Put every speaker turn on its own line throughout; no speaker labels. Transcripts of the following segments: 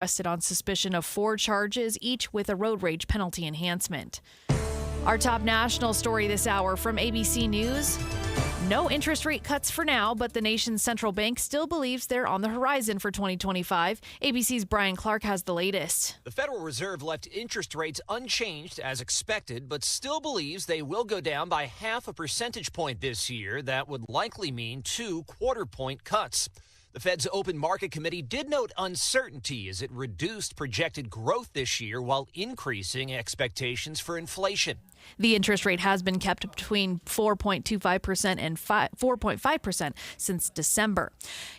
arrested on suspicion of 4 charges, each with a road rage penalty enhancement. Our top national story this hour from ABC News. No interest rate cuts for now, but the nation's central bank still believes they're on the horizon for 2025. ABC's Brian Clark has the latest.
The Federal Reserve left interest rates unchanged as expected, but still believes they will go down by 0.5 percentage point this year. That would likely mean 2 quarter-point cuts. The Fed's Open Market Committee did note uncertainty as it reduced projected growth this year while increasing expectations for inflation.
The interest rate has been kept between 4.25% and 4.5% since December.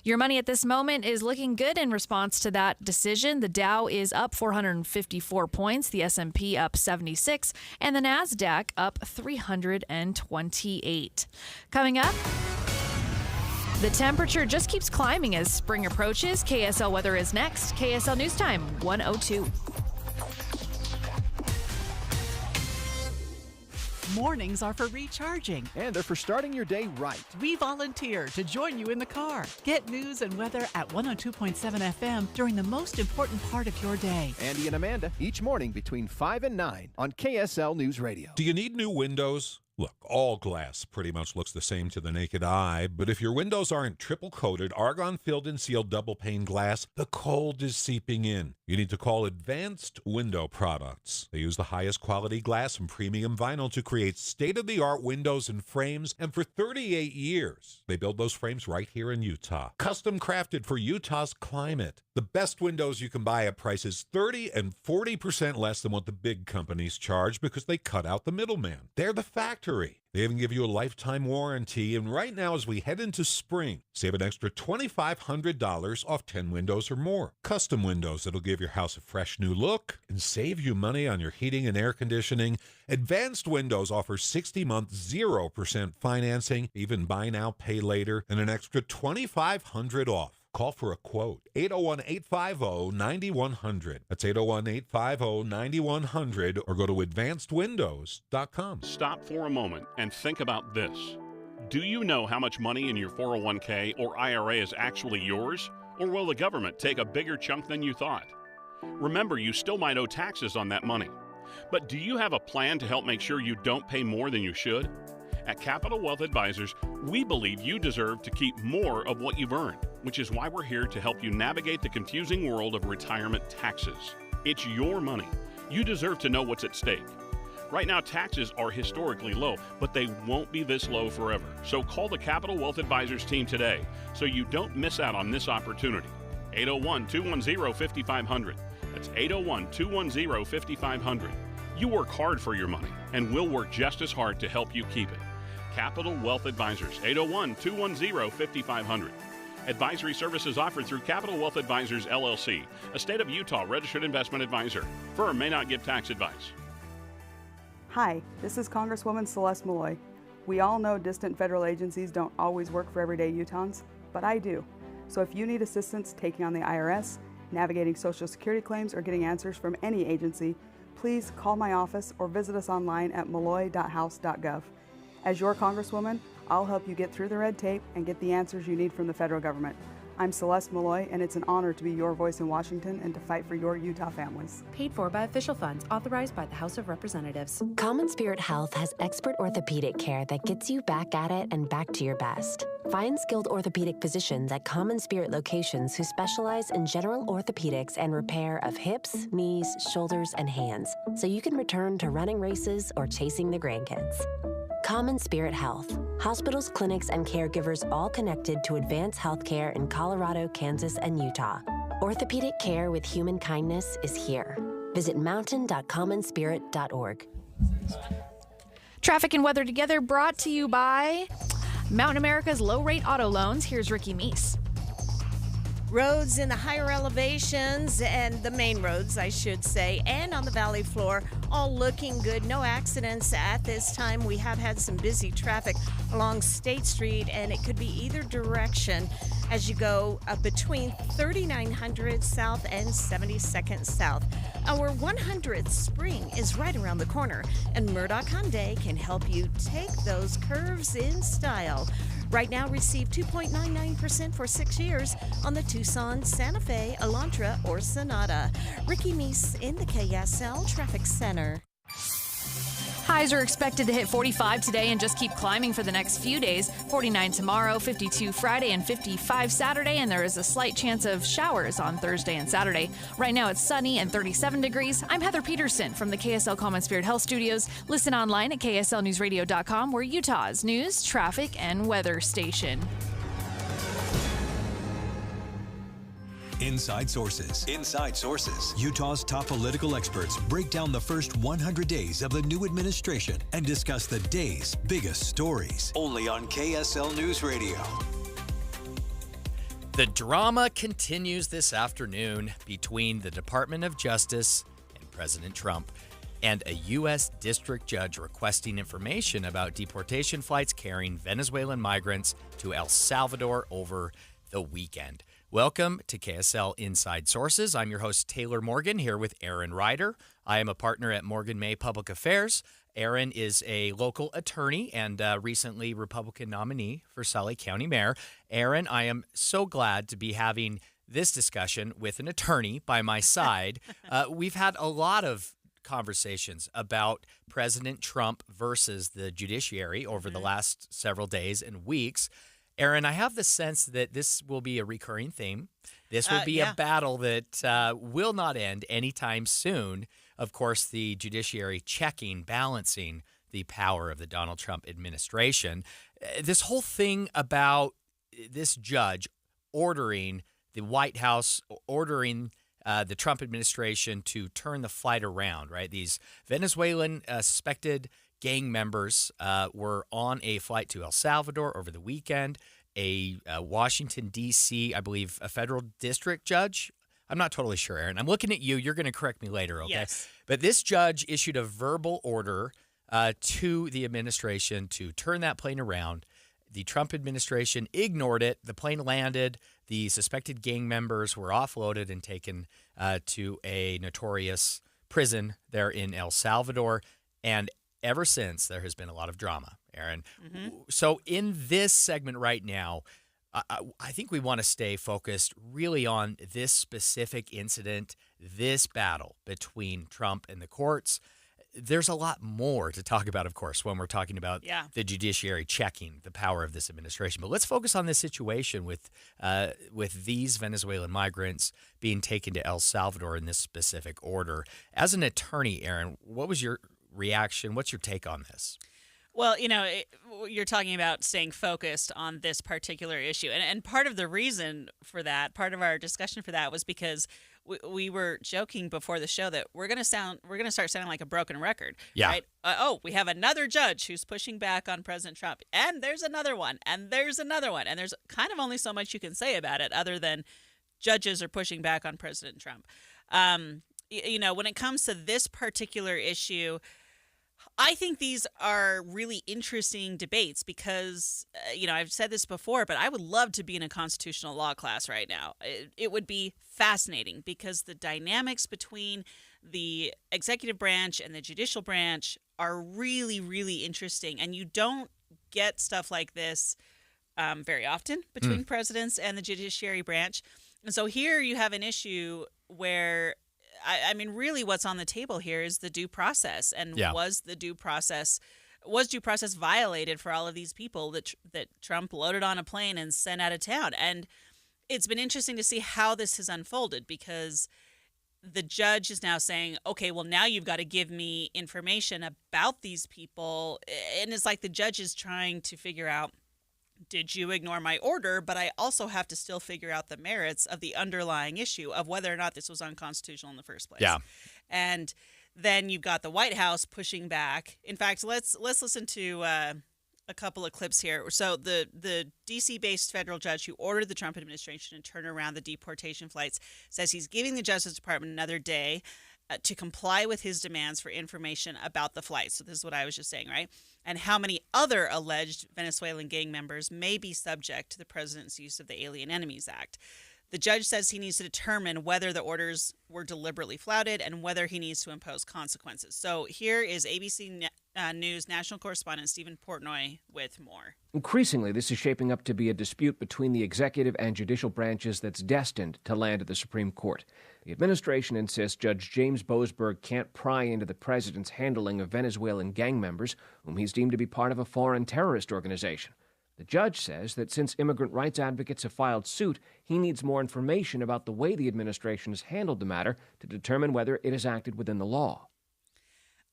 Your money at this moment is looking good in response to that decision. The Dow is up 454 points, the S&P up 76, and the NASDAQ up 328. Coming up, the temperature just keeps climbing as spring approaches. KSL weather is next. KSL News Time 1:02.
Mornings are for recharging.
And they're for starting your day right.
We volunteer to join you in the car. Get news and weather at 102.7 FM during the most important part of your day.
Andy and Amanda, each morning between 5 and 9 on KSL News Radio.
Do you need new windows? Look, all glass pretty much looks the same to the naked eye, but if your windows aren't triple-coated, argon-filled and sealed double-pane glass, the cold is seeping in. You need to call Advanced Window Products. They use the highest quality glass and premium vinyl to create state-of-the-art windows and frames, and for 38 years, they build those frames right here in Utah. Custom crafted for Utah's climate. The best windows you can buy at prices 30 and 40% less than what the big companies charge because they cut out the middleman. They're the factory. They even give you a lifetime warranty, and right now as we head into spring, save an extra $2,500 off 10 windows or more. Custom windows that'll give your house a fresh new look and save you money on your heating and air conditioning. Advanced Windows offers 60-month 0% financing, even buy now, pay later, and an extra $2,500 off. Call for a quote, 801-850-9100. That's 801-850-9100, or go to advancedwindows.com.
Stop for a moment and think about this. Do you know how much money in your 401k or IRA is actually yours? Or will the government take a bigger chunk than you thought? Remember, you still might owe taxes on that money. But do you have a plan to help make sure you don't pay more than you should? At Capital Wealth Advisors, we believe you deserve to keep more of what you've earned, which is why we're here to help you navigate the confusing world of retirement taxes. It's your money. You deserve to know what's at stake. Right now, taxes are historically low, but they won't be this low forever. So call the Capital Wealth Advisors team today so you don't miss out on this opportunity. 801-210-5500. That's 801-210-5500. You work hard for your money, and we'll work just as hard to help you keep it. Capital Wealth Advisors, 801-210-5500. Advisory services offered through Capital Wealth Advisors, LLC, a state of Utah registered investment advisor. Firm may not give tax advice.
Hi, this is Congresswoman Celeste Malloy. We all know distant federal agencies don't always work for everyday Utahns, but I do. So if you need assistance taking on the IRS, navigating Social Security claims, or getting answers from any agency, please call my office or visit us online at malloy.house.gov. As your Congresswoman, I'll help you get through the red tape and get the answers you need from the federal government. I'm Celeste Malloy, and it's an honor to be your voice in Washington and to fight for your Utah families.
Paid for by official funds authorized by the House of Representatives.
Common Spirit Health has expert orthopedic care that gets you back at it and back to your best. Find skilled orthopedic physicians at Common Spirit locations who specialize in general orthopedics and repair of hips, knees, shoulders, and hands, so you can return to running races or chasing the grandkids. Common Spirit Health. Hospitals, clinics, and caregivers all connected to advance healthcare in Colorado, Kansas, and Utah. Orthopedic care with human kindness is here. Visit mountain.commonspirit.org.
Traffic and weather together brought to you by Mountain America's low-rate auto loans. Here's Ricky Meese.
Roads in the higher elevations and the main roads, I should say, and on the valley floor, all looking good. No accidents at this time. We have had some busy traffic along State Street, and it could be either direction as you go between 3900 South and 72nd South. Our 100th spring is right around the corner, and Murdoch Hyundai can help you take those curves in style. Right now, receive 2.99% for 6 years on the Tucson, Santa Fe, Elantra, or Sonata. Ricky Meese in the KSL Traffic Center.
Highs are expected to hit 45 today and just keep climbing for the next few days. 49 tomorrow, 52 Friday, and 55 Saturday, and there is a slight chance of showers on Thursday and Saturday. Right now it's sunny and 37 degrees. I'm Heather Peterson from the KSL Common Spirit Health Studios. Listen online at kslnewsradio.com. We're Utah's news, traffic, and weather station.
Inside Sources. Inside Sources. Utah's top political experts break down the first 100 days of the new administration and discuss the day's biggest stories. Only on KSL News Radio.
The drama continues this afternoon between the Department of Justice and President Trump, and a U.S. district judge requesting information about deportation flights carrying Venezuelan migrants to El Salvador over the weekend. Welcome to KSL Inside Sources. I'm your host, Taylor Morgan, here with Aaron Ryder. I am a partner at Morgan May Public Affairs. Aaron is a local attorney and recently Republican nominee for Sully County Mayor. Aaron, I am so glad to be having this discussion with an attorney by my side. We've had a lot of conversations about President Trump versus the judiciary over the last several days and weeks. Aaron, I have the sense that this will be a recurring theme. This will be a battle that will not end anytime soon. Of course, the judiciary checking, balancing the power of the Donald Trump administration. This whole thing about this judge ordering the White House, ordering the Trump administration to turn the flight around, right? These Venezuelan suspected gang members were on a flight to El Salvador over the weekend. A Washington, D.C., I believe, a federal district judge. I'm not totally sure, Aaron. I'm looking at you. You're going to correct me later, okay?
Yes.
But this judge issued a verbal order to the administration to turn that plane around. The Trump administration ignored it. The plane landed. The suspected gang members were offloaded and taken to a notorious prison there in El Salvador. And ever since, there has been a lot of drama, Aaron. Mm-hmm. So in this segment right now, I think we want to stay focused really on this specific incident, this battle between Trump and the courts. There's a lot more to talk about, of course, when we're talking about the judiciary checking the power of this administration. But let's focus on this situation with these Venezuelan migrants being taken to El Salvador in this specific order. As an attorney, Aaron, what was your reaction? What's your take on this?
Well, you're talking about staying focused on this particular issue. And part of the reason for that, part of our discussion for that was because we were joking before the show that we're going to start sounding like a broken record.
Yeah.
Right? We have another judge who's pushing back on President Trump. And there's another one. And there's another one. And there's kind of only so much you can say about it other than judges are pushing back on President Trump. When it comes to this particular issue, I think these are really interesting debates because, I've said this before, but I would love to be in a constitutional law class right now. It would be fascinating because the dynamics between the executive branch and the judicial branch are really, really interesting. And you don't get stuff like this very often between presidents and the judiciary branch. And so here you have an issue where really what's on the table here is the due process. And was due process violated for all of these people that Trump loaded on a plane and sent out of town? And it's been interesting to see how this has unfolded because the judge is now saying, okay, well, now you've got to give me information about these people. And it's like the judge is trying to figure out, did you ignore my order? But I also have to still figure out the merits of the underlying issue of whether or not this was unconstitutional in the first place.
Yeah.
And then you've got the White House pushing back. In fact, let's listen to a couple of clips here. So the D.C.-based federal judge who ordered the Trump administration to turn around the deportation flights says he's giving the Justice Department another day to comply with his demands for information about the flights. So this is what I was just saying, right? And how many other alleged Venezuelan gang members may be subject to the president's use of the Alien Enemies Act. The judge says he needs to determine whether the orders were deliberately flouted and whether he needs to impose consequences. So here is ABC News national correspondent Stephen Portnoy with more.
Increasingly, this is shaping up to be a dispute between the executive and judicial branches that's destined to land at the Supreme Court. The administration insists Judge James Boasberg can't pry into the president's handling of Venezuelan gang members, whom he's deemed to be part of a foreign terrorist organization. The judge says that since immigrant rights advocates have filed suit, he needs more information about the way the administration has handled the matter to determine whether it has acted within the law.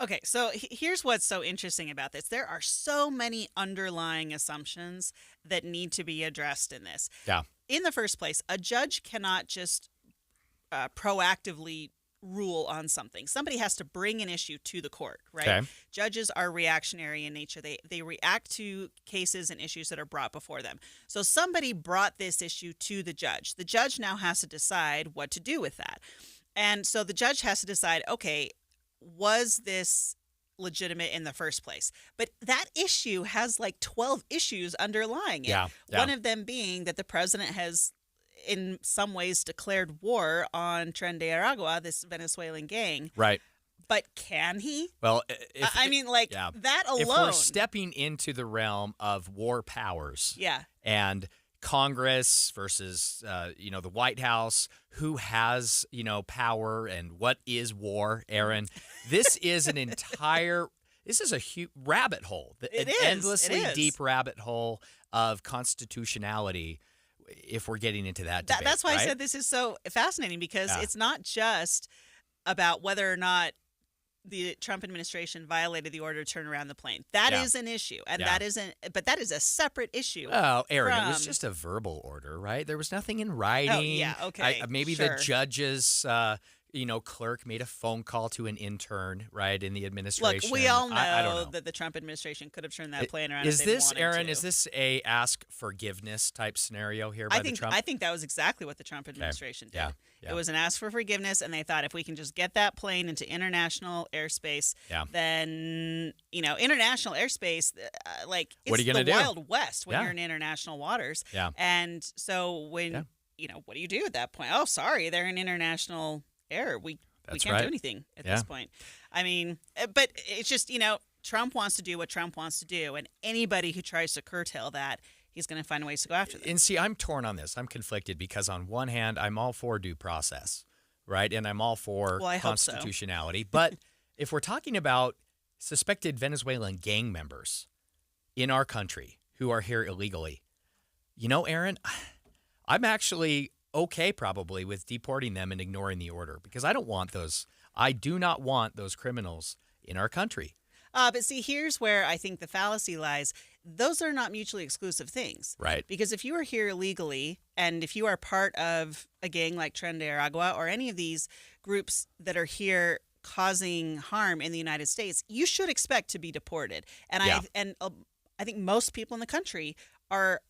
Okay, so here's what's so interesting about this. There are so many underlying assumptions that need to be addressed in this.
Yeah.
In the first place, a judge cannot just proactively rule on something. Somebody has to bring an issue to the court, right?
Okay.
Judges are reactionary in nature. They react to cases and issues that are brought before them. So somebody brought this issue to the judge. The judge now has to decide what to do with that. And so the judge has to decide, okay, was this legitimate in the first place? But that issue has like 12 issues underlying it.
Yeah.
One of them being that the president has in some ways declared war on Tren de Aragua, this Venezuelan gang.
Right.
But can he?
Well,
that alone.
If we're stepping into the realm of war powers, and Congress versus the White House, who has power and what is war, Aaron? This is an entire. This is a huge rabbit hole, an endlessly deep rabbit hole of constitutionality. If we're getting into that debate,
that's why
right?
I said this is so fascinating, because it's not just about whether or not the Trump administration violated the order to turn around the plane. That is an issue, and that is a separate issue.
Oh, Aaron, it was just a verbal order, right? There was nothing in writing.
Oh, yeah, okay.
Maybe the judge's clerk made a phone call to an intern, right, in the administration.
Look, we all know,
I don't know
that the Trump administration could have turned that plane around.
Is
if they
this,
wanted
Aaron?
to.
Is this a ask forgiveness type scenario here by the Trump?
I think that was exactly what the Trump administration did.
Yeah.
It was an ask for forgiveness, and they thought if we can just get that plane into international airspace, then international airspace, it's
what are you gonna
the
do?
Wild West when you're in international waters.
Yeah.
And so when what do you do at that point? Oh, sorry, they're in international air. We can't do anything at this point. I mean, but it's just Trump wants to do what Trump wants to do, and anybody who tries to curtail that, he's going to find ways to go after them.
And see, I'm torn on this. I'm conflicted because on one hand, I'm all for due process, right? And I'm all for constitutionality. But if we're talking about suspected Venezuelan gang members in our country who are here illegally, Aaron, I'm actually okay probably with deporting them and ignoring the order, because I do not want those criminals in our country.
But see, here's where I think the fallacy lies. Those are not mutually exclusive things.
Right.
Because if you are here illegally, and if you are part of a gang like Tren de Aragua or any of these groups that are here causing harm in the United States, you should expect to be deported. And I think most people in the country are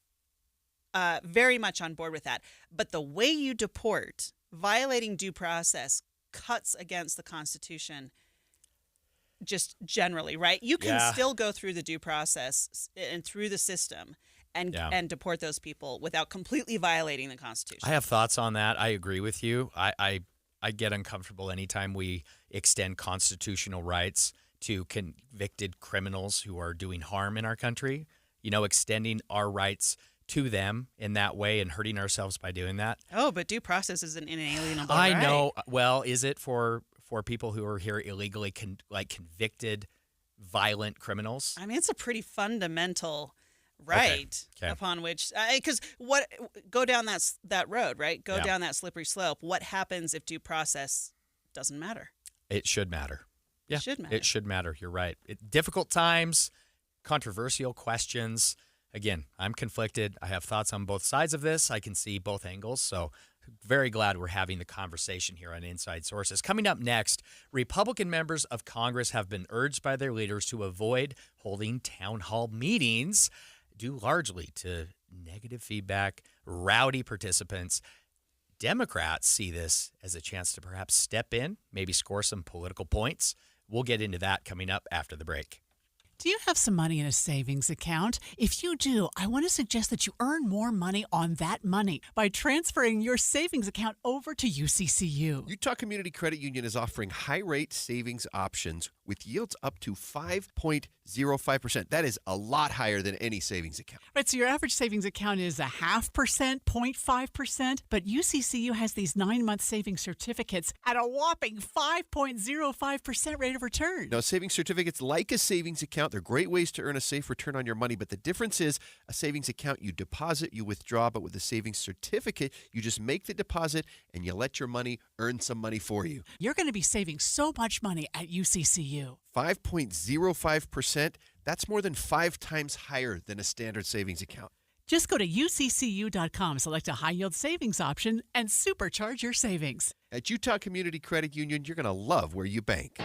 very much on board with that. But the way you deport, violating due process, cuts against the Constitution. Just generally, right? You can still go through the due process and through the system and deport those people without completely violating the Constitution.
I have thoughts on that. I agree with you. I get uncomfortable anytime we extend constitutional rights to convicted criminals who are doing harm in our country. Extending our rights to them in that way and hurting ourselves by doing that.
Oh, but due process is an inalienable right.
I know. Well, is it for people who are here illegally, convicted, violent criminals?
I mean, it's a pretty fundamental right upon which, because go down that road, right? Go down that slippery slope. What happens if due process doesn't matter?
It should matter. Yeah,
it should matter.
It should matter. You're right. Difficult times, controversial questions. Again, I'm conflicted. I have thoughts on both sides of this. I can see both angles. So very glad we're having the conversation here on Inside Sources. Coming up next, Republican members of Congress have been urged by their leaders to avoid holding town hall meetings due largely to negative feedback, rowdy participants. Democrats see this as a chance to perhaps step in, maybe score some political points. We'll get into that coming up after the break.
Do you have some money in a savings account? If you do, I want to suggest that you earn more money on that money by transferring your savings account over to UCCU.
Utah Community Credit Union is offering high-rate savings options with yields up to 5.05%. That is a lot higher than any savings account.
Right, so your average savings account is 0.5%, 0.5%, but UCCU has these 9-month savings certificates at a whopping 5.05% rate of return.
Now, savings certificates, like a savings account, they're great ways to earn a safe return on your money, but the difference is a savings account, you deposit, you withdraw, but with a savings certificate, you just make the deposit and you let your money earn some money for you.
You're going to be saving so much money at UCCU.
5.05%, that's more than 5 times higher than a standard savings account.
Just go to uccu.com, select a high-yield savings option, and supercharge your savings.
At Utah Community Credit Union, you're going to love where you bank.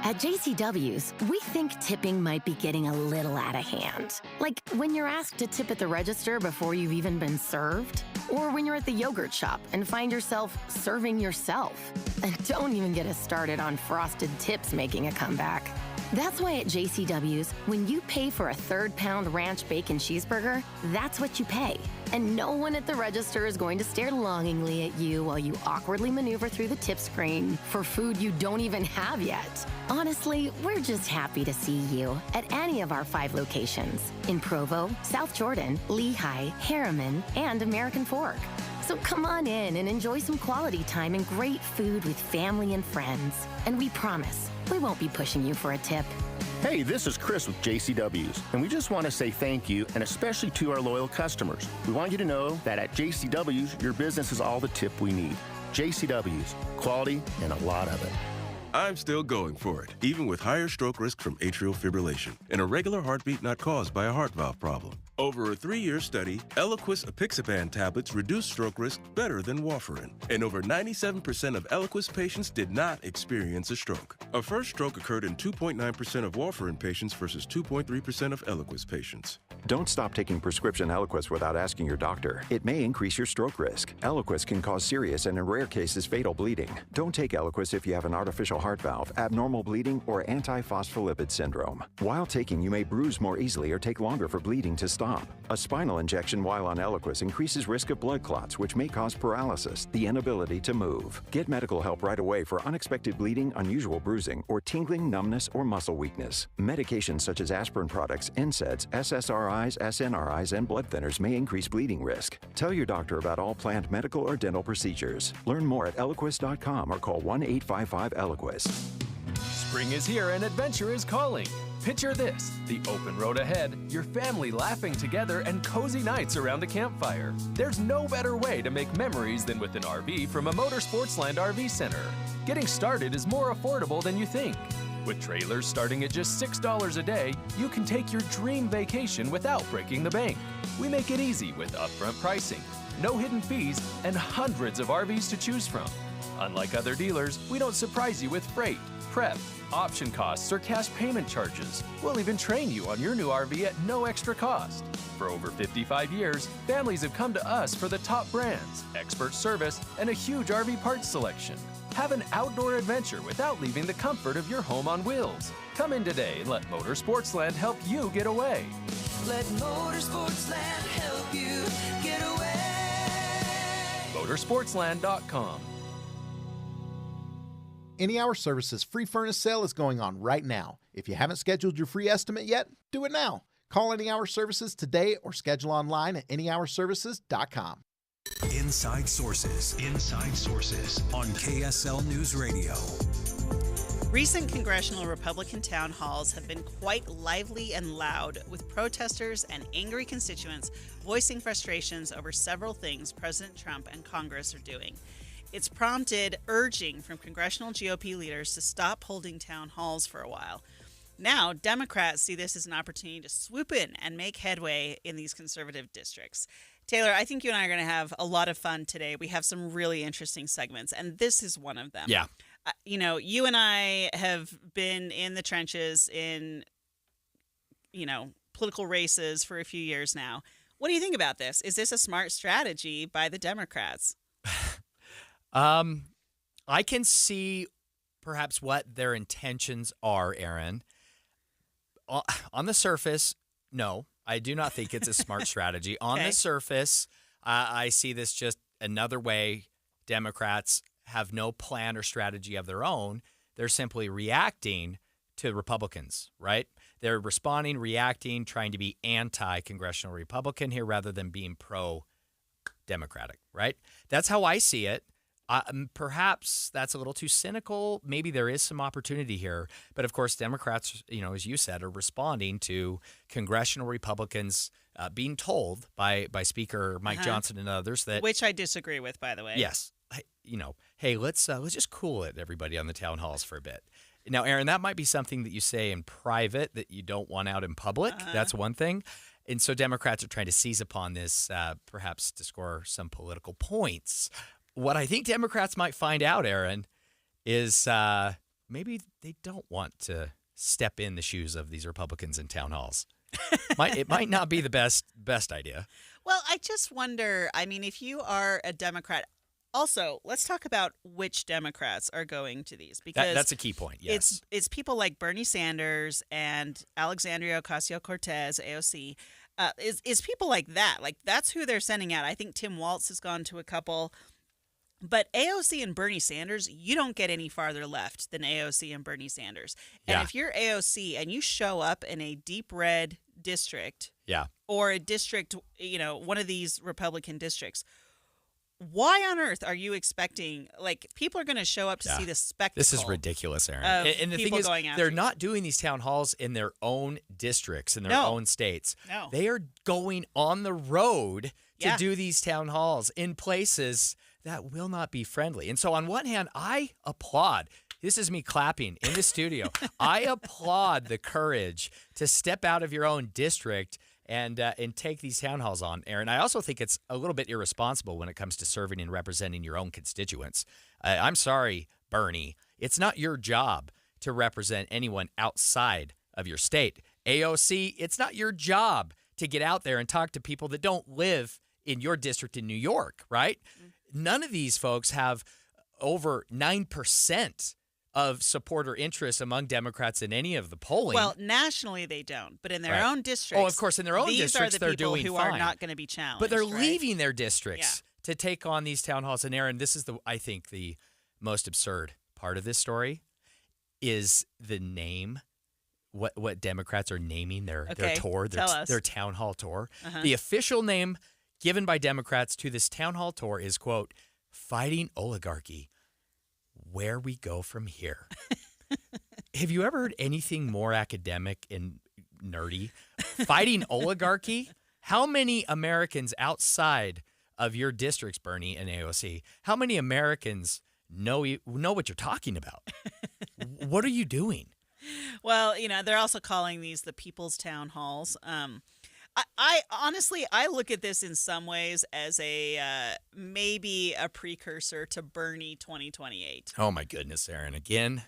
At JCW's, we think tipping might be getting a little out of hand. Like when you're asked to tip at the register before you've even been served. Or when you're at the yogurt shop and find yourself serving yourself. And don't even get us started on frosted tips making a comeback. That's why at JCW's, when you pay for a 3rd-pound ranch bacon cheeseburger, that's what you pay. And no one at the register is going to stare longingly at you while you awkwardly maneuver through the tip screen for food you don't even have yet. Honestly, we're just happy to see you at any of our 5 locations in Provo, South Jordan, Lehigh, Harriman, and American Fork. So come on in and enjoy some quality time and great food with family and friends. And we promise, we won't be pushing you for a tip.
Hey, this is Chris with JCW's, and we just want to say thank you, and especially to our loyal customers. We want you to know that at JCW's, your business is all the tip we need. JCW's, quality and a lot of it.
I'm still going for it, even with higher stroke risk from atrial fibrillation and a regular heartbeat not caused by a heart valve problem. Over a 3-year study, Eliquis apixaban tablets reduced stroke risk better than warfarin, and over 97% of Eliquis patients did not experience a stroke. A first stroke occurred in 2.9% of warfarin patients versus 2.3% of Eliquis patients.
Don't stop taking prescription Eliquis without asking your doctor. It may increase your stroke risk. Eliquis can cause serious and in rare cases fatal bleeding. Don't take Eliquis if you have an artificial heart valve, abnormal bleeding, or antiphospholipid syndrome. While taking, you may bruise more easily or take longer for bleeding to stop. A spinal injection while on Eliquis increases risk of blood clots, which may cause paralysis, the inability to move. Get medical help right away for unexpected bleeding, unusual bruising, or tingling, numbness, or muscle weakness. Medications such as aspirin products, NSAIDs, SSRIs, SNRIs, and blood thinners may increase bleeding risk. Tell your doctor about all planned medical or dental procedures. Learn more at Eliquis.com or call 1-855-ELIQUIS.
Spring is here and adventure is calling. Picture this, the open road ahead, your family laughing together, and cozy nights around a campfire. There's no better way to make memories than with an RV from a Motorsportsland RV Center. Getting started is more affordable than you think. With trailers starting at just $6 a day, you can take your dream vacation without breaking the bank. We make it easy with upfront pricing, no hidden fees, and hundreds of RVs to choose from. Unlike other dealers, we don't surprise you with freight, prep, option costs, or cash payment charges. We'll even train you on your new RV at no extra cost. For over 55 years, families have come to us for the top brands, expert service, and a huge RV parts selection. Have an outdoor adventure without leaving the comfort of your home on wheels. Come in today and let Motorsportsland help you get away.
Let Motorsportsland help you get away.
Motorsportsland.com.
Any Hour Services free furnace sale is going on right now. If you haven't scheduled your free estimate yet, do it now. Call Any Hour Services today or schedule online at anyhourservices.com.
Inside Sources. Inside Sources on KSL News Radio.
Recent congressional Republican town halls have been quite lively and loud, with protesters and angry constituents voicing frustrations over several things President Trump and Congress are doing. It's prompted urging from congressional GOP leaders to stop holding town halls for a while. Now, Democrats see this as an opportunity to swoop in and make headway in these conservative districts. Taylor, I think you and I are going to have a lot of fun today. We have some really interesting segments, and this is one of them.
Yeah.
You and I have been in the trenches in, political races for a few years now. What do you think about this? Is this a smart strategy by the Democrats?
I can see perhaps what their intentions are, Aaron. on the surface, no, I do not think it's a smart strategy. On the surface, I see this just another way Democrats have no plan or strategy of their own. They're simply reacting to Republicans, right? They're responding, reacting, trying to be anti-congressional Republican here rather than being pro-Democratic, right? That's how I see it. Perhaps that's a little too cynical. Maybe there is some opportunity here. But, of course, Democrats, as you said, are responding to congressional Republicans being told by Speaker Mike Johnson and others that—
which I disagree with, by the way.
Yes. Hey, let's just cool it, everybody, on the town halls for a bit. Now, Aaron, that might be something that you say in private that you don't want out in public. That's one thing. And so Democrats are trying to seize upon this, perhaps to score some political points. What I think Democrats might find out, Aaron, is maybe they don't want to step in the shoes of these Republicans in town halls. It might not be the best idea.
Well, I just wonder, if you are a Democrat— also, let's talk about which Democrats are going to these, because
that's a key point. Yes,
it's people like Bernie Sanders and Alexandria Ocasio-Cortez, AOC. Is people like that. Like, that's who they're sending out. I think Tim Walz has gone to a couple. But AOC and Bernie Sanders, you don't get any farther left than AOC and Bernie Sanders. And if you're AOC and you show up in a deep red district, or a district, one of these Republican districts, why on earth are you expecting, people are going to show up to see the spectacle?
This is ridiculous, Aaron. And the thing is, they're not doing these town halls in their own districts, in their own states.
No.
They are going on the road to do these town halls in places that will not be friendly. And so on one hand, I applaud. This is me clapping in the studio. I applaud the courage to step out of your own district and take these town halls on, Aaron. I also think it's a little bit irresponsible when it comes to serving and representing your own constituents. I'm sorry, Bernie. It's not your job to represent anyone outside of your state. AOC, it's not your job to get out there and talk to people that don't live in your district in New York, right? None of these folks have over 9% of supporter interest among Democrats in any of the polling.
Well, nationally they don't, but in their own districts.
Oh, of course, in their own districts they're doing fine.
These are the people who are not going to be challenged.
But they're leaving their districts to take on these town halls. And Aaron, this is I think the most absurd part of this story is the name. What Democrats are naming their tour, their town hall tour. The official name given by Democrats to this town hall tour is, quote, "Fighting Oligarchy. Where we go from here." Have you ever heard anything more academic and nerdy? Fighting oligarchy? How many Americans outside of your districts, Bernie and AOC, how many Americans know what you're talking about? What are you doing?
Well, they're also calling these the people's town halls. I honestly, I look at this in some ways as maybe a precursor to Bernie 2028.
Oh my goodness, Aaron! Again,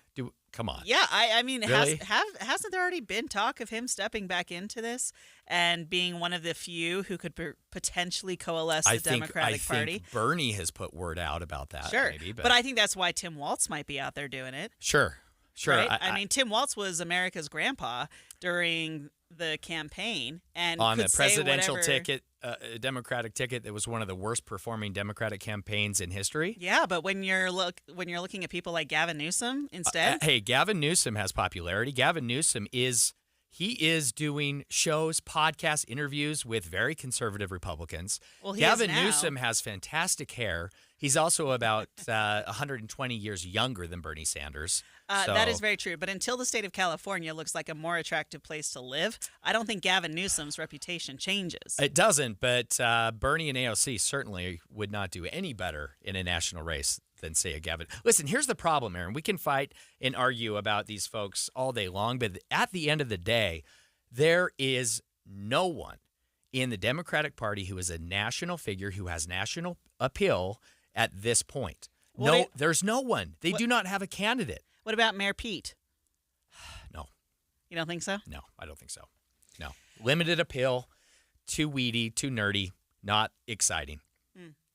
come on.
Yeah, I mean,
really?
hasn't there already been talk of him stepping back into this and being one of the few who could potentially coalesce the Democratic Party?
I think Bernie has put word out about that.
Sure,
maybe,
but I think that's why Tim Walz might be out there doing it.
Sure.
Right? I mean, Tim Walz was America's grandpa during the campaigking and
on the presidential ticket, Democratic ticket, that was one of the worst performing Democratic campaigns in history.
Yeah, but when you're looking at people like Gavin Newsom instead,
hey, Gavin Newsom has popularity. Gavin Newsom is doing shows, podcasts, interviews with very conservative Republicans.
Well,
Gavin Newsom has fantastic hair. He's also about 120 years younger than Bernie Sanders.
That is very true. But until the state of California looks like a more attractive place to live, I don't think Gavin Newsom's reputation changes.
It doesn't, but Bernie and AOC certainly would not do any better in a national race than, say, a Gavin. Listen, here's the problem, Aaron. We can fight and argue about these folks all day long, but at the end of the day, there is no one in the Democratic Party who is a national figure, who has national appeal at this point. There's no one. They do not have a candidate.
What about Mayor Pete?
No.
You don't think so?
No, I don't think so. No. Limited appeal, too weedy, too nerdy, not exciting.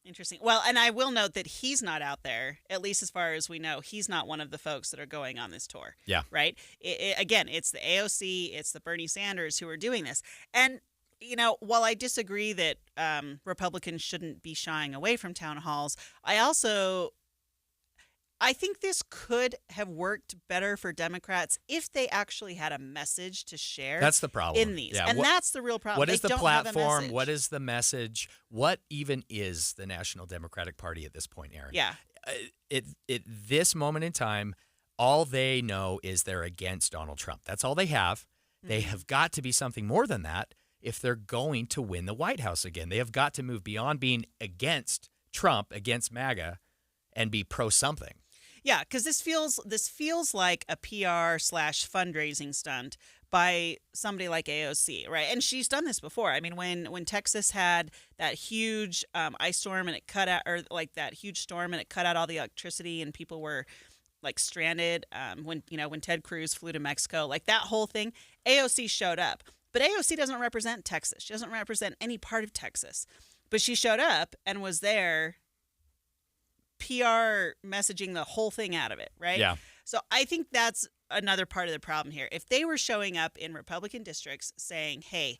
Interesting. Well, and I will note that he's not out there, at least as far as we know. He's not one of the folks that are going on this tour.
Yeah.
Right? Again, it's the AOC, it's the Bernie Sanders who are doing this. And, while I disagree that Republicans shouldn't be shying away from town halls, I think this could have worked better for Democrats if they actually had a message to share.
That's the problem.
In these. Yeah. And that's the real problem.
What is
the
platform? What is the message? What even is the National Democratic Party at this point, Aaron?
Yeah.
At this moment in time, all they know is they're against Donald Trump. That's all they have. Mm-hmm. They have got to be something more than that if they're going to win the White House again. They have got to move beyond being against Trump, against MAGA, and be pro something.
Yeah, because this feels like a PR/fundraising stunt by somebody like AOC, right? And she's done this before. I mean, when Texas had that huge ice storm and it cut out, or like that huge storm and it cut out all the electricity and people were like stranded. When Ted Cruz flew to Mexico, like that whole thing, AOC showed up. But AOC doesn't represent Texas. She doesn't represent any part of Texas. But she showed up and was there, PR messaging the whole thing out of it, right?
Yeah.
So I think that's another part of the problem here. If they were showing up in Republican districts saying, hey,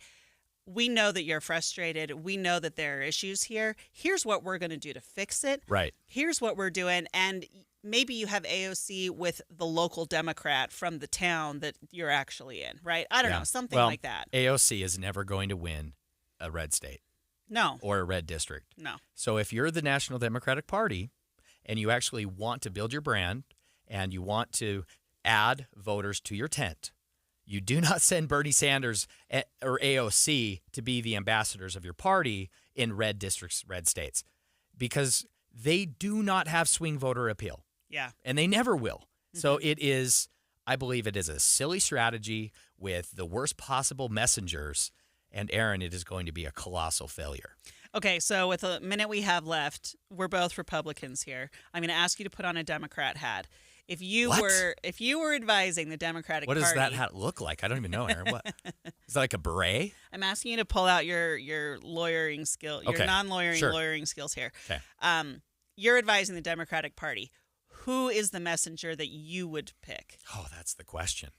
we know that you're frustrated. We know that there are issues here. Here's what we're going to do to fix it.
Right.
Here's what we're doing. And maybe you have AOC with the local Democrat from the town that you're actually in, right? I don't know, something like that.
AOC is never going to win a red state.
No.
Or a red district.
No.
So if you're the National Democratic Party and you actually want to build your brand and you want to add voters to your tent, you do not send Bernie Sanders or AOC to be the ambassadors of your party in red districts, red states, because they do not have swing voter appeal.
Yeah.
And they never will. Mm-hmm. So I believe it is a silly strategy with the worst possible messengers. And Aaron, it is going to be a colossal failure.
Okay, so with a minute we have left, we're both Republicans here. I'm going to ask you to put on a Democrat hat. If you were advising the Democratic Party,
what does that hat look like? I don't even know, Aaron. What is that, like a beret?
I'm asking you to pull out your lawyering skill, your non-lawyering lawyering skills here.
Okay.
You're advising the Democratic Party. Who is the messenger that you would pick?
Oh, that's the question.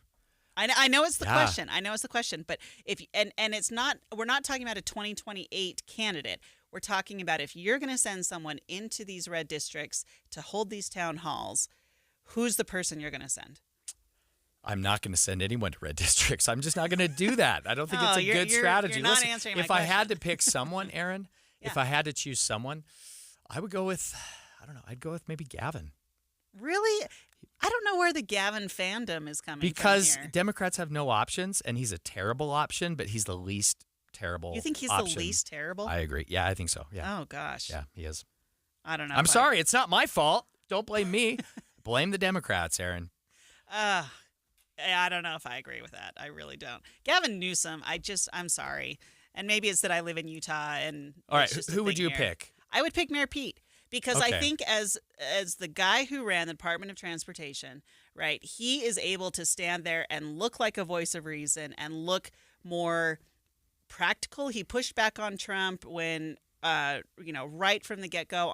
I know it's the question. I know it's the question. But it's not. We're not talking about a 2028 candidate. We're talking about if you're going to send someone into these red districts to hold these town halls, who's the person you're going to send?
I'm not going to send anyone to red districts. I'm just not going to do that. I don't think it's a good strategy.
You're not answering my
question. If
I
had to pick someone, Aaron, if I had to choose someone, I would go with, I'd go with maybe Gavin.
Really? I don't know where the Gavin fandom is coming
because
from here.
Democrats have no options, and he's a terrible option, but he's the least terrible.
You think he's
option.
The least terrible?
I agree. Yeah, I think so. Yeah.
Oh gosh.
Yeah, he is.
I don't know.
I'm sorry. It's not my fault. Don't blame me. Blame the Democrats, Aaron.
I don't know if I agree with that. I really don't. Gavin Newsom, I'm sorry. And maybe it's that I live in Utah. And
all right, who would you pick?
I would pick Mayor Pete. Because I think as the guy who ran the Department of Transportation, right, he is able to stand there and look like a voice of reason and look more practical. He pushed back on Trump when, right from the get-go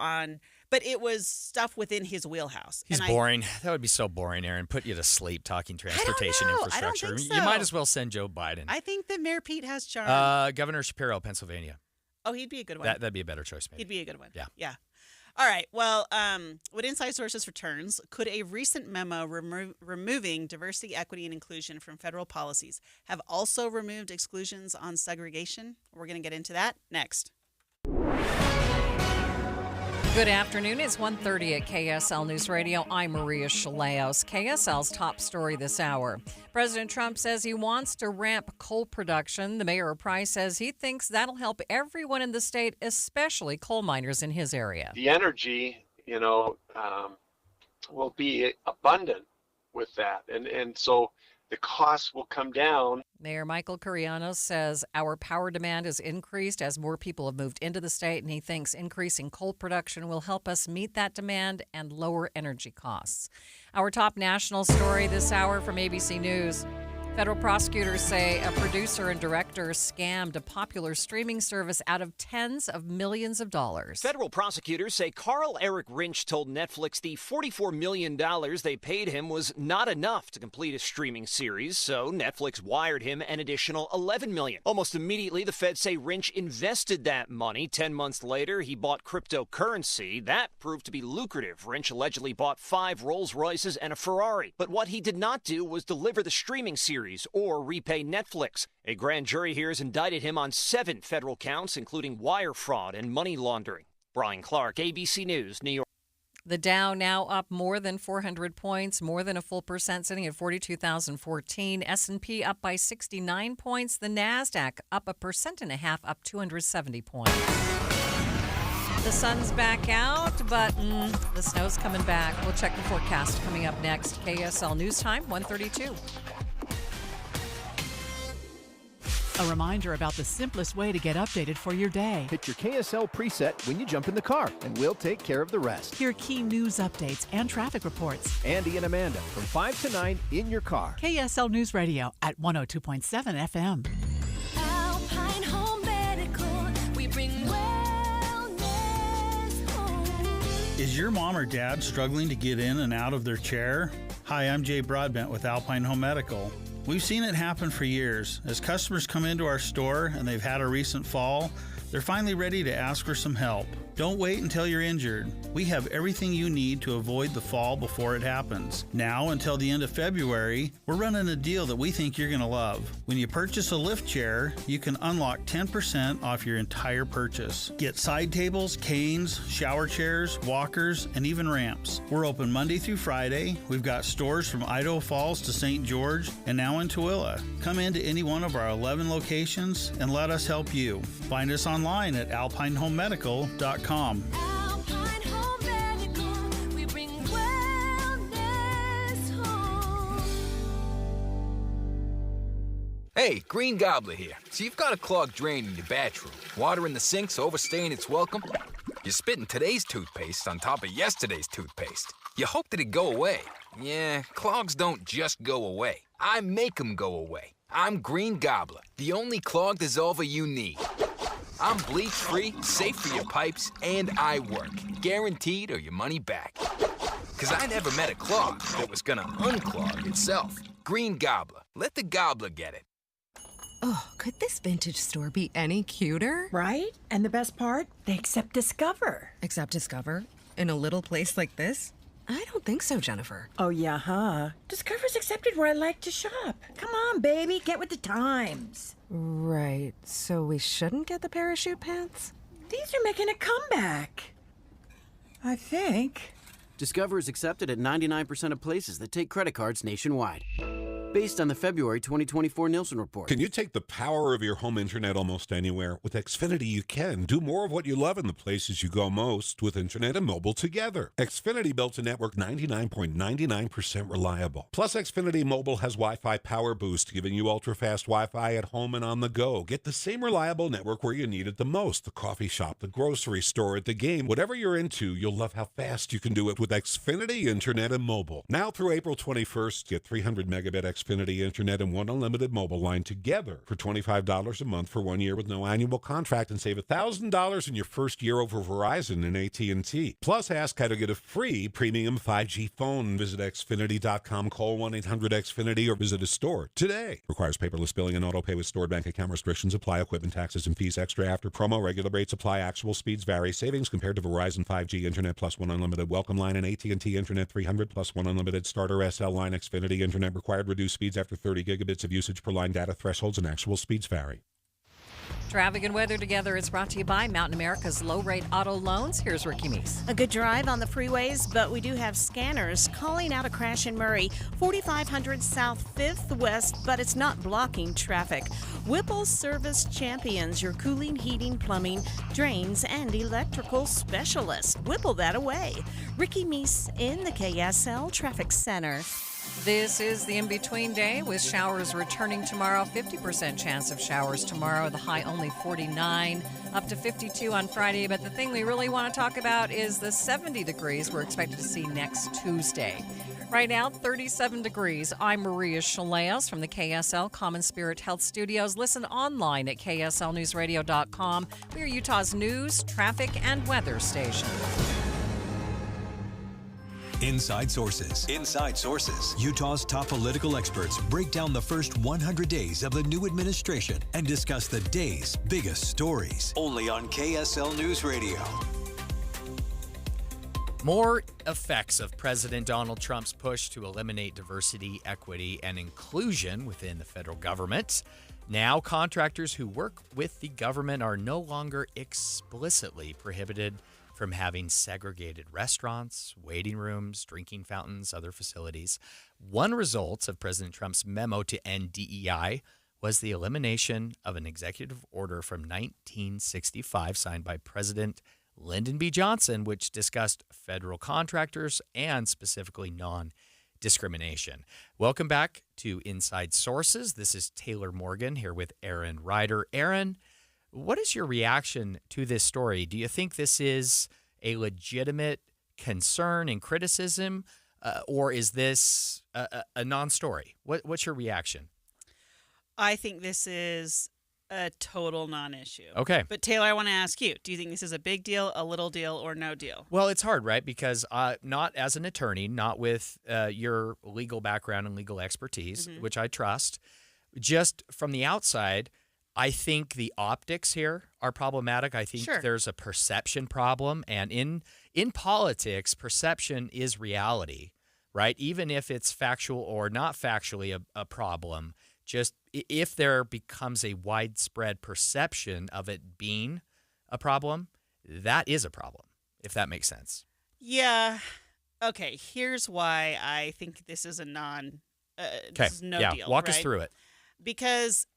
but it was stuff within his wheelhouse.
He's boring. That would be so boring, Aaron. Put you to sleep talking transportation infrastructure.
I don't think so.
You might as well send Joe Biden.
I think that Mayor Pete has charm.
Governor Shapiro, Pennsylvania.
Oh, he'd be a good one.
That'd be a better choice, maybe.
He'd be a good one.
Yeah.
Yeah. All right. Well, what Inside Sources returns, could a recent memo removing diversity, equity, and inclusion from federal policies have also removed exclusions on segregation? We're going to get into that next.
Good afternoon. It's 1:30 at KSL News Radio. I'm Maria Chaleos. KSL's top story this hour. President Trump says he wants to ramp coal production. The mayor of Price says he thinks that'll help everyone in the state, especially coal miners in his area.
The energy, will be abundant with that. And so the costs will come down.
Mayor Michael Curiano says our power demand has increased as more people have moved into the state, and he thinks increasing coal production will help us meet that demand and lower energy costs. Our top national story this hour from ABC News. Federal prosecutors say a producer and director scammed a popular streaming service out of tens of millions of dollars.
Federal prosecutors say Carl Eric Rinch told Netflix the $44 million they paid him was not enough to complete a streaming series, so Netflix wired him an additional $11 million. Almost immediately, the feds say Rinch invested that money. 10 months later, he bought cryptocurrency. That proved to be lucrative. Rinch allegedly bought 5 Rolls Royces and a Ferrari. But what he did not do was deliver the streaming series or repay Netflix. A grand jury here has indicted him on 7 federal counts, including wire fraud and money laundering. Brian Clark, ABC News, New York.
The Dow now up more than 400 points, more than a full percent, sitting at 42,014. S&P up by 69 points. The NASDAQ up 1.5%, up 270 points. The sun's back out, but the snow's coming back. We'll check the forecast coming up next. KSL News Time, 1:32.
A reminder about the simplest way to get updated for your day.
Hit your KSL preset when you jump in the car, and we'll take care of the rest.
Hear key news updates and traffic reports.
Andy and Amanda from 5 to 9 in your car.
KSL News Radio at 102.7 FM.
Alpine Home Medical, we bring wellness home.
Is your mom or dad struggling to get in and out of their chair? Hi, I'm Jay Broadbent with Alpine Home Medical. We've seen it happen for years. As customers come into our store and they've had a recent fall, they're finally ready to ask for some help. Don't wait until you're injured. We have everything you need to avoid the fall before it happens. Now until the end of February, we're running a deal that we think you're going to love. When you purchase a lift chair, you can unlock 10% off your entire purchase. Get side tables, canes, shower chairs, walkers, and even ramps. We're open Monday through Friday. We've got stores from Idaho Falls to St. George and now in Tooele. Come into any one of our 11 locations and let us help you. Find us online at alpinehomemedical.com.
Alpine Home Medical, we bring wellness home.
Hey, Green Gobbler here. So you've got a clogged drain in your bathroom. Water in the sink's overstaying its welcome. You're spitting today's toothpaste on top of yesterday's toothpaste. You hope that it go away. Yeah, clogs don't just go away. I make them go away. I'm Green Gobbler, the only clog dissolver you need. I'm bleach-free, safe for your pipes, and I work. Guaranteed or your money back. Because I never met a clog that was gonna unclog itself. Green Gobbler. Let the gobbler get it.
Oh, could this vintage store be any cuter?
Right? And the best part? They accept Discover.
Accept Discover? In a little place like this? I don't think so, Jennifer.
Oh, yeah, huh? Discover's accepted where I like to shop. Come on, baby, get with the times.
Right, so we shouldn't get the parachute pants?
These are making a comeback. I think.
Discover is accepted at 99% of places that take credit cards nationwide. Based on the February 2024 Nielsen report.
Can you take the power of your home internet almost anywhere? With Xfinity, you can. Do more of what you love in the places you go most with internet and mobile together. Xfinity built a network 99.99% reliable. Plus, Xfinity Mobile has Wi-Fi Power Boost, giving you ultra-fast Wi-Fi at home and on the go. Get the same reliable network where you need it the most. The coffee shop, the grocery store, at the game. Whatever you're into, you'll love how fast you can do it with Xfinity Internet and Mobile. Now through April 21st, get 300 megabit Xfinity Internet and one unlimited mobile line together for $25 a month for 1 year with no annual contract, and save $1,000 in your first year over Verizon and AT&T. Plus, ask how to get a free premium 5G phone. Visit Xfinity.com, call 1-800-XFINITY, or visit a store today. Requires paperless billing and auto pay with stored bank account. Restrictions apply. Equipment taxes and fees extra after promo. Regular rates apply. Actual speeds vary. Savings compared to Verizon 5G Internet plus one unlimited welcome line and AT&T Internet 300 plus one unlimited starter SL line. Xfinity Internet required reduced speeds after 30 gigabits of usage per line. Data thresholds and actual speeds vary.
Traffic and weather together is brought to you by Mountain America's low-rate auto loans. Here's Ricky Meese.
A good drive on the freeways, but we do have scanners calling out a crash in Murray, 4500 South 5th West, but it's not blocking traffic. Whipple Service Champions, your cooling, heating, plumbing, drains, and electrical specialist. Whipple that away. Ricky Meese in the KSL Traffic Center.
This is the in-between day with showers returning tomorrow. 50% chance of showers tomorrow. The high only 49. Up to 52 on Friday, but the thing we really want to talk about is the 70 degrees we're expected to see next Tuesday. Right now, 37 degrees. I'm Maria Shilaos from the KSL Common Spirit Health Studios. Listen online at kslnewsradio.com. We are Utah's news, traffic, and weather station.
Inside Sources. Inside Sources. Utah's top political experts break down the first 100 days of the new administration and discuss the day's biggest stories. Only on KSL News Radio.
More effects of President Donald Trump's push to eliminate diversity, equity, and inclusion within the federal government. Now, contractors who work with the government are no longer explicitly prohibited from having segregated restaurants, waiting rooms, drinking fountains, other facilities. One result of President Trump's memo to end DEI was the elimination of an executive order from 1965 signed by President Lyndon B. Johnson, which discussed federal contractors and specifically non-discrimination. Welcome back to Inside Sources. This is Taylor Morgan here with Aaron Ryder. Aaron, what is your reaction to this story? Do you think this is a legitimate concern and criticism, or is this a non-story? What's your reaction?
I think this is a total non-issue.
Okay.
But Taylor, I want to ask you, do you think this is a big deal, a little deal, or no deal?
Well, it's hard, right? Because not as an attorney, not with your legal background and legal expertise, which I trust, just from the outside, I think the optics here are problematic. I think there's a perception problem. And in politics, perception is reality, right? Even if it's factual or not factually a problem, just if there becomes a widespread perception of it being a problem, that is a problem, if that makes sense.
Yeah. Okay, here's why I think this is a this is no deal.
Walk
right?
us through it.
Because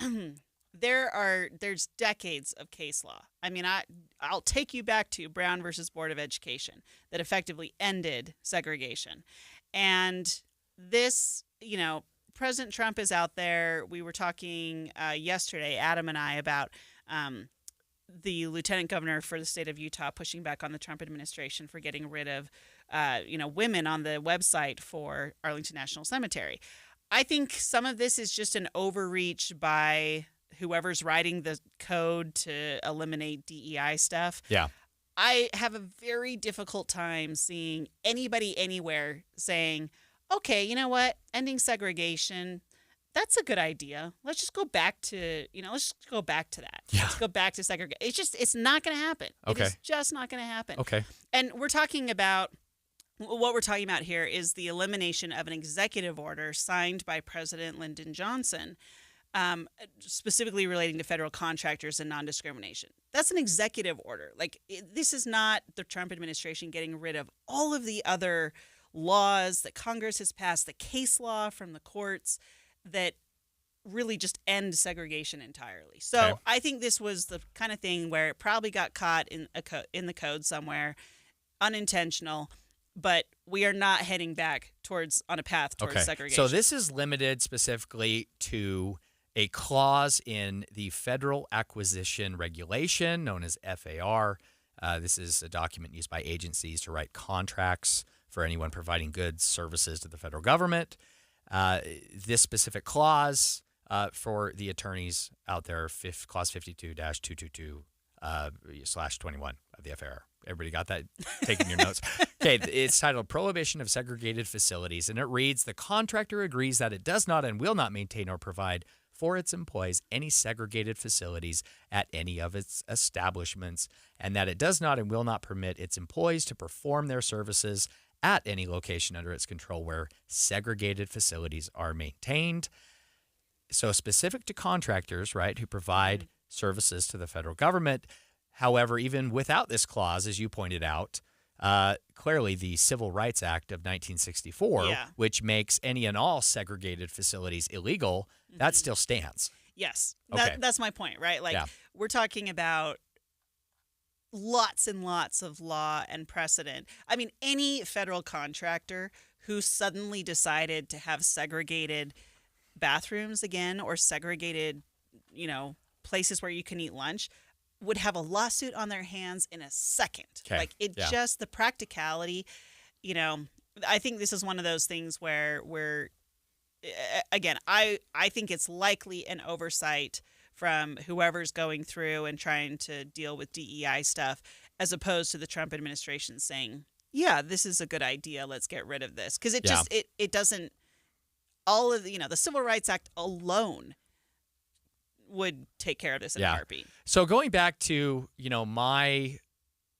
there's decades of case law. I mean, I'll take you back to Brown versus Board of Education that effectively ended segregation. And this, President Trump is out there. We were talking yesterday, Adam and I, about the lieutenant governor for the state of Utah pushing back on the Trump administration for getting rid of, women on the website for Arlington National Cemetery. I think some of this is just an overreach by whoever's writing the code to eliminate DEI stuff.
Yeah.
I have a very difficult time seeing anybody anywhere saying, okay, you know what? Ending segregation, that's a good idea. Let's just go back to, let's just go back to that.
Yeah.
Let's go back to segregation. It's not going to happen.
Okay.
It is just not going to happen.
Okay.
And what we're talking about here is the elimination of an executive order signed by President Lyndon Johnson, specifically relating to federal contractors and non-discrimination. That's an executive order. This is not the Trump administration getting rid of all of the other laws that Congress has passed, the case law from the courts that really just end segregation entirely. So I think this was the kind of thing where it probably got caught in the code somewhere, unintentional, but we are not heading back on a path towards segregation.
So this is limited specifically to a clause in the Federal Acquisition Regulation, known as FAR. This is a document used by agencies to write contracts for anyone providing goods, services to the federal government. This specific clause for the attorneys out there, Clause 52-222/21 of the FAR. Everybody got that? Taking your notes. Okay, it's titled Prohibition of Segregated Facilities, and it reads, the contractor agrees that it does not and will not maintain or provide for its employees any segregated facilities at any of its establishments, and that it does not and will not permit its employees to perform their services at any location under its control where segregated facilities are maintained. So specific to contractors, right, who provide services to the federal government. However, even without this clause, as you pointed out, clearly the Civil Rights Act of 1964, which makes any and all segregated facilities illegal, that still stands.
Yes,
Okay.
that's my point, right? We're talking about lots and lots of law and precedent. I mean, any federal contractor who suddenly decided to have segregated bathrooms again or segregated, places where you can eat lunch, would have a lawsuit on their hands in a second.
Okay.
Like just the practicality, I think this is one of those things where again, I think it's likely an oversight from whoever's going through and trying to deal with DEI stuff, as opposed to the Trump administration saying, yeah, this is a good idea, let's get rid of this. Because it doesn't, all of the Civil Rights Act alone would take care of this in a heartbeat.
So going back to, my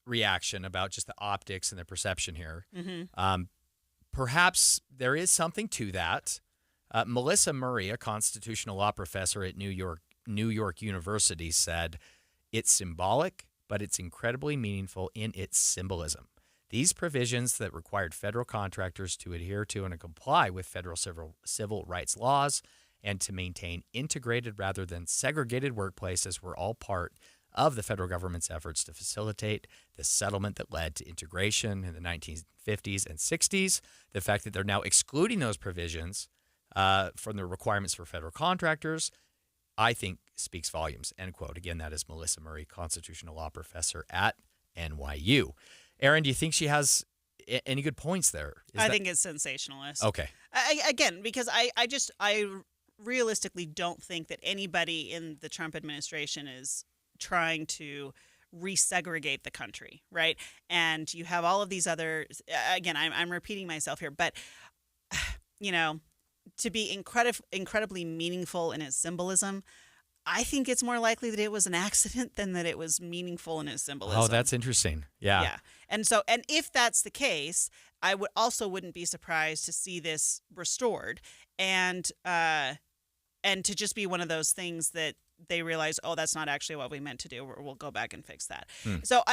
reaction about just the optics and the perception here, perhaps there is something to that. Melissa Murray, a constitutional law professor at New York University, said, "It's symbolic, but it's incredibly meaningful in its symbolism. These provisions that required federal contractors to adhere to and comply with federal civil rights laws and to maintain integrated rather than segregated workplaces were all part of the federal government's efforts to facilitate the settlement that led to integration in the 1950s and 60s. The fact that they're now excluding those provisions from the requirements for federal contractors, I think speaks volumes," end quote. Again, that is Melissa Murray, constitutional law professor at NYU. Aaron, do you think she has any good points there?
I think it's sensationalist.
Okay.
Again, because I realistically don't think that anybody in the Trump administration is trying to resegregate the country, right? And you have all of these other, again, I'm repeating myself here, but, to be incredibly meaningful in its symbolism, I think it's more likely that it was an accident than that it was meaningful in its symbolism.
Oh, that's interesting. Yeah.
Yeah. And if that's the case, I wouldn't be surprised to see this restored and to just be one of those things that they realize, oh, that's not actually what we meant to do. We'll go back and fix that. So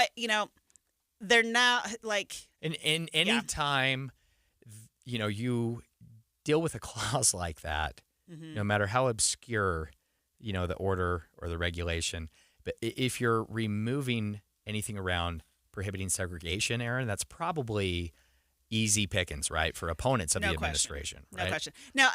they're now like
in any time, you deal with a clause like that, no matter how obscure, the order or the regulation. But if you're removing anything around prohibiting segregation, Aaron, that's probably easy pickings, right, for opponents of the administration. Right?
No question. Now,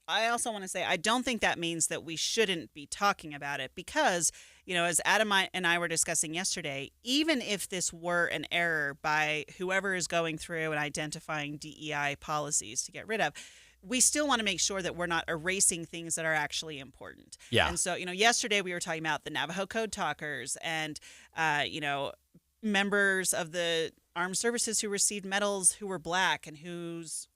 I also want to say, I don't think that means that we shouldn't be talking about it because, as Adam and I were discussing yesterday, even if this were an error by whoever is going through and identifying DEI policies to get rid of, we still want to make sure that we're not erasing things that are actually important.
Yeah.
And so, yesterday we were talking about the Navajo Code Talkers and, members of the armed services who received medals who were Black and whose,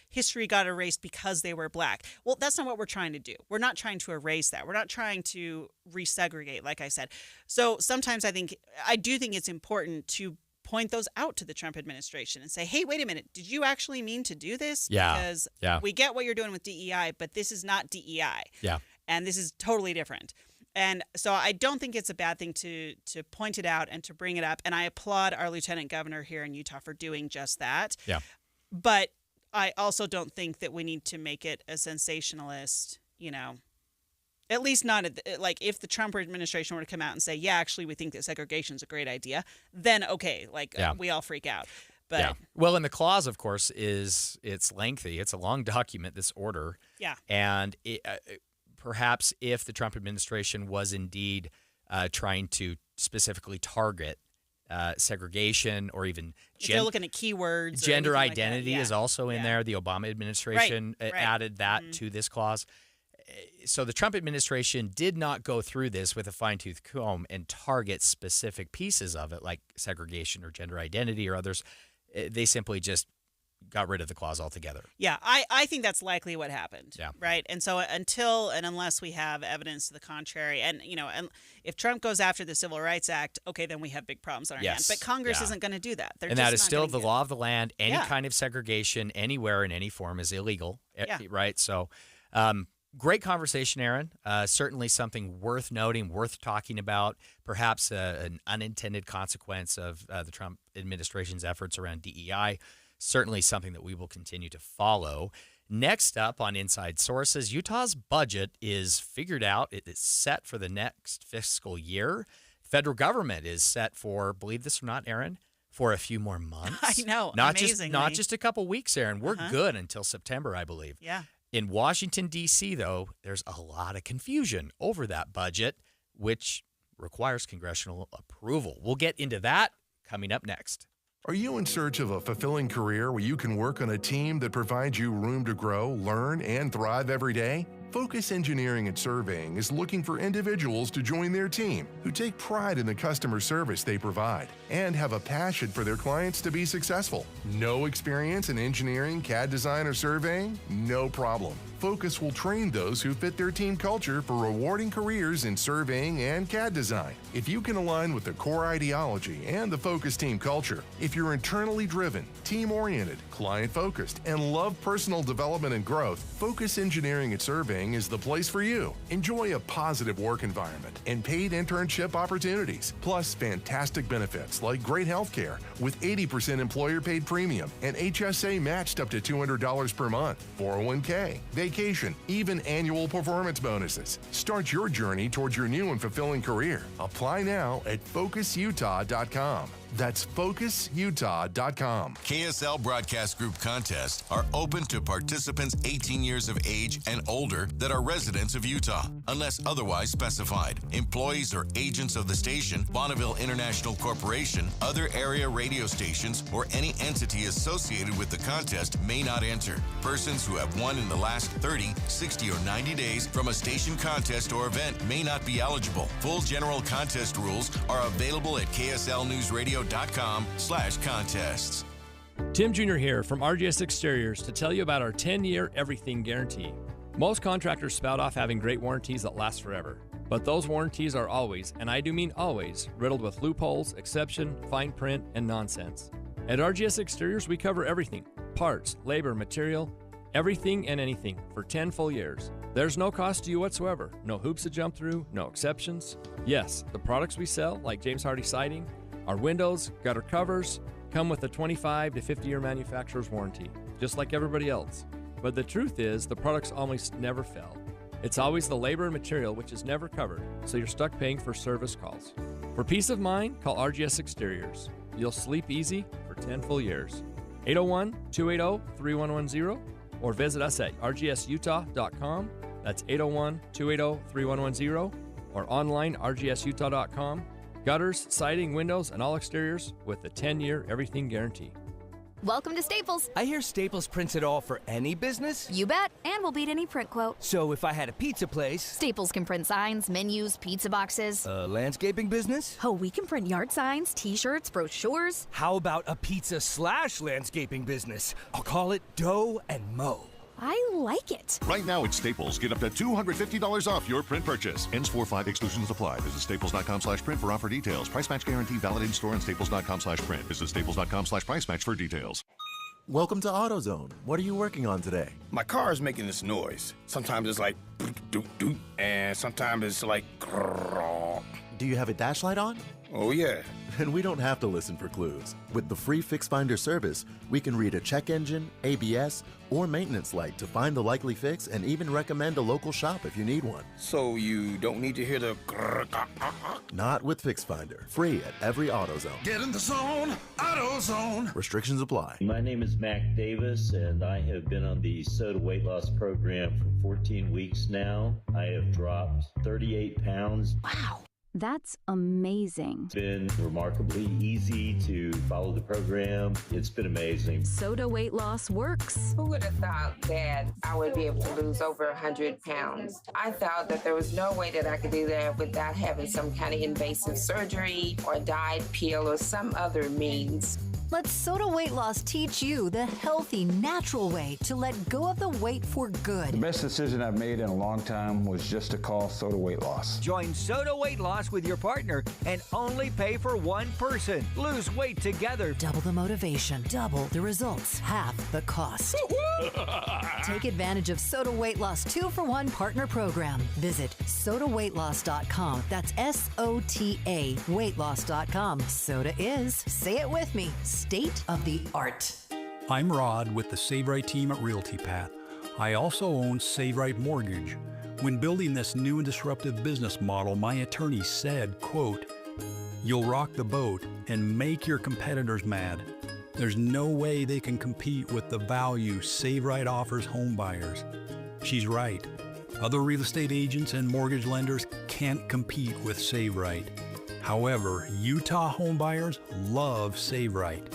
history got erased because they were Black. Well, that's not what we're trying to do. We're not trying to erase that. We're not trying to resegregate, like I said. So sometimes I do think it's important to point those out to the Trump administration and say, hey, wait a minute, did you actually mean to do this?
Yeah.
Because we get what you're doing with DEI, but this is not DEI.
Yeah.
And this is totally different. And so I don't think it's a bad thing to point it out and to bring it up. And I applaud our lieutenant governor here in Utah for doing just that.
Yeah.
But I also don't think that we need to make it a sensationalist, at least not like if the Trump administration were to come out and say, yeah, actually, we think that segregation is a great idea, then okay, we all freak out. But
yeah. Well, and the clause, of course, it's lengthy. It's a long document, this order.
Yeah.
And perhaps if the Trump administration was indeed trying to specifically target segregation or even
if they're looking at keywords,
gender identity
like
is also in there. The Obama administration added that to this clause. So the Trump administration did not go through this with a fine-tooth comb and target specific pieces of it, like segregation or gender identity or others. They simply just got rid of the clause altogether.
Yeah, I think that's likely what happened.
Yeah.
Right. And so unless we have evidence to the contrary, and and if Trump goes after the Civil Rights Act, okay, then we have big problems on our hands. But Congress isn't going to do that.
And that is still the law of the land. Any kind of segregation anywhere in any form is illegal.
Yeah.
Right. So great conversation, Aaron. Certainly something worth noting, worth talking about, perhaps an unintended consequence of the Trump administration's efforts around DEI. Certainly something that we will continue to follow. Next up on Inside Sources, Utah's budget is figured out. It is set for the next fiscal year. Federal government is set for, believe this or not, Aaron, for a few more months.
I know,
not
amazingly.
just a couple weeks, Aaron. We're good until September, I believe.
Yeah.
In Washington, D.C., though, there's a lot of confusion over that budget, which requires congressional approval. We'll get into that coming up next.
Are you in search of a fulfilling career where you can work on a team that provides you room to grow, learn, and thrive every day? Focus Engineering and Surveying is looking for individuals to join their team who take pride in the customer service they provide and have a passion for their clients to be successful. No experience in engineering, CAD design, or surveying? No problem. Focus will train those who fit their team culture for rewarding careers in surveying and CAD design. If you can align with the core ideology and the Focus team culture, if you're internally driven, team-oriented, client-focused, and love personal development and growth, Focus Engineering and Surveying is the place for you. Enjoy a positive work environment and paid internship opportunities, plus fantastic benefits like great health care with 80% employer-paid premium and HSA matched up to $200 per month, 401k, vacation, even annual performance bonuses. Start your journey towards your new and fulfilling career. Apply now at FocusUtah.com. That's FocusUtah.com.
KSL Broadcast Group contests are open to participants 18 years of age and older that are residents of Utah, unless otherwise specified. Employees or agents of the station, Bonneville International Corporation, other area radio stations, or any entity associated with the contest may not enter. Persons who have won in the last 30, 60, or 90 days from a station contest or event may not be eligible. Full general contest rules are available at KSLNewsRadio.com/contests.
Tim Jr. here from RGS Exteriors to tell you about our 10-year everything guarantee. Most contractors spout off having great warranties that last forever. But those warranties are always, and I do mean always, riddled with loopholes, exception, fine print, and nonsense. At RGS Exteriors, we cover everything. Parts, labor, material, everything and anything for 10 full years. There's no cost to you whatsoever. No hoops to jump through, no exceptions. Yes, the products we sell, like James Hardy Siding, our windows, gutter covers, come with a 25 to 50-year manufacturer's warranty, just like everybody else. But the truth is, the products almost never fail. It's always the labor and material which is never covered, so you're stuck paying for service calls. For peace of mind, call RGS Exteriors. You'll sleep easy for 10 full years. 801-280-3110 or visit us at rgsutah.com. That's 801-280-3110 or online rgsutah.com. Gutters, siding, windows, and all exteriors with the 10-year everything guarantee.
Welcome to Staples.
I hear Staples prints it all for any business?
You bet, and we'll beat any print quote.
So if I had a pizza place...
Staples can print signs, menus, pizza boxes.
A landscaping business?
Oh, we can print yard signs, t-shirts, brochures.
How about a pizza/landscaping business? I'll call it Dough and Mo.
I like it.
Right now at Staples, get up to $250 off your print purchase. Ends 4/5, exclusions apply. Visit staples.com/print for offer details. Price match guarantee valid in store and staples.com/print. Visit staples.com/price match for details.
Welcome to AutoZone. What are you working on today?
My car is making this noise. Sometimes it's like doot, and sometimes it's like grrr.
Do you have a dash light on?
Oh, yeah.
Then we don't have to listen for clues. With the free Fix Finder service, we can read a check engine, ABS, or maintenance light to find the likely fix and even recommend a local shop if you need one.
So you don't need to hear the grrr.
Not with Fix Finder. Free at every AutoZone.
Get in the zone, AutoZone.
Restrictions apply.
My name is Mac Davis, and I have been on the SOTA weight loss program for 14 weeks now. I have dropped 38 pounds.
Wow.
That's amazing.
It's been remarkably easy to follow the program. It's been amazing.
SOTA weight loss works.
Who would have thought that I would be able to lose over 100 pounds? I thought that there was no way that I could do that without having some kind of invasive surgery or diet pill or some other means.
Let SOTA Weight Loss teach you the healthy, natural way to let go of the weight for good.
The best decision I've made in a long time was just to call SOTA Weight Loss.
Join SOTA Weight Loss with your partner and only pay for one person. Lose weight together.
Double the motivation, double the results, half the cost. Take advantage of SOTA Weight Loss 2-for-1 partner program. Visit SOTAweightloss.com. That's SOTA weightloss.com. SOTA is, say it with me, state of the art.
I'm Rod with the Save Right team at Realty Path. I also own Save Right Mortgage. When building this new and disruptive business model, my attorney said, quote, "You'll rock the boat and make your competitors mad. There's no way they can compete with the value Save Right offers home buyers." She's right. Other real estate agents and mortgage lenders can't compete with SaveRite. However, Utah homebuyers love SaveRite.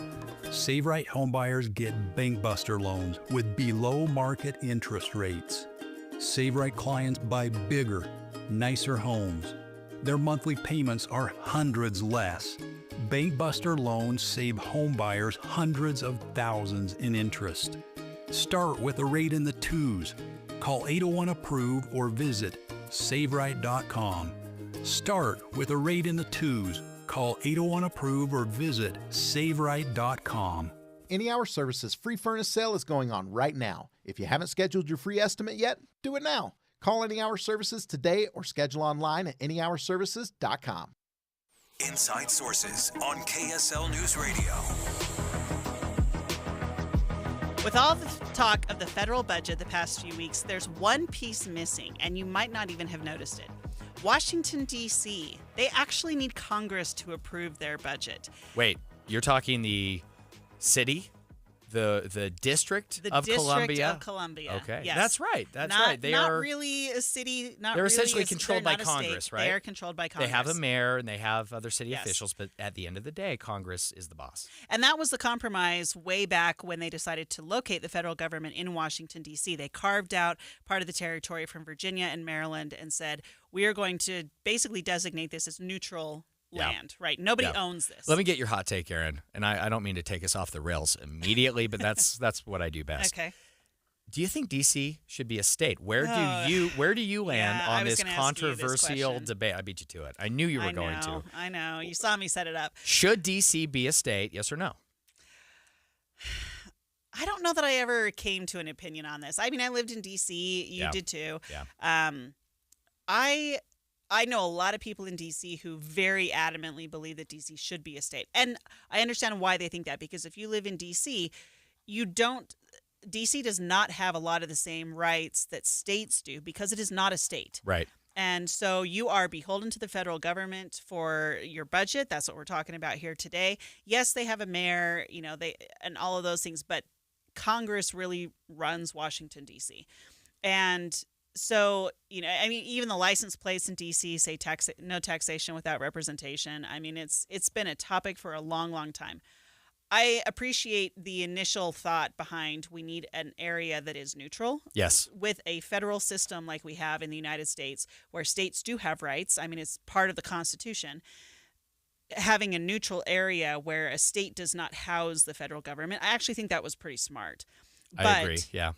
SaveRite homebuyers get bankbuster loans with below-market interest rates. SaveRite clients buy bigger, nicer homes. Their monthly payments are hundreds less. Bankbuster loans save homebuyers hundreds of thousands in interest. Start with a rate in the twos. Call 801-APPROVE or visit SaveRite.com. Start with a rate in the twos. Call 801-APPROVE or visit SaveRite.com.
Any Hour Services free furnace sale is going on right now. If you haven't scheduled your free estimate yet, do it now. Call Any Hour Services today or schedule online at anyhourservices.com.
Inside Sources on KSL News Radio.
With all the talk of the federal budget the past few weeks, there's one piece missing, and you might not even have noticed it. Washington, D.C. They actually need Congress to approve their budget.
Wait, you're talking the city? The District of Columbia?
District of Columbia.
Okay,
yes.
that's right. That's
not,
right. They
not
are
really a city. Not
they're
really
essentially
a,
controlled
they're
by
not a
Congress,
state.
right?
They are controlled by Congress.
They have a mayor and they have other city
Yes.
officials, but at the end of the day, Congress is the boss.
And that was the compromise way back when they decided to locate the federal government in Washington, D.C. They carved out part of the territory from Virginia and Maryland and said, we are going to basically designate this as neutral land, right? Nobody owns this.
Let me get your hot take, Aaron. And I don't mean to take us off the rails immediately, but that's what I do best.
Okay.
Do you think D.C. should be a state? Where do you land on this controversial debate? I beat you to it. I knew you were going to.
I know. You saw me set it up.
Should D.C. be a state? Yes or no?
I don't know that I ever came to an opinion on this. I mean, I lived in D.C. You did too.
Yeah.
I know a lot of people in D.C. who very adamantly believe that D.C. should be a state. And I understand why they think that, because if you live in D.C., D.C. does not have a lot of the same rights that states do because it is not a state.
Right.
And so you are beholden to the federal government for your budget. That's what we're talking about here today. Yes, they have a mayor, and all of those things, but Congress really runs Washington, D.C. And so, even the license plates in D.C. say no taxation without representation. I mean, it's been a topic for a long, long time. I appreciate the initial thought behind we need an area that is neutral.
Yes.
With a federal system like we have in the United States, where states do have rights. I mean, it's part of the Constitution. Having a neutral area where a state does not house the federal government, I actually think that was pretty smart.
I agree, yeah.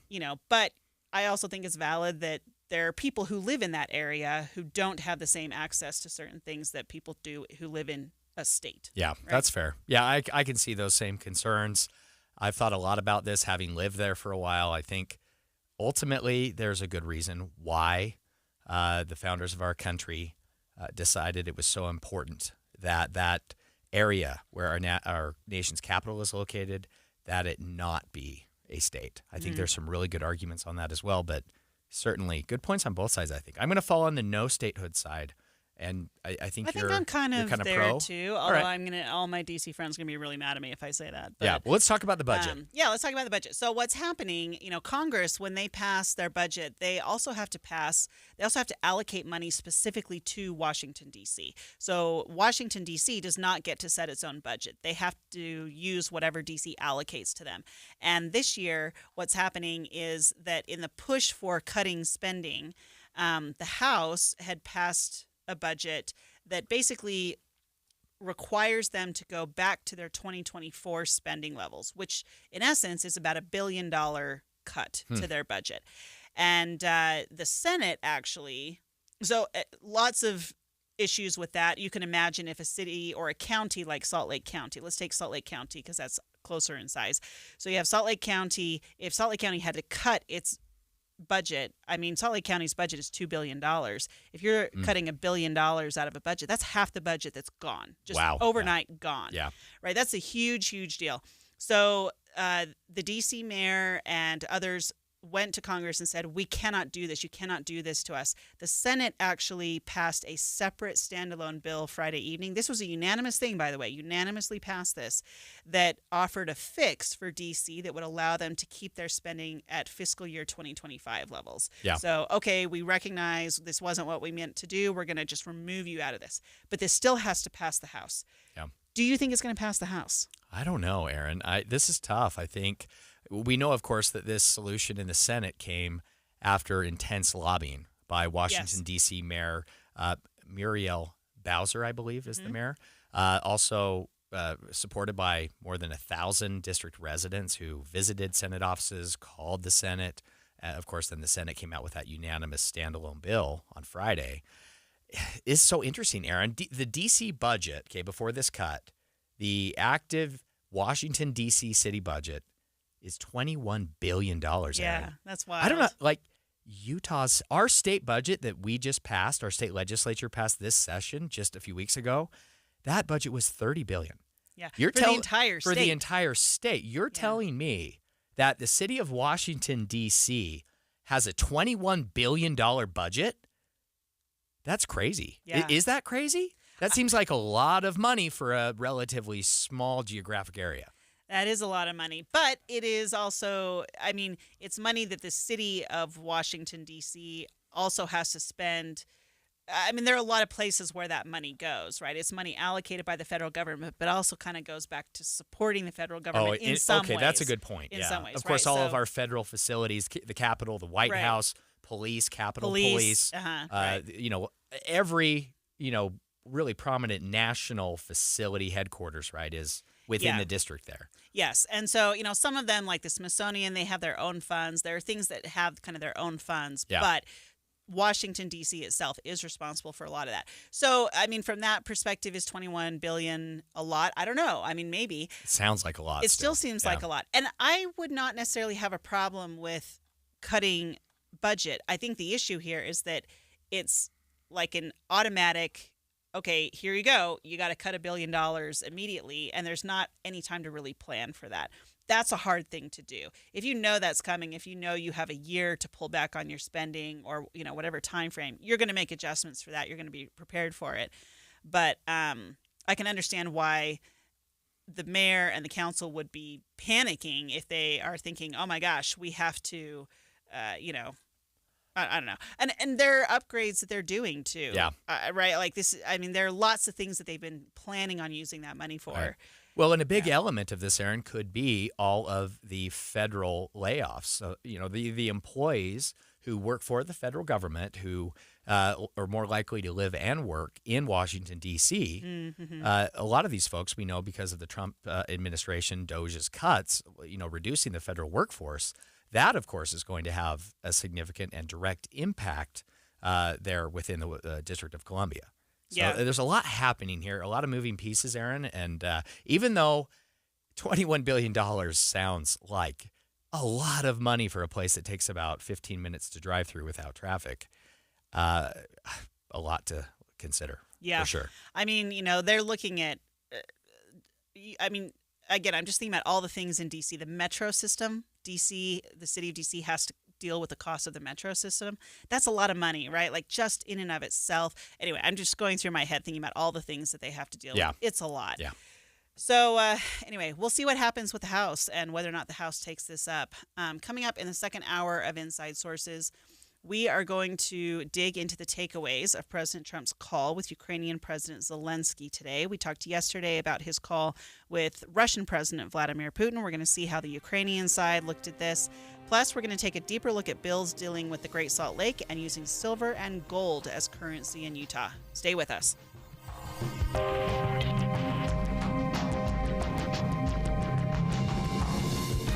But I also think it's valid that there are people who live in that area who don't have the same access to certain things that people do who live in a state.
Yeah,
right?
That's fair. Yeah, I can see those same concerns. I've thought a lot about this, having lived there for a while. I think ultimately there's a good reason why the founders of our country decided it was so important that area where our nation's capital is located, that it not be a state. I think there's some really good arguments on that as well, but certainly good points on both sides, I think. I'm going to fall on the no statehood side. And I think
I'm kind of there
pro.
too. Although all my DC friends are gonna be really mad at me if I say that. But,
yeah, well, let's talk about the budget.
Let's talk about the budget. So what's happening? Congress, when they pass their budget, they also have to allocate money specifically to Washington D.C. So Washington D.C. does not get to set its own budget. They have to use whatever D.C. allocates to them. And this year, what's happening is that in the push for cutting spending, the House had passed a budget that basically requires them to go back to their 2024 spending levels, which in essence is about $1 billion cut to their budget. And the Senate actually, lots of issues with that. You can imagine if a city or a county like Salt Lake County, let's take Salt Lake County because that's closer in size. So you have Salt Lake County. If Salt Lake County had to cut its budget, I mean, Salt Lake County's budget is $2 billion. If you're cutting $1 billion out of a budget, that's half the budget that's gone. Just overnight gone.
Yeah.
Right? That's a huge, huge deal. So the D.C. mayor and others went to Congress and said, we cannot do this. You cannot do this to us. The Senate actually passed a separate standalone bill Friday evening. This was a unanimous thing, by the way, unanimously passed this, that offered a fix for D.C. that would allow them to keep their spending at fiscal year 2025 levels.
Yeah.
So, okay, we recognize this wasn't what we meant to do. We're going to just remove you out of this. But this still has to pass the House.
Yeah.
Do you think it's going to pass the House?
I don't know, Aaron. This is tough. I think we know, of course, that this solution in the Senate came after intense lobbying by Washington, D.C. Mayor Muriel Bowser, I believe, is the mayor. Also supported by more than 1,000 district residents who visited Senate offices, called the Senate. Of course, then the Senate came out with that unanimous standalone bill on Friday. It's so interesting, Aaron. The D.C. budget, okay, before this cut, the active Washington, D.C. city budget is $21 billion, Aaron.
Yeah, that's wild.
I don't know, like our state budget that we just passed, our state legislature passed this session just a few weeks ago, that budget was $30 billion.
Yeah,
the
entire state.
For the entire state. You're telling me that the city of Washington, D.C. has a $21 billion budget? That's crazy.
Yeah.
Is that crazy? That seems like a lot of money for a relatively small geographic area.
That is a lot of money. But it is also, I mean, it's money that the city of Washington, D.C. also has to spend. I mean, there are a lot of places where that money goes, right? It's money allocated by the federal government, but also kind of goes back to supporting the federal government in some ways.
Okay, that's a good point.
In some ways,
of course,
right?
all of our federal facilities, the Capitol, the White House, police, Capitol Police,
right.
Every, really prominent national facility headquarters, right, is within the district there.
Yes. And so, some of them, like the Smithsonian, they have their own funds. There are things that have kind of their own funds, but Washington, D.C. itself is responsible for a lot of that. So, I mean, from that perspective, is $21 billion a lot? I don't know. I mean, maybe.
It sounds like a lot.
It still seems like a lot. And I would not necessarily have a problem with cutting budget. I think the issue here is that it's like an automatic, okay, here you go. You got to cut $1 billion immediately, and there's not any time to really plan for that. That's a hard thing to do. If you know that's coming, if you know you have a year to pull back on your spending or, whatever time frame, you're going to make adjustments for that. You're going to be prepared for it. But I can understand why the mayor and the council would be panicking if they are thinking, oh my gosh, we have to, I don't know. And there are upgrades that they're doing too.
Yeah.
Right. Like this. I mean, there are lots of things that they've been planning on using that money for.
Right. Well, and a big element of this, Aaron, could be all of the federal layoffs. So, the employees who work for the federal government who are more likely to live and work in Washington, D.C.
Mm-hmm.
A lot of these folks we know because of the Trump administration, DOJ's cuts, reducing the federal workforce. That, of course, is going to have a significant and direct impact there within the District of Columbia. So there's a lot happening here, a lot of moving pieces, Aaron. And even though $21 billion sounds like a lot of money for a place that takes about 15 minutes to drive through without traffic, a lot to consider.
Yeah.
For sure.
I mean, they're looking at, again, I'm just thinking about all the things in D.C. The metro system, D.C., the city of D.C. has to deal with the cost of the metro system. That's a lot of money, right? Like just in and of itself. Anyway, I'm just going through my head thinking about all the things that they have to deal with. It's a lot.
Yeah.
So anyway, we'll see what happens with the House and whether or not the House takes this up. Coming up in the second hour of Inside Sources, we are going to dig into the takeaways of President Trump's call with Ukrainian President Zelensky today. We talked yesterday about his call with Russian President Vladimir Putin. We're going to see how the Ukrainian side looked at this. Plus, we're going to take a deeper look at bills dealing with the Great Salt Lake and using silver and gold as currency in Utah. Stay with us.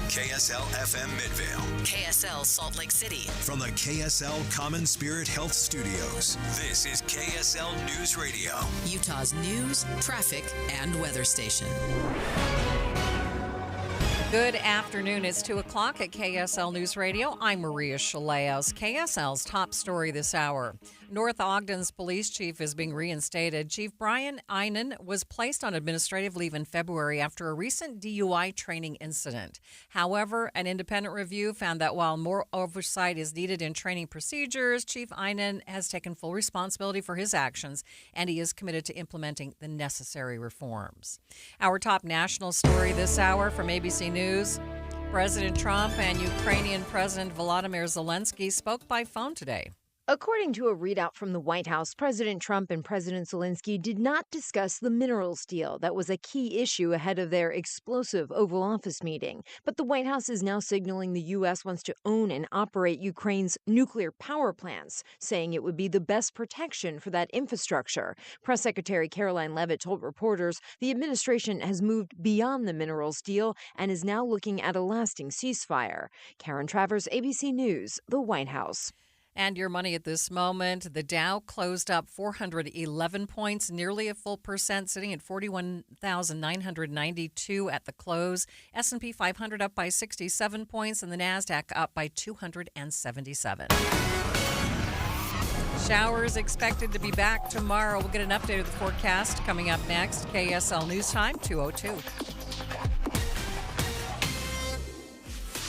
KSL FM Midvale.
KSL Salt Lake City.
From the KSL Common Spirit Health Studios, this is KSL News Radio.
Utah's news, traffic, and weather station.
Good afternoon. It's 2 o'clock at KSL News Radio. I'm Maria Chaleos. KSL's top story this hour. North Ogden's police chief is being reinstated. Chief Brian Einen was placed on administrative leave in February after a recent DUI training incident. However, an independent review found that while more oversight is needed in training procedures, Chief Einen has taken full responsibility for his actions, and he is committed to implementing the necessary reforms. Our top national story this hour from ABC News. President Trump and Ukrainian President Volodymyr Zelensky spoke by phone today.
According to a readout from the White House, President Trump and President Zelensky did not discuss the minerals deal that was a key issue ahead of their explosive Oval Office meeting. But the White House is now signaling the U.S. wants to own and operate Ukraine's nuclear power plants, saying it would be the best protection for that infrastructure. Press Secretary Caroline Leavitt told reporters the administration has moved beyond the minerals deal and is now looking at a lasting ceasefire. Karen Travers, ABC News, the White House.
And your money at this moment, the Dow closed up 411 points, nearly a full percent, sitting at 41,992 at the close. S&P 500 up by 67 points, and the NASDAQ up by 277. Showers expected to be back tomorrow. We'll get an update of the forecast coming up next. KSL News Time, 2:02.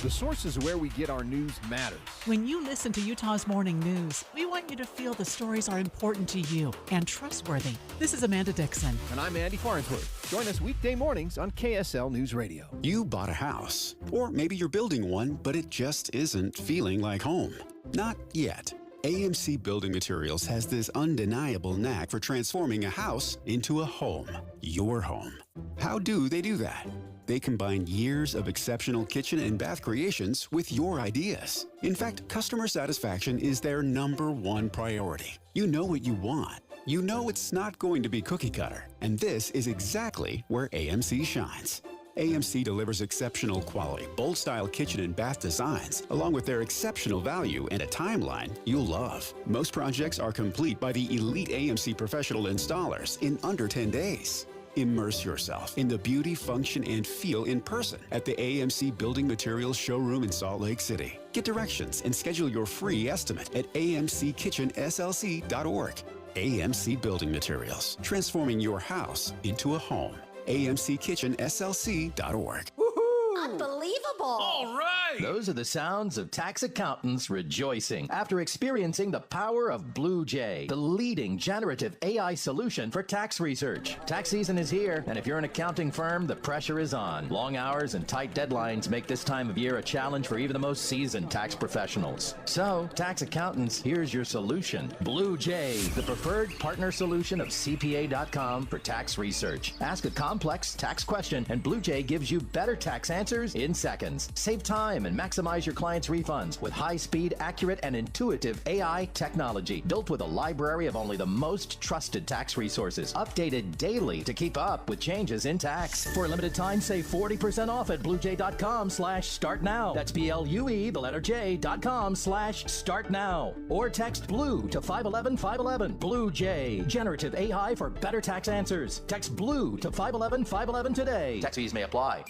The sources where we get our news matters.
When you listen to Utah's Morning News, we want you to feel the stories are important to you and trustworthy. This is Amanda Dixon.
And I'm Andy Farnsworth. Join us weekday mornings on KSL News Radio.
You bought a house, or maybe you're building one, but it just isn't feeling like home. Not yet. AMC Building Materials has this undeniable knack for transforming a house into a home, your home. How do they do that? They combine years of exceptional kitchen and bath creations with your ideas. In fact, customer satisfaction is their #1 priority. You know what you want. You know it's not going to be cookie cutter. And this is exactly where AMC shines. AMC delivers exceptional quality, bold-style kitchen and bath designs, along with their exceptional value and a timeline you'll love. Most projects are complete by the elite AMC professional installers in under 10 days. Immerse yourself in the beauty, function, and feel in person at the AMC Building Materials showroom in Salt Lake City. Get directions and schedule your free estimate at amckitchenslc.org. AMC Building Materials, transforming your house into a home. amckitchenslc.org.
Unbelievable! All right! Those are the sounds of tax accountants rejoicing after experiencing the power of Blue Jay, the leading generative AI solution for tax research. Tax season is here, and if you're an accounting firm, the pressure is on. Long hours and tight deadlines make this time of year a challenge for even the most seasoned tax professionals. So, tax accountants, here's your solution. Blue Jay, the preferred partner solution of CPA.com for tax research. Ask a complex tax question, and Blue Jay gives you better tax answers in seconds. Save time and maximize your clients' refunds with high-speed, accurate, and intuitive AI technology built with a library of only the most trusted tax resources, updated daily to keep up with changes in tax. For a limited time, save 40% off at bluejay.com/start now. That's BLUE, the letter J.com/start now. Or text BLUE to 511-511. Blue Jay, generative AI for better tax answers. Text BLUE to 511-511 today. Tax fees may apply.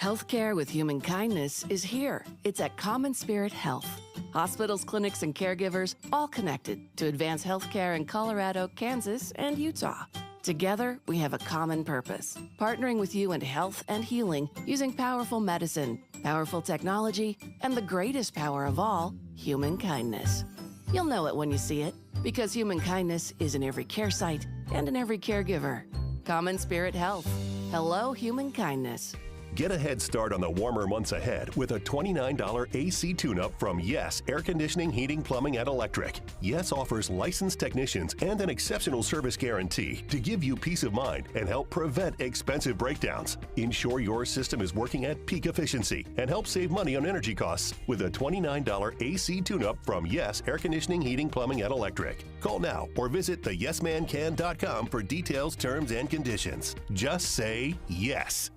Healthcare with human kindness is here. It's at Common Spirit Health. Hospitals, clinics, and caregivers all connected to advance healthcare in Colorado, Kansas, and Utah. Together, we have a common purpose, partnering with you in health and healing using powerful medicine, powerful technology, and the greatest power of all, human kindness. You'll know it when you see it, because human kindness is in every care site and in every caregiver. Common Spirit Health. Hello, human kindness.
Get a head start on the warmer months ahead with a $29 AC tune-up from Yes Air Conditioning, Heating, Plumbing, and Electric. Yes offers licensed technicians and an exceptional service guarantee to give you peace of mind and help prevent expensive breakdowns. Ensure your system is working at peak efficiency and help save money on energy costs with a $29 AC tune-up from Yes Air Conditioning, Heating, Plumbing, and Electric. Call now or visit theyesmancan.com for details, terms, and conditions. Just say yes.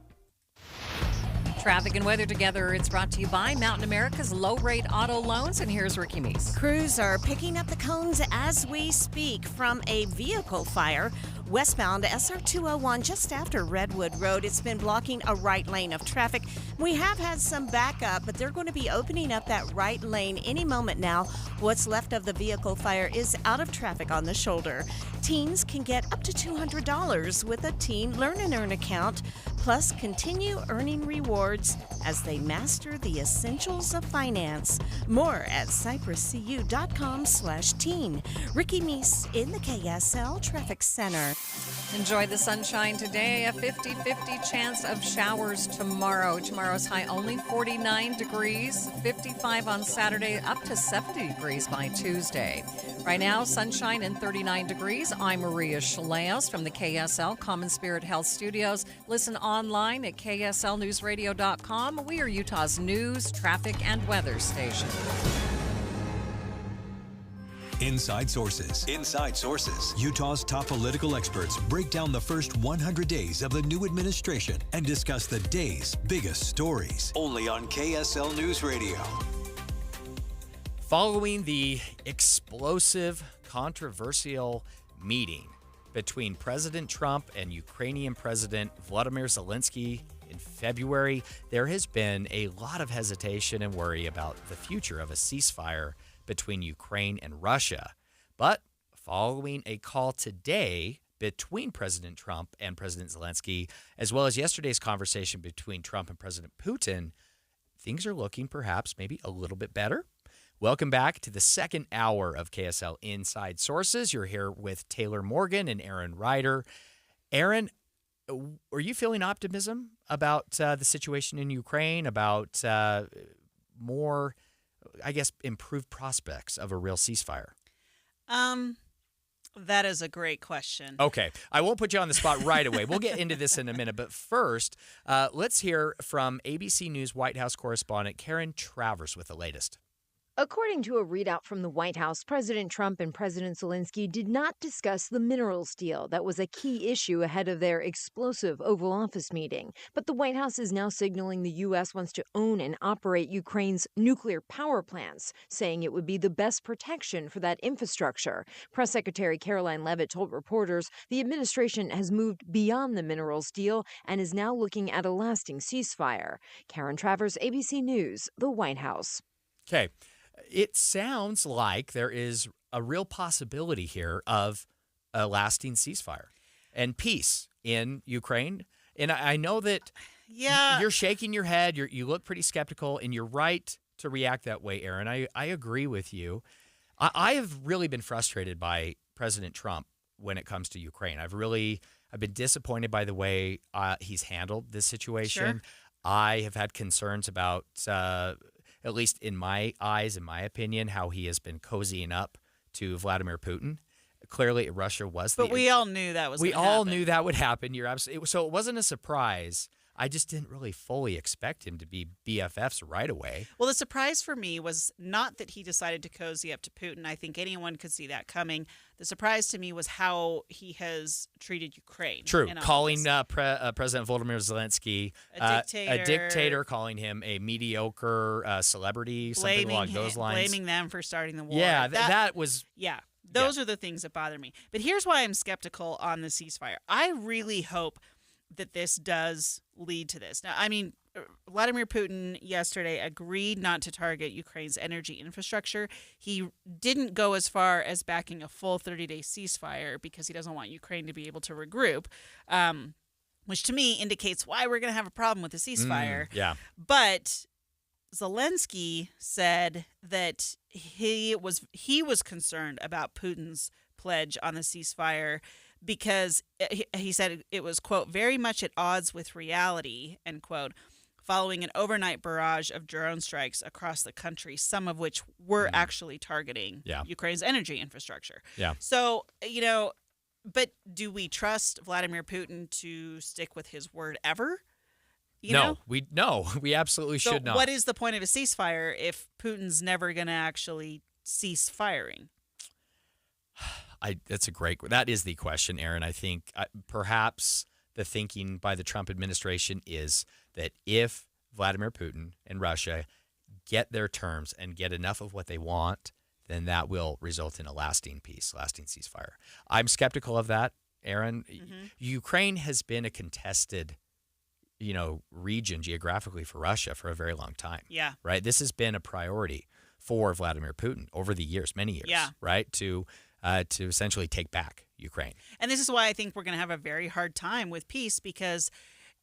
Traffic and weather together. It's brought to you by Mountain America's low-rate auto loans. And here's Ricky Meese.
Crews are picking up the cones as we speak from a vehicle fire
Westbound SR 201 just after Redwood Road. It's been blocking a right lane of traffic. We have had some backup, but they're going to be opening up that right lane any moment now. What's left of the vehicle fire is out of traffic on the shoulder. Teens can get up to $200 with a Teen Learn and Earn account, plus continue earning rewards as they master the essentials of finance. More at cypresscu.com/teen. Ricky Meese in the KSL Traffic Center.
Enjoy the sunshine today. A 50-50 chance of showers tomorrow. Tomorrow's high only 49 degrees, 55 on Saturday, up to 70 degrees by Tuesday. Right now, sunshine and 39 degrees. I'm Maria Shilaos from the KSL Common Spirit Health Studios. Listen online at kslnewsradio.com. We are Utah's news, traffic, and weather station.
Inside Sources. Inside Sources. Utah's top political experts break down the first 100 days of the new administration and discuss the day's biggest stories. Only on KSL News Radio.
Following the explosive, controversial meeting between President Trump and Ukrainian President Vladimir Zelensky in February, there has been a lot of hesitation and worry about the future of a ceasefire between Ukraine and Russia. But following a call today between President Trump and President Zelensky, as well as yesterday's conversation between Trump and President Putin, things are looking perhaps maybe a little bit better. Welcome back to the second hour of KSL Inside Sources. You're here with Taylor Morgan and Aaron Ryder. Aaron, are you feeling optimism about the situation in Ukraine, about more, I guess, improved prospects of a real ceasefire?
That is a great question.
Okay. I won't put you on the spot right away. We'll get into this in a minute. But first, let's hear from ABC News White House correspondent Karen Travers with the latest.
According to a readout from the White House, President Trump and President Zelensky did not discuss the minerals deal that was a key issue ahead of their explosive Oval Office meeting. But the White House is now signaling the U.S. wants to own and operate Ukraine's nuclear power plants, saying it would be the best protection for that infrastructure. Press Secretary Caroline Leavitt told reporters the administration has moved beyond the minerals deal and is now looking at a lasting ceasefire. Karen Travers, ABC News, the White House.
Okay. It sounds like there is a real possibility here of a lasting ceasefire and peace in Ukraine. And I know that you're shaking your head. You look pretty skeptical, and you're right to react that way, Aaron. I agree with you. I have really been frustrated by President Trump when it comes to Ukraine. I've been disappointed by the way he's handled this situation.
Sure.
I have had concerns about at least in my eyes, in my opinion, how he has been cozying up to Vladimir Putin. Clearly, Russia was
But we all knew that was
We
gonna
all
happen.
knew that would happen. You're absolutely so it wasn't a surprise. I just didn't really fully expect him to be BFFs right away.
Well, the surprise for me was not that he decided to cozy up to Putin. I think anyone could see that coming. The surprise to me was how he has treated Ukraine.
True.
in all
Calling
this.
President Volodymyr Zelensky
A dictator.
calling him a mediocre celebrity, something along those lines.
Blaming them for starting the war.
Yeah, that was...
Yeah, those are the things that bother me. But here's why I'm skeptical on the ceasefire. I really hope that this does lead to this. Now, I mean, Vladimir Putin yesterday agreed not to target Ukraine's energy infrastructure. He didn't go as far as backing a full 30-day ceasefire because he doesn't want Ukraine to be able to regroup, which to me indicates why we're going to have a problem with the ceasefire.
Yeah.
But Zelensky said that he was concerned about Putin's pledge on the ceasefire because he said it was, quote, very much at odds with reality, end quote, following an overnight barrage of drone strikes across the country, some of which were actually targeting Ukraine's energy infrastructure.
Yeah.
So, but do we trust Vladimir Putin to stick with his word ever?
No, we absolutely should not.
What is the point of a ceasefire if Putin's never going to actually cease firing?
That is the question, Aaron. I think perhaps the thinking by the Trump administration is that if Vladimir Putin and Russia get their terms and get enough of what they want, then that will result in a lasting peace, lasting ceasefire. I'm skeptical of that. Aaron. Ukraine has been a contested, region geographically for Russia for a very long time.
Yeah.
Right? This has been a priority for Vladimir Putin over the years, many years.
Yeah.
Right? To essentially take back Ukraine.
And this is why I think we're going to have a very hard time with peace, because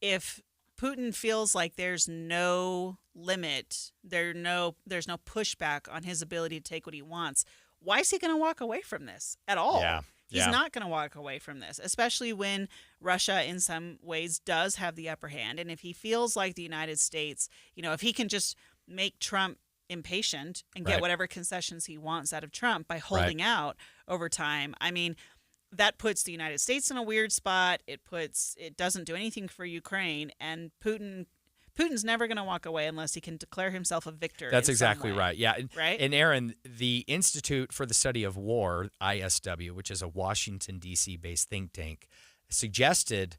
if Putin feels like there's no limit, there's no pushback on his ability to take what he wants, why is he going to walk away from this at all?
Yeah.
He's not going to walk away from this, especially when Russia in some ways does have the upper hand. And if he feels like the United States, if he can just make Trump impatient and get whatever concessions he wants out of Trump by holding out over time, I mean, that puts the United States in a weird spot. It doesn't do anything for Ukraine, and Putin's never going to walk away unless he can declare himself a victor.
That's exactly right. Yeah.
Right.
And Aaron, the Institute for the Study of War, ISW, which is a Washington, D.C. based think tank, suggested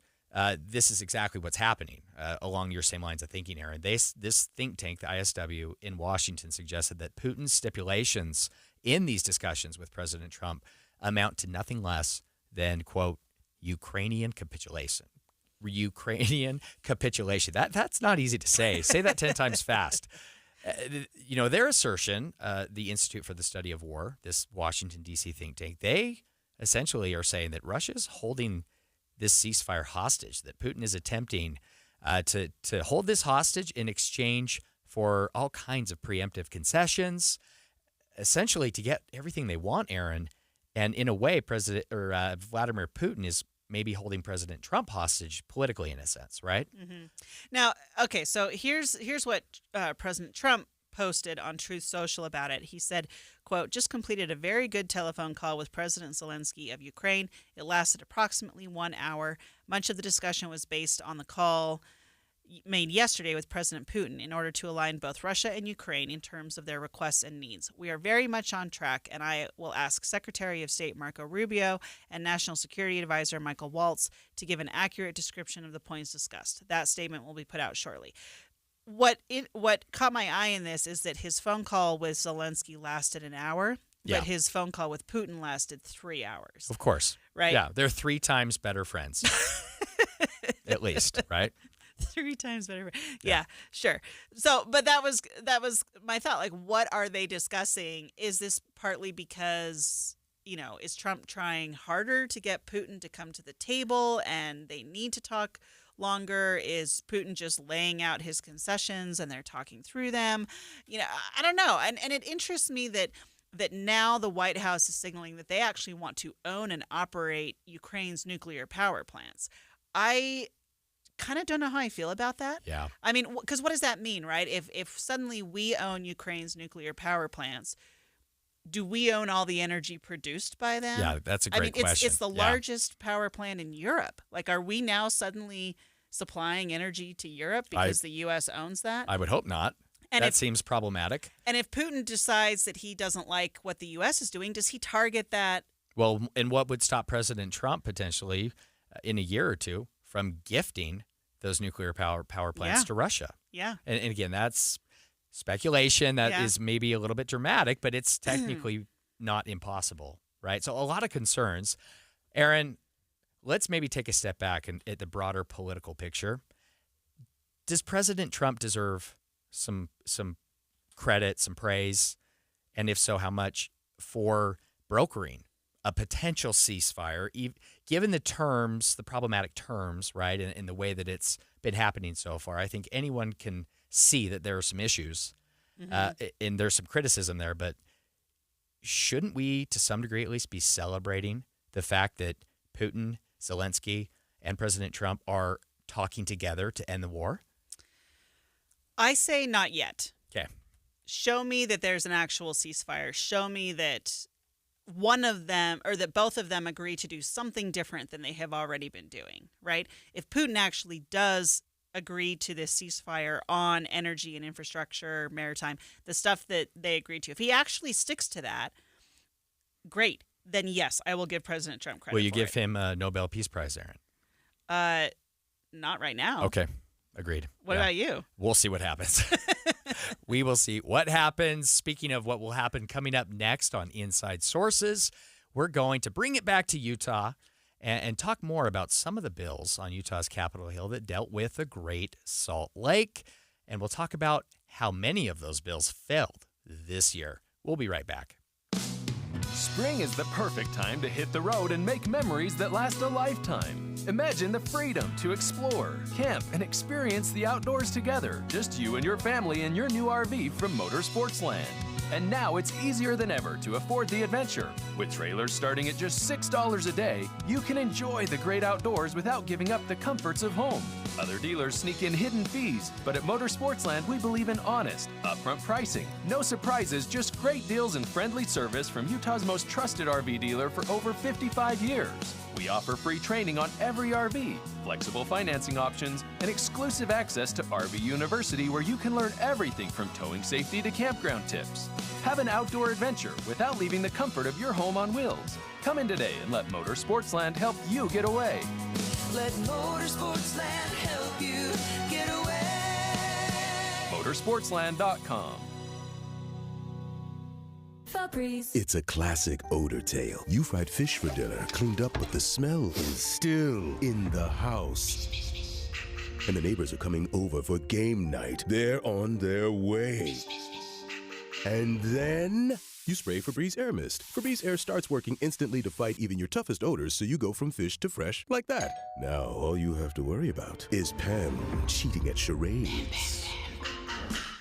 this is exactly what's happening along your same lines of thinking, Aaron. This think tank, the ISW in Washington, suggested that Putin's stipulations in these discussions with President Trump amount to nothing less than, quote, Ukrainian capitulation. That's not easy to say. Say that 10 times fast. Their assertion, the Institute for the Study of War, this Washington, D.C. think tank, they essentially are saying that Russia is holding this ceasefire hostage, that Putin is attempting to hold this hostage in exchange for all kinds of preemptive concessions, essentially to get everything they want, Aaron. And in a way, Vladimir Putin is maybe holding President Trump hostage politically, in a sense, right?
Mm-hmm. Now, okay, so here's what President Trump posted on Truth Social about it. He said, quote, just completed a very good telephone call with President Zelensky of Ukraine. It lasted approximately 1 hour. Much of the discussion was based on the call made yesterday with President Putin in order to align both Russia and Ukraine in terms of their requests and needs. We are very much on track, and I will ask Secretary of State Marco Rubio and National Security Advisor Michael Waltz to give an accurate description of the points discussed. That statement will be put out shortly. What caught my eye in this is that his phone call with Zelensky lasted an hour, but his phone call with Putin lasted 3 hours.
Of course.
Right?
Yeah, they're 3 times better friends, at least, right?
3 times better. Yeah, sure. So, but that was my thought. Like, what are they discussing? Is this partly because, is Trump trying harder to get Putin to come to the table and they need to talk longer? Is Putin just laying out his concessions and they're talking through them? I don't know. And it interests me that now the White House is signaling that they actually want to own and operate Ukraine's nuclear power plants. I kind of don't know how I feel about that.
Yeah.
I mean, because what does that mean, right? If suddenly we own Ukraine's nuclear power plants, do we own all the energy produced by them?
Yeah, that's a great question.
It's the largest power plant in Europe. Like, are we now suddenly supplying energy to Europe because the U.S. owns that?
I would hope not. And that seems problematic.
And if Putin decides that he doesn't like what the U.S. is doing, does he target that?
Well, and what would stop President Trump potentially in a year or two from gifting those nuclear power plants to Russia?
Yeah.
And again, that's speculation. That is maybe a little bit dramatic, but it's technically not impossible, right? So a lot of concerns. Aaron, let's maybe take a step back and at the broader political picture. Does President Trump deserve some credit, some praise? And if so, how much for brokering a potential ceasefire, given the terms, the problematic terms, right, and the way that it's been happening so far? I think anyone can see that there are some issues, and there's some criticism there, but shouldn't we, to some degree at least, be celebrating the fact that Putin, Zelensky, and President Trump are talking together to end the war?
I say not yet.
Okay.
Show me that there's an actual ceasefire. Show me that one of them, or that both of them, agree to do something different than they have already been doing, right? If Putin actually does agree to this ceasefire on energy and infrastructure, maritime, the stuff that they agreed to, if he actually sticks to that, great. Then yes, I will give President Trump credit.
Will you give him a Nobel Peace Prize, Aaron?
Not right now.
Okay. Agreed.
What about you?
We'll see what happens. We will see what happens. Speaking of what will happen, coming up next on Inside Sources, we're going to bring it back to Utah and talk more about some of the bills on Utah's Capitol Hill that dealt with the Great Salt Lake. And we'll talk about how many of those bills failed this year. We'll be right back.
Spring is the perfect time to hit the road and make memories that last a lifetime. Imagine the freedom to explore, camp, and experience the outdoors together. Just you and your family in your new RV from Motorsportsland. And now it's easier than ever to afford the adventure. With trailers starting at just $6 a day, you can enjoy the great outdoors without giving up the comforts of home. Other dealers sneak in hidden fees, but at Motorsportsland, we believe in honest, upfront pricing. No surprises, just great deals and friendly service from Utah's most trusted RV dealer for over 55 years. We offer free training on every RV, flexible financing options, and exclusive access to RV University where you can learn everything from towing safety to campground tips. Have an outdoor adventure without leaving the comfort of your home on wheels. Come in today and let Motorsportsland help you get away.
Let Motorsportsland help you get away.
Motorsportsland.com.
Febreze. It's a classic odor tale. You fried fish for dinner, cleaned up, but the smell is still in the house. And the neighbors are coming over for game night. They're on their way. And then you spray Febreze Air Mist. Febreze Air starts working instantly to fight even your toughest odors, so you go from fish to fresh like that. Now, all you have to worry about is Pam cheating at charades.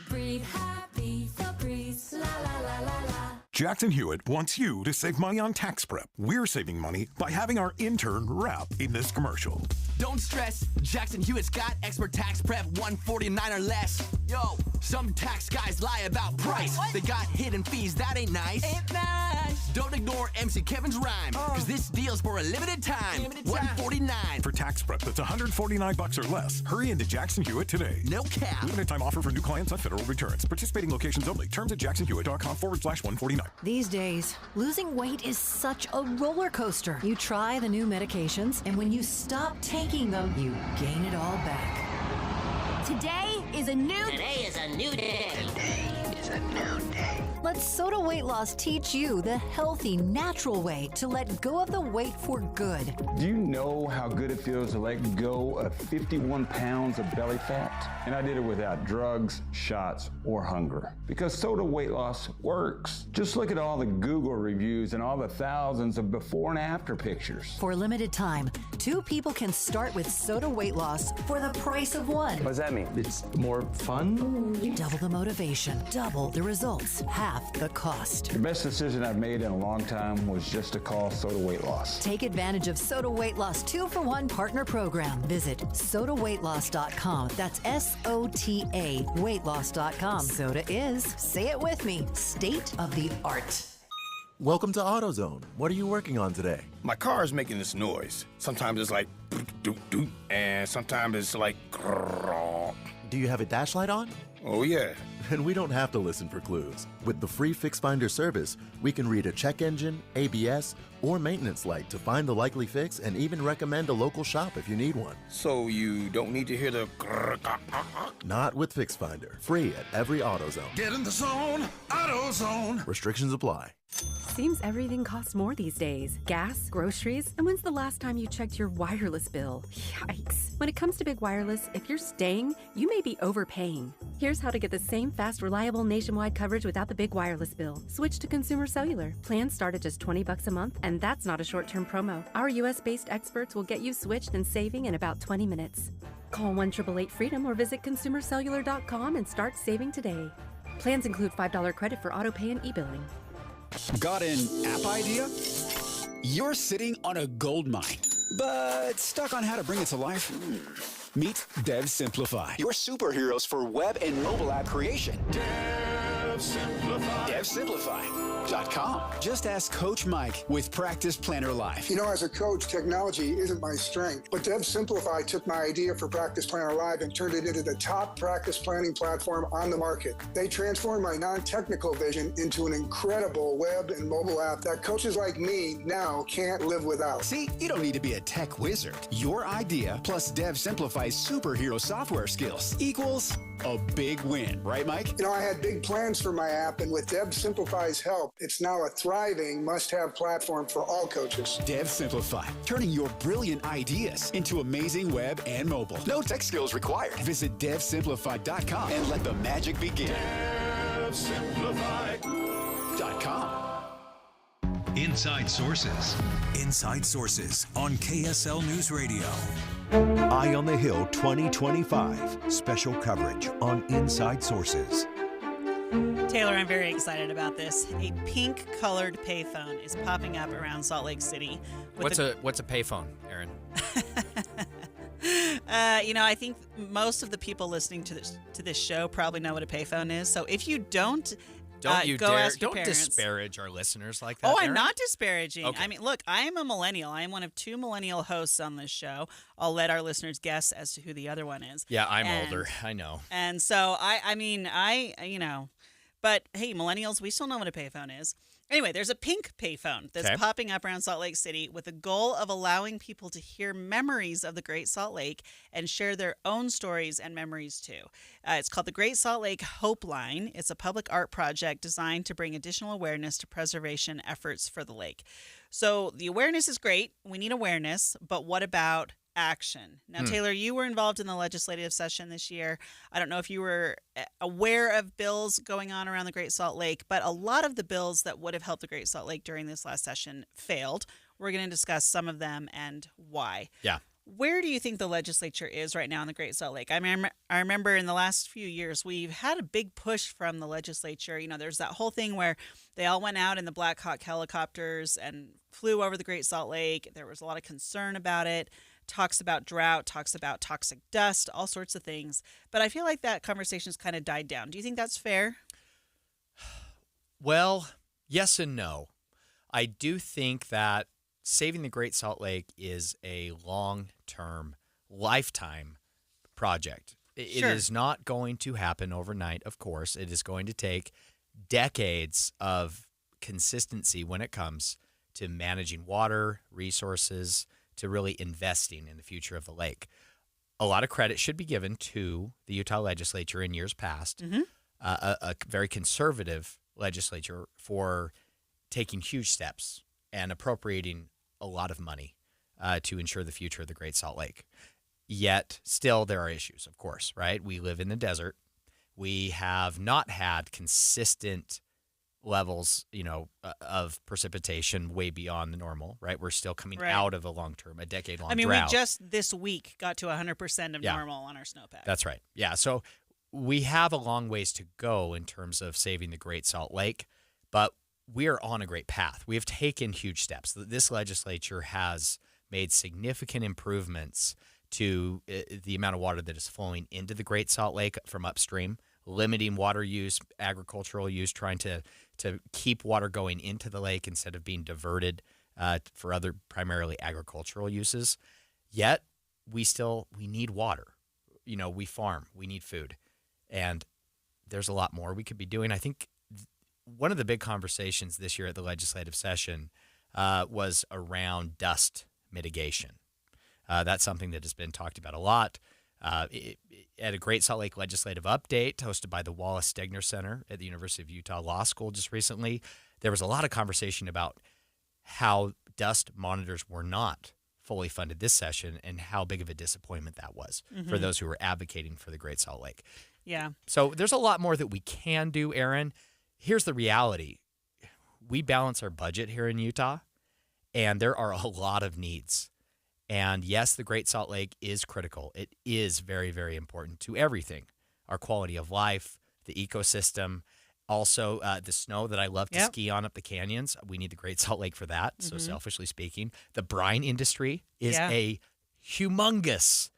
Breathe happy, Febreze, la la la la la.
Jackson Hewitt wants you to save money on tax prep. We're saving money by having our intern rap in this commercial.
Don't stress, Jackson Hewitt's got expert tax prep, $149 or less. Yo, some tax guys lie about price. They got hidden fees, that ain't nice. Ain't nice. Don't ignore MC Kevin's rhyme, cause this deal's for a limited time. $149.
For tax prep that's $149 or less, hurry into Jackson Hewitt today.
No cap.
Limited time offer for new clients on federal returns. Participating locations only. Terms at jacksonhewitt.com/149.
These days, losing weight is such a roller coaster. You try the new medications, and when you stop taking them, you gain it all back.
Today is a new day.
Today is a new day.
Today is a new day.
Let Soda Weight Loss teach you the healthy, natural way to let go of the weight for good.
Do you know how good it feels to let go of 51 pounds of belly fat? And I did it without drugs, shots, or hunger. Because Soda Weight Loss works. Just look at all the Google reviews and all the thousands of before and after pictures.
For a limited time, 2 people can start with Soda Weight Loss for the price of one.
What does that mean? It's more fun?
Double the motivation, double the results, half the cost.
The best decision I've made in a long time was just to call Soda Weight Loss.
Take advantage of Soda Weight Loss 2-for-1 partner program. Visit sodaweightloss.com. That's SOTA weightloss.com. Soda is, say it with me, state of the art.
Welcome to AutoZone. What are you working on today?
My car is making this noise. Sometimes it's like doot doot, and sometimes it's like grrr.
Do you have a dash light on?
Oh yeah.
And we don't have to listen for clues. With the free Fix Finder service, we can read a check engine, ABS, or maintenance light to find the likely fix and even recommend a local shop if you need one.
So you don't need to hear the grrr.
Not with Fix Finder. Free at every AutoZone.
Get in the zone, AutoZone.
Restrictions apply.
Seems everything costs more these days. Gas, groceries, and when's the last time you checked your wireless bill? Yikes. When it comes to Big Wireless, if you're staying, you may be overpaying. Here's how to get the same fast, reliable nationwide coverage without the big wireless bill. Switch to Consumer Cellular. Plans start at just $20 a month, and that's not a short-term promo. Our US-based experts will get you switched and saving in about 20 minutes. Call 1-888-FREEDOM or visit consumercellular.com and start saving today. Plans include $5 credit for autopay and e-billing.
Got an app idea? You're sitting on a gold mine, but stuck on how to bring it to life? Meet DevSimplify, your superheroes for web and mobile app creation. DevSimplify. DevSimplify.com. Just ask Coach Mike with Practice Planner Live.
You know, as a coach, technology isn't my strength, but DevSimplify took my idea for Practice Planner Live and turned it into the top practice planning platform on the market. They transformed my non-technical vision into an incredible web and mobile app that coaches like me now can't live without.
See, you don't need to be a tech wizard. Your idea plus DevSimplify's superhero software skills equals A big win, right, Mike?
I had big plans for my app, and with Dev Simplify's help, it's now a thriving must-have platform for all coaches.
Dev Simplify, turning your brilliant ideas into amazing web and mobile. No tech skills required. Visit devsimplify.com and let the magic begin. DevSimplify.com.
Inside Sources. Inside Sources on KSL News Radio.
Eye on the Hill 2025. Special coverage on Inside Sources.
Taylor, I'm very excited about this. A pink-colored payphone is popping up around Salt Lake City.
What's a payphone, Aaron?
I think most of the people listening to this show probably know what a payphone is. So if you don't go ask your parents.
Disparage our listeners like that.
Oh, I'm
Aaron.
not disparaging.
Okay.
I mean, look, I am a millennial. I am one of 2 millennial hosts on this show. I'll let our listeners guess as to who the other one is.
Yeah, I'm older. I know.
And so but hey, millennials, we still know what a payphone is. Anyway, there's a pink payphone that's popping up around Salt Lake City with the goal of allowing people to hear memories of the Great Salt Lake and share their own stories and memories too. It's called the Great Salt Lake Hope Line. It's a public art project designed to bring additional awareness to preservation efforts for the lake. So the awareness is great. We need awareness, but what about action? Now, Taylor, you were involved in the legislative session this year. I don't know if you were aware of bills going on around the Great Salt Lake, but a lot of the bills that would have helped the Great Salt Lake during this last session failed. We're going to discuss some of them and why.
Yeah.
Where do you think the legislature is right now in the Great Salt Lake? I remember in the last few years, we've had a big push from the legislature. There's that whole thing where they all went out in the Black Hawk helicopters and flew over the Great Salt Lake. There was a lot of concern about it. Talks about drought, talks about toxic dust, all sorts of things. But I feel like that conversation's kind of died down. Do you think that's fair?
Well, yes and no. I do think that saving the Great Salt Lake is a long-term, lifetime project. It is not going to happen overnight, of course. It is going to take decades of consistency when it comes to managing water, resources, to really investing in the future of the lake. A lot of credit should be given to the Utah legislature in years past, a very conservative legislature, for taking huge steps and appropriating a lot of money to ensure the future of the Great Salt Lake. Yet, still, there are issues, of course, right? We live in the desert. We have not had consistent levels, of precipitation way beyond the normal, right? We're still coming out of a decade-long drought.
We just this week got to 100% of normal on our snowpack.
That's right. Yeah, so we have a long ways to go in terms of saving the Great Salt Lake, but we are on a great path. We have taken huge steps. This legislature has made significant improvements to the amount of water that is flowing into the Great Salt Lake from upstream, limiting water use, agricultural use, trying to keep water going into the lake instead of being diverted for other primarily agricultural uses. Yet we need water. We farm, we need food, and there's a lot more we could be doing. I think one of the big conversations this year at the legislative session was around dust mitigation. That's something that has been talked about a lot. At a Great Salt Lake Legislative Update hosted by the Wallace Stegner Center at the University of Utah Law School just recently, there was a lot of conversation about how dust monitors were not fully funded this session and how big of a disappointment that was for those who were advocating for the Great Salt Lake.
Yeah.
So there's a lot more that we can do, Aaron. Here's the reality. We balance our budget here in Utah, and there are a lot of needs. And yes, the Great Salt Lake is critical. It is very, very important to everything. Our quality of life, the ecosystem, also the snow that I love to ski on up the canyons. We need the Great Salt Lake for that, so selfishly speaking. The brine industry is a humongous,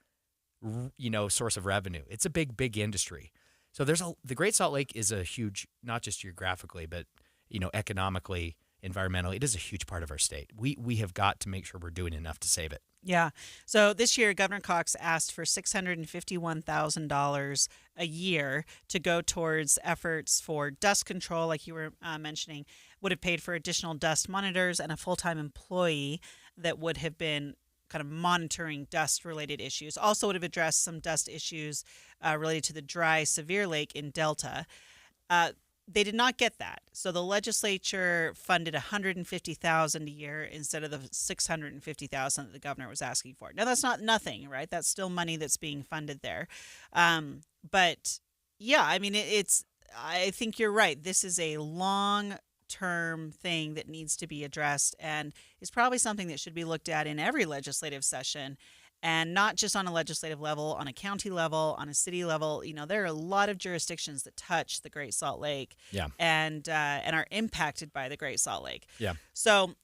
source of revenue. It's a big, big industry. So the Great Salt Lake is a huge, not just geographically, but, economically, environmentally, it is a huge part of our state. We have got to make sure we're doing enough to save it.
Yeah. So this year, Governor Cox asked for $651,000 a year to go towards efforts for dust control, like you were mentioning, would have paid for additional dust monitors and a full-time employee that would have been kind of monitoring dust-related issues. Also would have addressed some dust issues related to the dry, severe lake in Delta. They did not get that. So the legislature funded $150,000 a year instead of the $650,000 that the governor was asking for. Now, that's not nothing, right? That's still money that's being funded there. But yeah, I mean, I think you're right. This is a long-term thing that needs to be addressed and is probably something that should be looked at in every legislative session. And not just on a legislative level, on a county level, on a city level. You know, there are a lot of jurisdictions that touch the Great Salt Lake, and are impacted by the Great Salt Lake.
Yeah.
So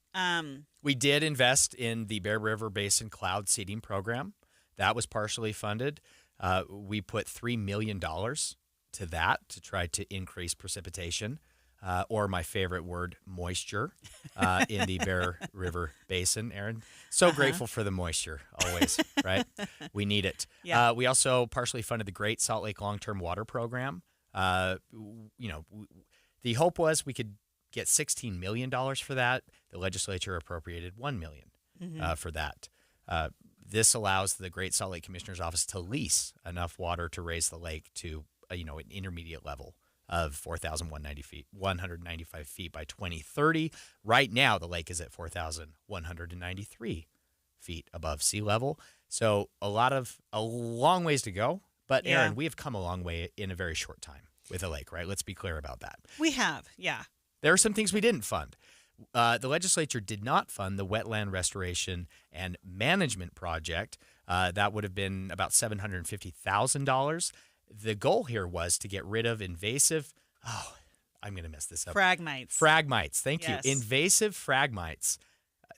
we did invest in the Bear River Basin cloud seeding program. That was partially funded. We put $3 million to that to try to increase precipitation. Or my favorite word, moisture, in the Bear River Basin, Aaron. So grateful for the moisture, always, right? We need it.
Yeah.
We also partially funded the Great Salt Lake Long-Term Water Program. The hope was we could get $16 million for that. The legislature appropriated $1 million for that. This allows the Great Salt Lake Commissioner's Office to lease enough water to raise the lake to, an intermediate level of 4,195 feet by 2030. Right now, the lake is at 4,193 feet above sea level. So a long ways to go. But Aaron, we have come a long way in a very short time with a lake, right? Let's be clear about that.
we have, yeah.
There are some things we didn't fund. The legislature did not fund the wetland restoration and management project. That would have been about $750,000. The goal here was to get rid of invasive, I'm going to mess this up.
Phragmites.
Phragmites, thank
Yes.
you. Invasive phragmites.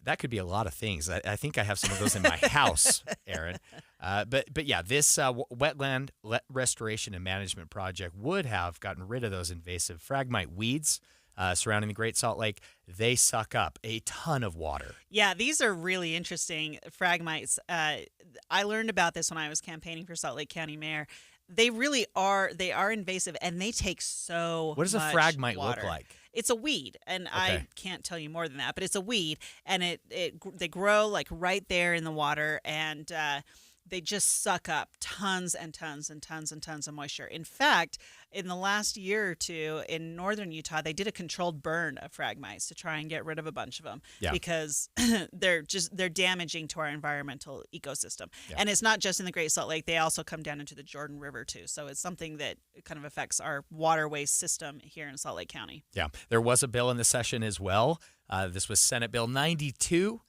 That could be a lot of things. I think I have some of those in my house, Aaron. But yeah, this wetland restoration and management project would have gotten rid of those invasive phragmite weeds surrounding the Great Salt Lake. They suck up a ton of water.
Yeah, these are really interesting phragmites. I learned about this when I was campaigning for Salt Lake County Mayor. They really are. They are invasive, and they take so much
What does a phragmite
water.
look like?
It's a weed, and
Okay.
I can't tell you more than that. But it's a weed, and they grow like right there in the water, and they just suck up tons and tons and tons and tons of moisture. In fact, in the last year or two in northern Utah, they did a controlled burn of phragmites to try and get rid of a bunch of them because they're damaging to our environmental ecosystem.
Yeah.
And it's not just in the Great Salt Lake; they also come down into the Jordan River too. So it's something that kind of affects our waterway system here in Salt Lake County.
Yeah, there was a bill in the session as well. This was Senate Bill 92.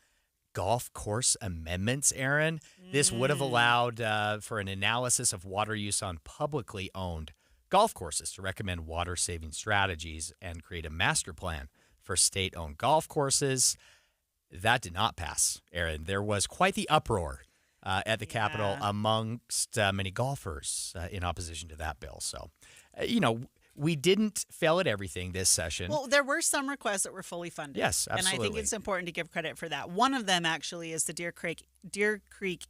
Golf course amendments, Aaron. This would have allowed for an analysis of water use on publicly owned golf courses to recommend water-saving strategies and create a master plan for state-owned golf courses. That did not pass, Aaron. There was quite the uproar at the Capitol amongst many golfers in opposition to that bill. So, we didn't fail at everything this session.
Well, there were some requests that were fully funded.
Yes,
And I think
absolutely.
it's important to give credit for that. One of them actually is the Deer Creek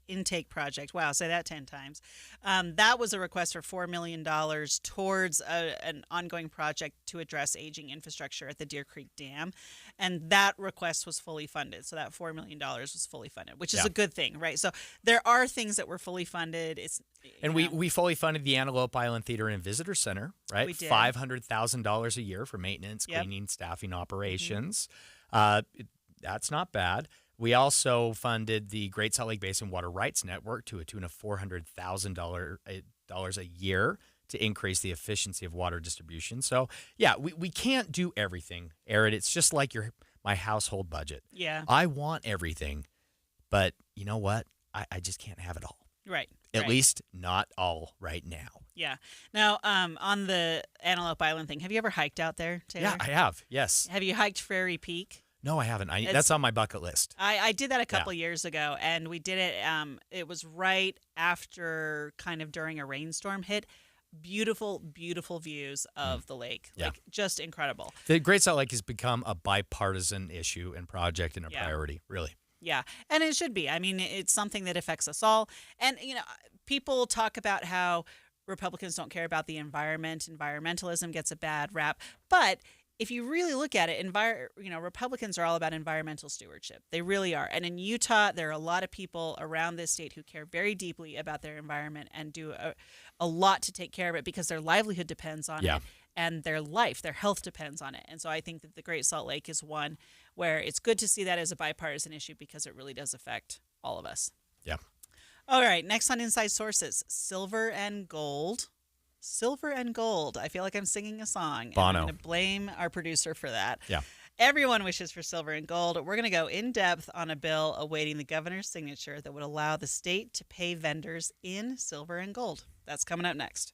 Intake Project. Wow, say that 10 times. That was a request for $4 million towards an ongoing project to address aging infrastructure at the Deer Creek Dam. And that request was fully funded. So that $4 million was fully funded, which is a good thing, right? So there are things that were fully funded.
We fully funded the Antelope Island Theater and Visitor Center, right?
We did.
$500,000 a year for maintenance, cleaning, staffing, operations. That's not bad. We also funded the Great Salt Lake Basin Water Rights Network to a tune of $400,000 a year to increase the efficiency of water distribution. So, yeah, we can't do everything, Aaron. It's just like my household budget.
Yeah.
I want everything, but you know what? I just can't have it all.
Right.
At least not all right now.
Yeah. Now, on the Antelope Island thing, have you ever hiked out there, Taylor?
Yeah, I have. Yes.
Have you hiked Prairie Peak?
No, I haven't. That's on my bucket list.
I did that a couple years ago, and we did it. It was right after, kind of during a rainstorm hit. Beautiful, beautiful views of the lake. Like, just incredible.
The Great Salt Lake has become a bipartisan issue and project and a priority, really.
Yeah, and it should be. I mean, it's something that affects us all. And, people talk about how Republicans don't care about the environment. Environmentalism gets a bad rap. But if you really look at it, Republicans are all about environmental stewardship. They really are. And in Utah, there are a lot of people around this state who care very deeply about their environment and do a lot to take care of it because their livelihood depends on it. And their life, their health depends on it. And so I think that the Great Salt Lake is one where it's good to see that as a bipartisan issue because it really does affect all of us.
Yeah.
All right, next on Inside Sources, silver and gold. Silver and gold. I feel like I'm singing a song.
Bono.
And I'm going to blame our producer for that.
Yeah.
Everyone wishes for silver and gold. We're going to go in depth on a bill awaiting the governor's signature that would allow the state to pay vendors in silver and gold. That's coming up next.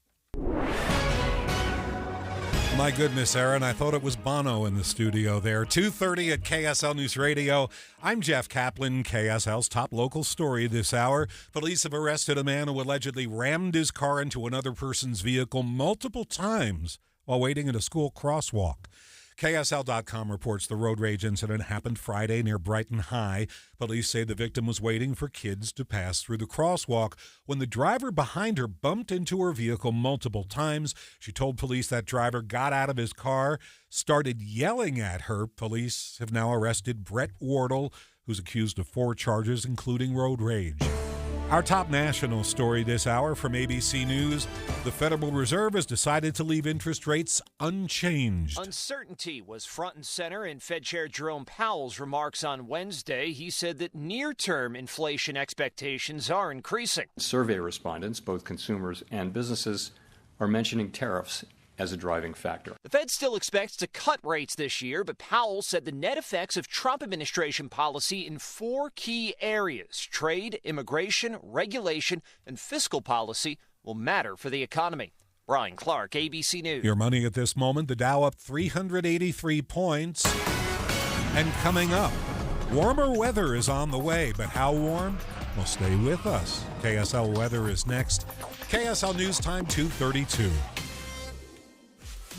My goodness, Aaron, I thought it was Bono in the studio there. 2:30 at KSL News Radio. I'm Jeff Kaplan, KSL's top local story this hour. Police have arrested a man who allegedly rammed his car into another person's vehicle multiple times while waiting at a school crosswalk. KSL.com reports the road rage incident happened Friday near Brighton High. Police say the victim was waiting for kids to pass through the crosswalk when the driver behind her bumped into her vehicle multiple times. She told police that driver got out of his car, started yelling at her. Police have now arrested Brett Wardle, who's accused of 4 charges, including road rage. Our top national story this hour from ABC News. The Federal Reserve has decided to leave interest rates unchanged.
Uncertainty was front and center in Fed Chair Jerome Powell's remarks on Wednesday. He said that near-term inflation expectations are increasing.
Survey respondents, both consumers and businesses, are mentioning tariffs as a driving factor.
The Fed still expects to cut rates this year, but Powell said the net effects of Trump administration policy in 4 key areas, trade, immigration, regulation, and fiscal policy, will matter for the economy. Brian Clark, ABC News.
Your money at this moment, the Dow up 383 points. And coming up, warmer weather is on the way, but how warm? Well, stay with us. KSL weather is next. KSL News Time 2:32.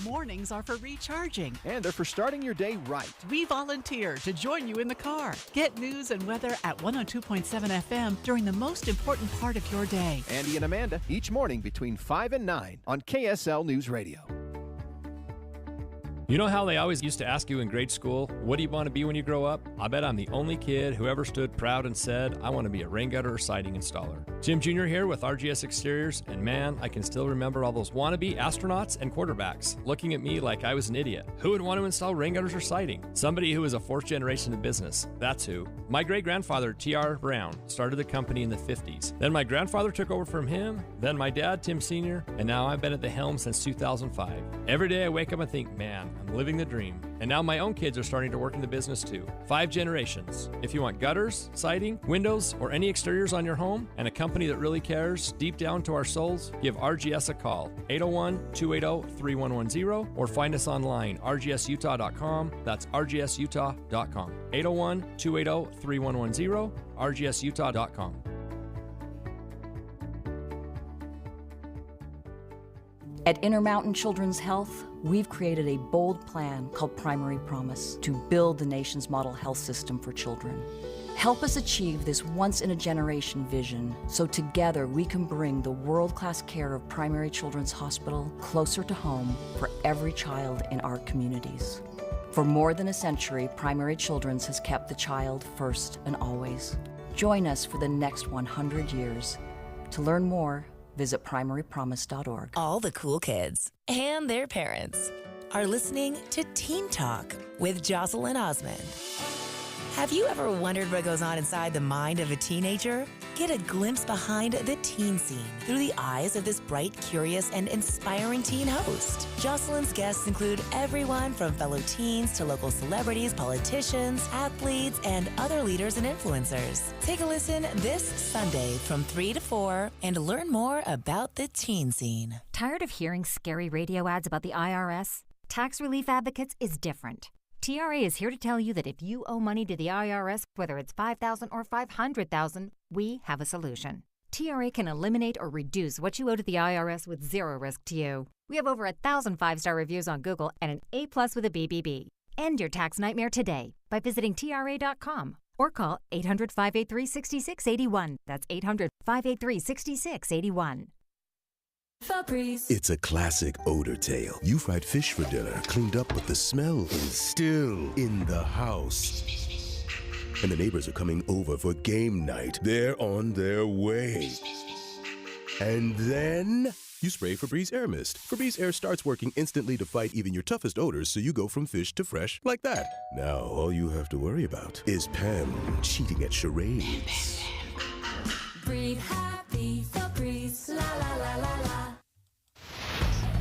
Mornings are for recharging.
And they're for starting your day right.
We volunteer to join you in the car. Get news and weather at 102.7 FM during the most important part of your day.
Andy and Amanda, each morning between 5 and 9 on KSL News Radio.
You know how they always used to ask you in grade school, what do you want to be when you grow up? I bet I'm the only kid who ever stood proud and said, I want to be a rain gutter or siding installer. Jim Jr. here with RGS Exteriors, and man, I can still remember all those wannabe astronauts and quarterbacks looking at me like I was an idiot. Who would want to install rain gutters or siding? Somebody who was a 4th generation in business. That's who. My great-grandfather, T.R. Brown, started the company in the 50s. Then my grandfather took over from him, then my dad, Tim Sr., and now I've been at the helm since 2005. Every day I wake up and think, man, I'm living the dream. And now my own kids are starting to work in the business too. 5 generations. If you want gutters, siding, windows, or any exteriors on your home, and a company that really cares deep down to our souls, give RGS a call. 801-280-3110 or find us online, rgsutah.com. That's rgsutah.com. 801-280-3110, rgsutah.com.
At Intermountain Children's Health, we've created a bold plan called Primary Promise to build the nation's model health system for children. Help us achieve this once-in-a-generation vision so together we can bring the world-class care of Primary Children's Hospital closer to home for every child in our communities. For more than a century, Primary Children's has kept the child first and always. Join us for the next 100 years. To learn more, visit primarypromise.org.
All the cool kids and their parents are listening to Teen Talk with Jocelyn Osmond. Have you ever wondered what goes on inside the mind of a teenager? Get a glimpse behind the teen scene through the eyes of this bright, curious, and inspiring teen host. Jocelyn's guests include everyone from fellow teens to local celebrities, politicians, athletes, and other leaders and influencers. Take a listen this Sunday from 3 to 4 and learn more about the teen scene.
Tired of hearing scary radio ads about the IRS? Tax Relief Advocates is different. TRA is here to tell you that if you owe money to the IRS, whether it's $5,000 or $500,000, we have a solution. TRA can eliminate or reduce what you owe to the IRS with zero risk to you. We have over 1,000 5-star reviews on Google and an A+ with a BBB. End your tax nightmare today by visiting TRA.com or call 800-583-6681. That's 800-583-6681.
Febreze.
It's a classic odor tale. You fried fish for dinner, cleaned up, but the smell is still in the house. And the neighbors are coming over for game night. They're on their way. And then you spray Febreze Air Mist. Febreze Air starts working instantly to fight even your toughest odors, so you go from fish to fresh like that. Now all you have to worry about is Pam cheating at charades.
Breathe happy, Febreze. La la la la la.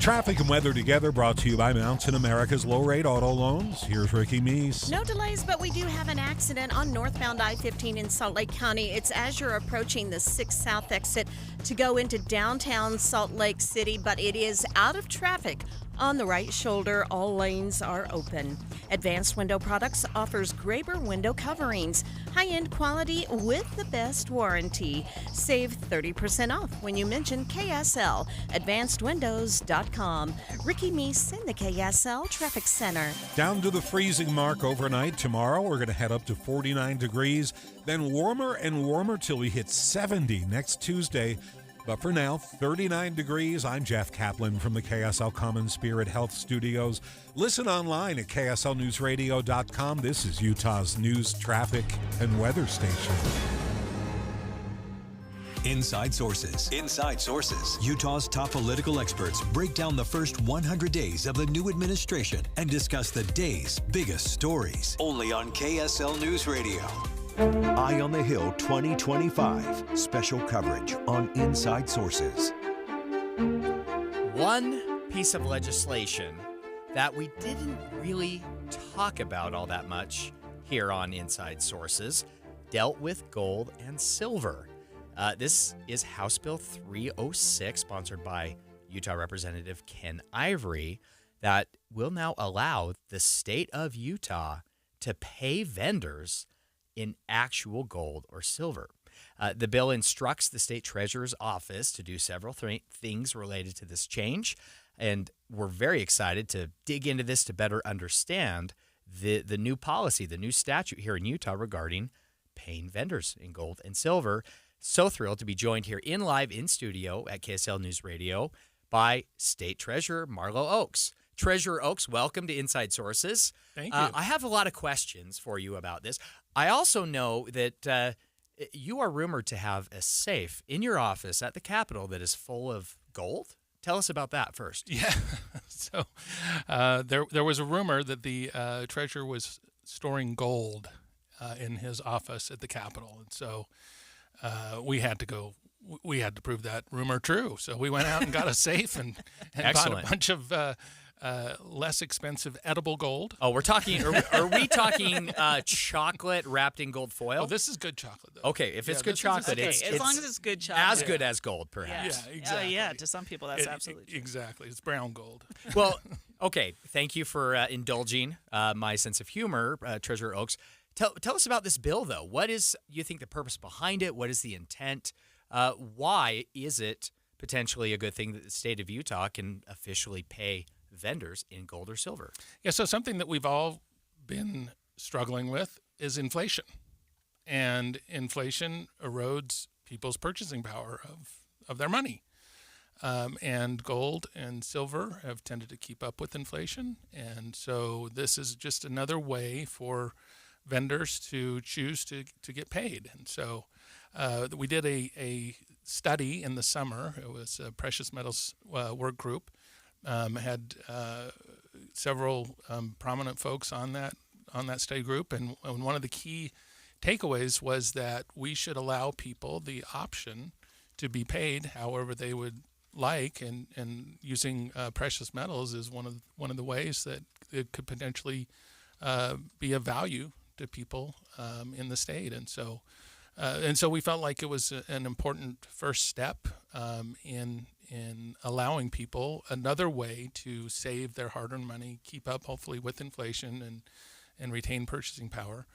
Traffic and weather together brought to you by Mountain America's low-rate auto loans. Here's Ricky Meese.
No delays, but we do have an accident on northbound I-15 in Salt Lake County. It's as you're approaching the 6 South exit to go into downtown Salt Lake City, but it is out of traffic on the right shoulder. All lanes are open. Advanced Window Products offers Graber window coverings. High-end quality with the best warranty. Save 30% off when you mention KSL. AdvancedWindows.com. Ricky Meese in the KSL Traffic Center.
Down to the freezing mark overnight. Tomorrow we're going to head up to 49 degrees, then warmer and warmer till we hit 70 next Tuesday. But for now, 39 degrees. I'm Jeff Kaplan from the KSL Common Spirit Health Studios. Listen online at KSLNewsRadio.com. This is Utah's news, traffic, and weather station.
Inside Sources. Inside Sources. Utah's top political experts break down the first 100 days of the new administration and discuss the day's biggest stories. Only on KSL News Radio.
Eye on the Hill 2025. Special coverage on Inside Sources.
One piece of legislation that we didn't really talk about all that much here on Inside Sources dealt with gold and silver. This is House Bill 306, sponsored by Utah Representative Ken Ivory, that will now allow the state of Utah to pay vendors in actual gold or silver. The bill instructs the state treasurer's office to do several things related to this change, and we're very excited to dig into this to better understand the new policy, the new statute here in Utah regarding paying vendors in gold and silver. So thrilled to be joined here live in studio at KSL News Radio by State Treasurer Marlo Oakes. Treasurer Oakes, welcome to Inside Sources.
Thank you.
I have a lot of questions for you about this. I also know that you are rumored to have a safe in your office at the Capitol that is full of gold. Tell us about that first.
Yeah. So there was a rumor that the treasurer was storing gold in his office at the Capitol. And so we had to prove that rumor true. So we went out and got a safe and bought a bunch of less expensive edible gold.
Oh, we're talking. Are we talking chocolate wrapped in gold foil?
Oh, this is good chocolate, though.
Okay, if it's good chocolate, it's
as long as it's good chocolate,
as good as gold, perhaps.
Yeah, exactly.
Yeah, to some people that's absolutely true.
Exactly. It's brown gold.
Well, okay. Thank you for indulging my sense of humor, Treasurer Oakes. Tell us about this bill, though. What is, you think, the purpose behind it? What is the intent? Why is it potentially a good thing that the state of Utah can officially pay vendors in gold or silver?
Yeah, so something that we've all been struggling with is inflation. And inflation erodes people's purchasing power of their money. And gold and silver have tended to keep up with inflation. And so this is just another way for vendors to choose to get paid. And so we did a study in the summer. It was a precious metals work group. Had several prominent folks on that study group, and one of the key takeaways was that we should allow people the option to be paid however they would like, and using precious metals is one of the ways that it could potentially be of value to people in the state, and so we felt like it was an important first step in allowing people another way to save their hard-earned money, keep up hopefully with inflation, and retain purchasing power.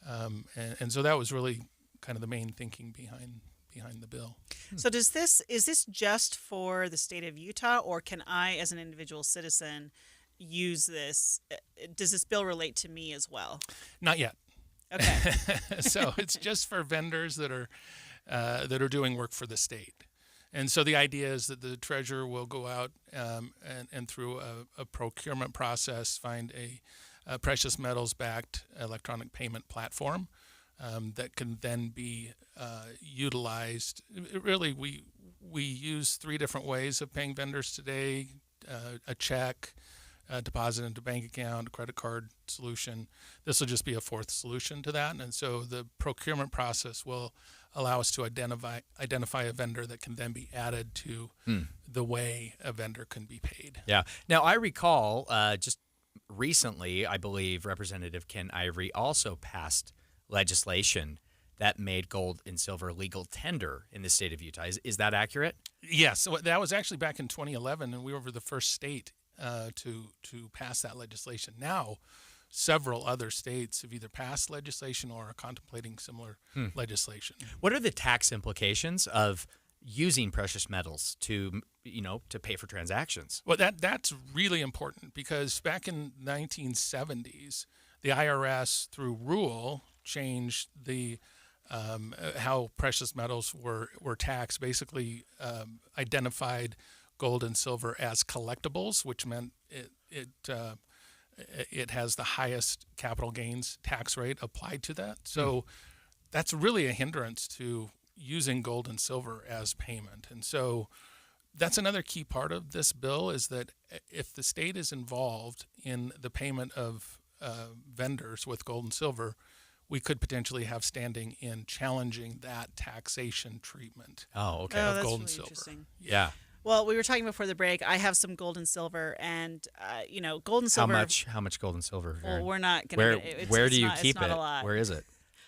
And so that was really kind of the main thinking behind the bill.
So is this just for the state of Utah, or can I, as an individual citizen, use this? Does this bill relate to me as well?
Not yet.
Okay.
So it's just for vendors that are doing work for the state. And so the idea is that the treasurer will go out and through a procurement process find a precious metals-backed electronic payment platform that can then be utilized. Really, we use 3 different ways of paying vendors today: a check, deposit into bank account, a credit card solution. This will just be a 4th solution to that. And so the procurement process will allow us to identify a vendor that can then be added to the way a vendor can be paid.
Yeah. Now, I recall just recently, I believe Representative Ken Ivory also passed legislation that made gold and silver legal tender in the state of Utah. Is that accurate?
Yes. So that was actually back in 2011, and we were the first state to pass that legislation. Now, several other states have either passed legislation or are contemplating similar legislation.
What are the tax implications of using precious metals to pay for transactions?
Well, that's really important because back in the 1970s, the IRS, through rule, changed the how precious metals were taxed. Basically, identified gold and silver as collectibles, which meant it has the highest capital gains tax rate applied to that. So that's really a hindrance to using gold and silver as payment. And so that's another key part of this bill, is that if the state is involved in the payment of vendors with gold and silver, we could potentially have standing in challenging that taxation treatment of
that's
gold and
really
silver.
interesting.
Yeah.
Well, we were talking before the break. I have some gold and silver, and gold and silver.
How much gold and silver?
Well, we're not going
to. Where do you keep it?
A lot.
Where is it?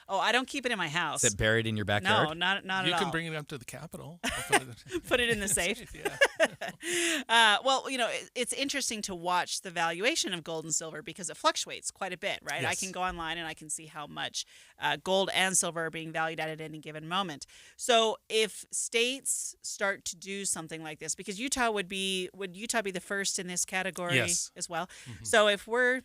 Oh, I don't keep it in my house.
Is it buried in your backyard?
No, not at all.
You can bring it up to the Capitol.
Put it in the safe.
Yeah.
Well, it's interesting to watch the valuation of gold and silver because it fluctuates quite a bit, right?
Yes.
I can go online and I can see how much gold and silver are being valued at any given moment. So if states start to do something like this, because would Utah be the first in this category as well? Mm-hmm. So if we're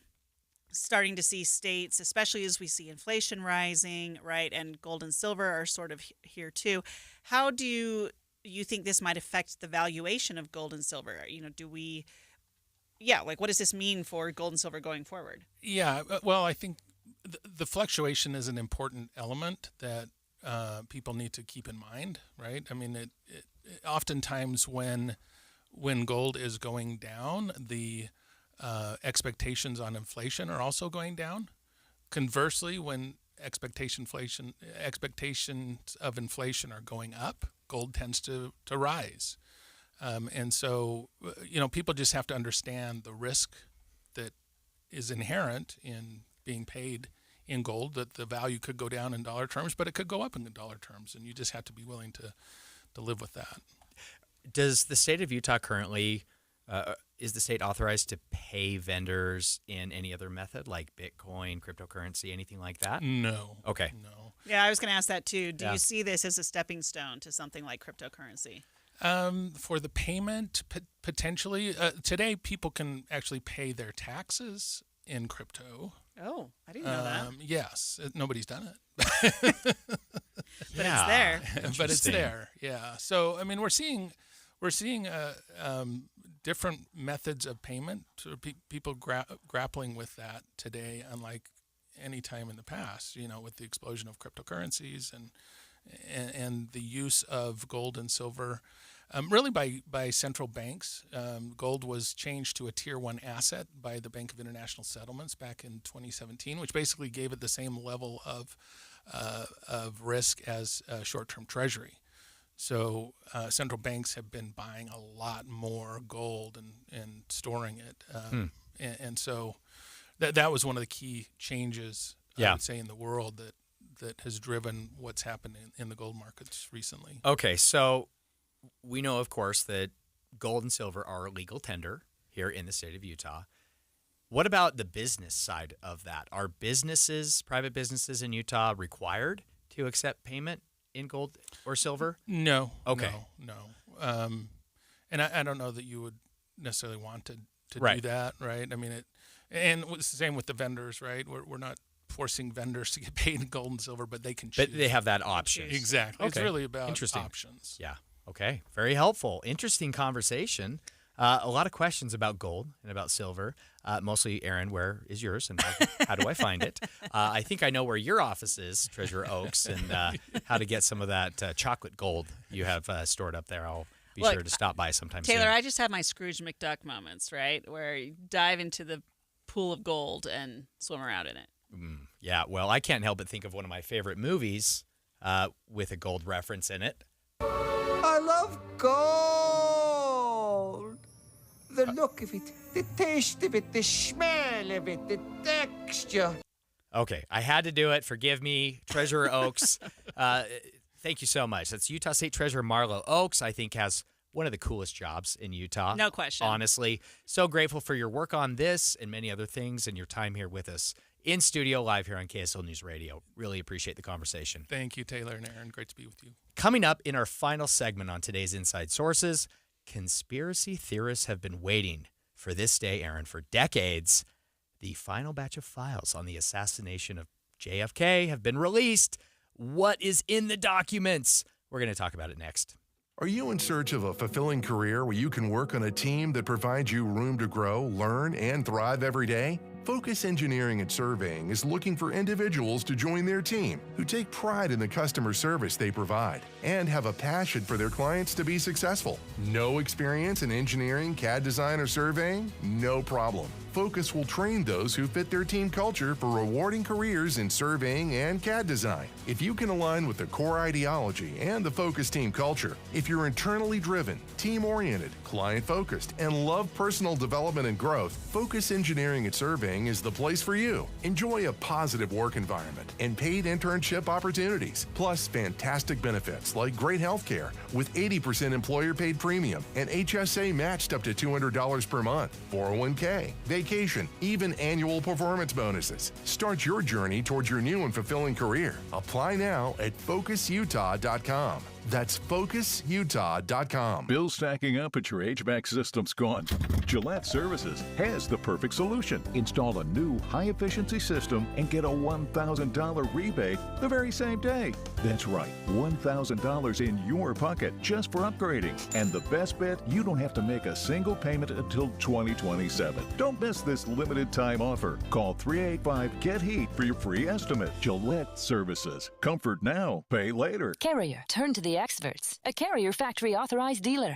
starting to see states, especially as we see inflation rising, right, and gold and silver are sort of here too, how do you think this might affect the valuation of gold and silver? What does this mean for gold and silver going forward?
Yeah, well, I think the fluctuation is an important element that people need to keep in mind, right? I mean, it oftentimes when gold is going down, the expectations on inflation are also going down. Conversely, when expectations of inflation are going up, gold tends to rise. And so, people just have to understand the risk that is inherent in being paid in gold, that the value could go down in dollar terms, but it could go up in dollar terms, and you just have to be willing to live with that.
Does the state of Utah currently is the state authorized to pay vendors in any other method, like Bitcoin, cryptocurrency, anything like that?
No.
Okay.
No.
Yeah, I was going to ask that too. Do you see this as a stepping stone to something like cryptocurrency?
For the payment, potentially. Today, people can actually pay their taxes in crypto.
Oh, I didn't know that.
Yes. Nobody's done it.
But it's there.
But it's there, yeah. So, I mean, we're seeing different methods of payment. So people grappling with that today, unlike any time in the past. With the explosion of cryptocurrencies and the use of gold and silver, really by central banks. Gold was changed to a Tier 1 asset by the Bank of International Settlements back in 2017, which basically gave it the same level of risk as short-term treasury. So central banks have been buying a lot more gold and storing it. And so that was one of the key changes, I would say, in the world that has driven what's happened in the gold markets recently.
Okay, so we know, of course, that gold and silver are legal tender here in the state of Utah. What about the business side of that? Are private businesses in Utah required to accept payment in gold or silver?
No.
Okay.
No. And I don't know that you would necessarily want to
Right.
do that, right? I mean, and it's the same with the vendors, right? We're not forcing vendors to get paid in gold and silver, but they can choose.
But they have that option.
Exactly.
Okay.
It's really about
Interesting.
options.
Yeah. Okay, very helpful. Interesting conversation. A lot of questions about gold and about silver. Mostly, Aaron, where is yours and how do I find it? I think I know where your office is, Treasurer Oaks, and how to get some of that chocolate gold you have stored up there. I'll be sure to stop by sometime
Taylor,
soon.
I just have my Scrooge McDuck moments, right? Where you dive into the pool of gold and swim around in it.
Yeah, well, I can't help but think of one of my favorite movies with a gold reference in it.
I love gold. The look of it, the taste of it, the smell of it, the texture.
Okay, I had to do it. Forgive me, Treasurer Oaks. Thank you so much. That's Utah State Treasurer Marlo Oaks, I think has one of the coolest jobs in Utah.
No question.
Honestly. So grateful for your work on this and many other things and your time here with us in studio live here on KSL News Radio. Really appreciate the conversation.
Thank you, Taylor and Aaron. Great to be with you.
Coming up in our final segment on today's Inside Sources, conspiracy theorists have been waiting for this day, Aaron, for decades. The final batch of files on the assassination of JFK have been released. What is in the documents? We're going to talk about it next.
Are you in search of a fulfilling career where you can work on a team that provides you room to grow, learn, and thrive every day? Focus Engineering and Surveying is looking for individuals to join their team who take pride in the customer service they provide and have a passion for their clients to be successful. No experience in engineering, CAD design, or surveying? No problem. Focus will train those who fit their team culture for rewarding careers in surveying and CAD design. If you can align with the core ideology and the Focus team culture, if you're internally driven, team-oriented, client-focused, and love personal development and growth, Focus Engineering and Surveying is the place for you. Enjoy a positive work environment and paid internship opportunities, plus fantastic benefits like great health care with 80% employer-paid premium and HSA matched up to $200 per month, 401k, vacation, even annual performance bonuses. Start your journey towards your new and fulfilling career. Apply now at FocusUtah.com. That's FocusUtah.com.
Bills stacking up at your HVAC system's gone. Gillette Services has the perfect solution. Install a new high-efficiency system and get a $1,000 rebate the very same day. That's right, $1,000 in your pocket just for upgrading. And the best bet, you don't have to make a single payment until 2027. Don't miss this limited time offer. Call 385-GET-HEAT for your free estimate. Gillette Services. Comfort now, pay later.
Carrier, turn to the experts. A Carrier factory authorized dealer.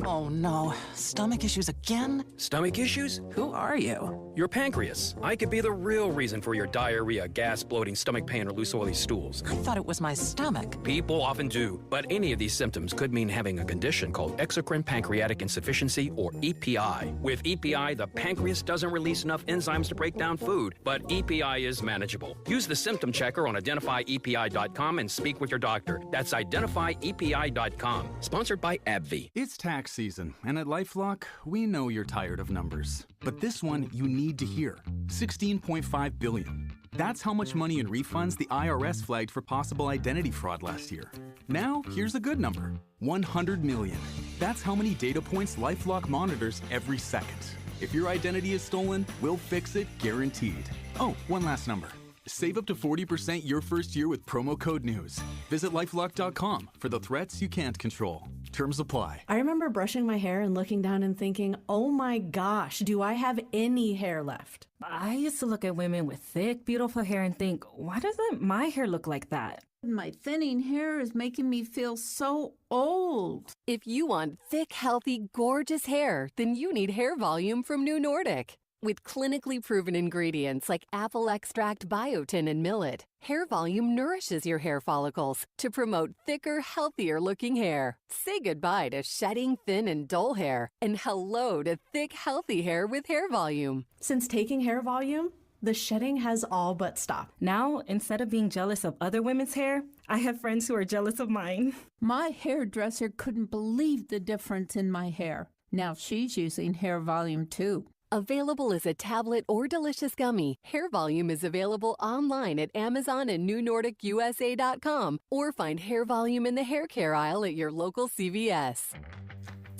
Oh no, stomach issues again?
Stomach issues?
Who are you?
Your pancreas. I could be the real reason for your diarrhea, gas, bloating, stomach pain, or loose oily stools.
I thought it was my stomach.
People often do, but any of these symptoms could mean having a condition called exocrine pancreatic insufficiency, or EPI. With EPI, the pancreas doesn't release enough enzymes to break down food, but EPI is manageable. Use the symptom checker on identifyepi.com and speak with your doctor. That's identifyepi.com. Sponsored by AbbVie.
It's tax season, and at LifeLock, we know you're tired of numbers. But this one you need to hear. $16.5 billion. That's how much money in refunds the IRS flagged for possible identity fraud last year. Now, here's a good number. 100 million. That's how many data points LifeLock monitors every second. If your identity is stolen, we'll fix it guaranteed. Oh, one last number. Save up to 40% your first year with promo code NEWS. Visit LifeLock.com for the threats you can't control. Terms apply.
I remember brushing my hair and looking down and thinking, oh my gosh, do I have any hair left?
I used to look at women with thick, beautiful hair and think, why doesn't my hair look like that?
My thinning hair is making me feel so old.
If you want thick, healthy, gorgeous hair, then you need Hair Volume from New Nordic. With clinically proven ingredients like apple extract, biotin, and millet, Hair Volume nourishes your hair follicles to promote thicker, healthier-looking hair. Say goodbye to shedding, thin, and dull hair, and hello to thick, healthy hair with Hair Volume.
Since taking Hair Volume, the shedding has all but stopped.
Now, instead of being jealous of other women's hair, I have friends who are jealous of mine.
My hairdresser couldn't believe the difference in my hair. Now she's using Hair Volume too.
Available as a tablet or delicious gummy, Hair Volume is available online at Amazon and NewNordicUSA.com, or find Hair Volume in the hair care aisle at your local CVS.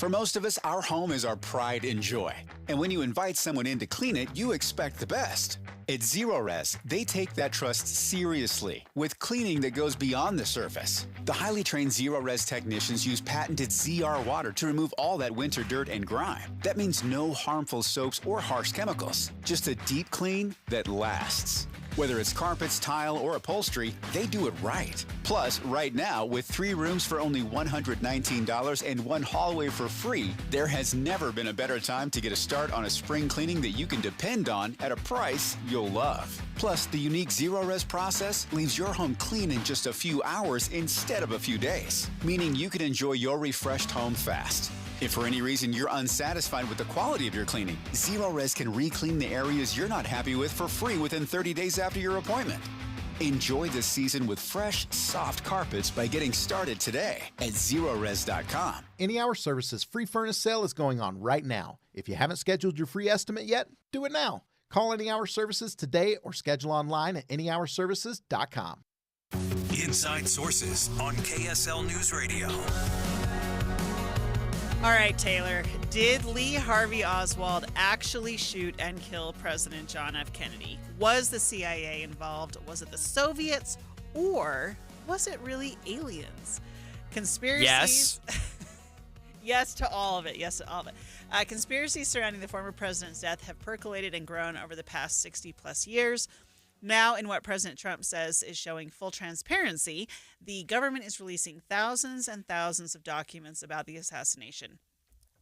For most of us, our home is our pride and joy. And when you invite someone in to clean it, you expect the best. At Zerorez, they take that trust seriously with cleaning that goes beyond the surface. The highly trained Zerorez technicians use patented ZR water to remove all that winter dirt and grime. That means no harmful soaps or harsh chemicals, just a deep clean that lasts. Whether it's carpets, tile, or upholstery, they do it right. Plus, right now, with 3 rooms for only $119 and 1 hallway for free, there has never been a better time to get a start on a spring cleaning that you can depend on at a price you'll love. Plus, the unique Zerorez process leaves your home clean in just a few hours instead of a few days, meaning you can enjoy your refreshed home fast. If for any reason you're unsatisfied with the quality of your cleaning, Zerorez can re-clean the areas you're not happy with for free within 30 days after your appointment. Enjoy this season with fresh, soft carpets by getting started today at Zerorez.com.
Any Hour Services free furnace sale is going on right now. If you haven't scheduled your free estimate yet, do it now. Call Any Hour Services today or schedule online at anyhourservices.com.
Inside Sources on KSL News Radio.
All right, Taylor, did Lee Harvey Oswald actually shoot and kill President John F. Kennedy? Was the CIA involved? Was it the Soviets? Or was it really aliens? Conspiracies?
Yes.
Yes to all of it. Yes to all of it. Conspiracies surrounding the former president's death have percolated and grown over the past 60-plus years. Now, in what President Trump says is showing full transparency, the government is releasing thousands and thousands of documents about the assassination,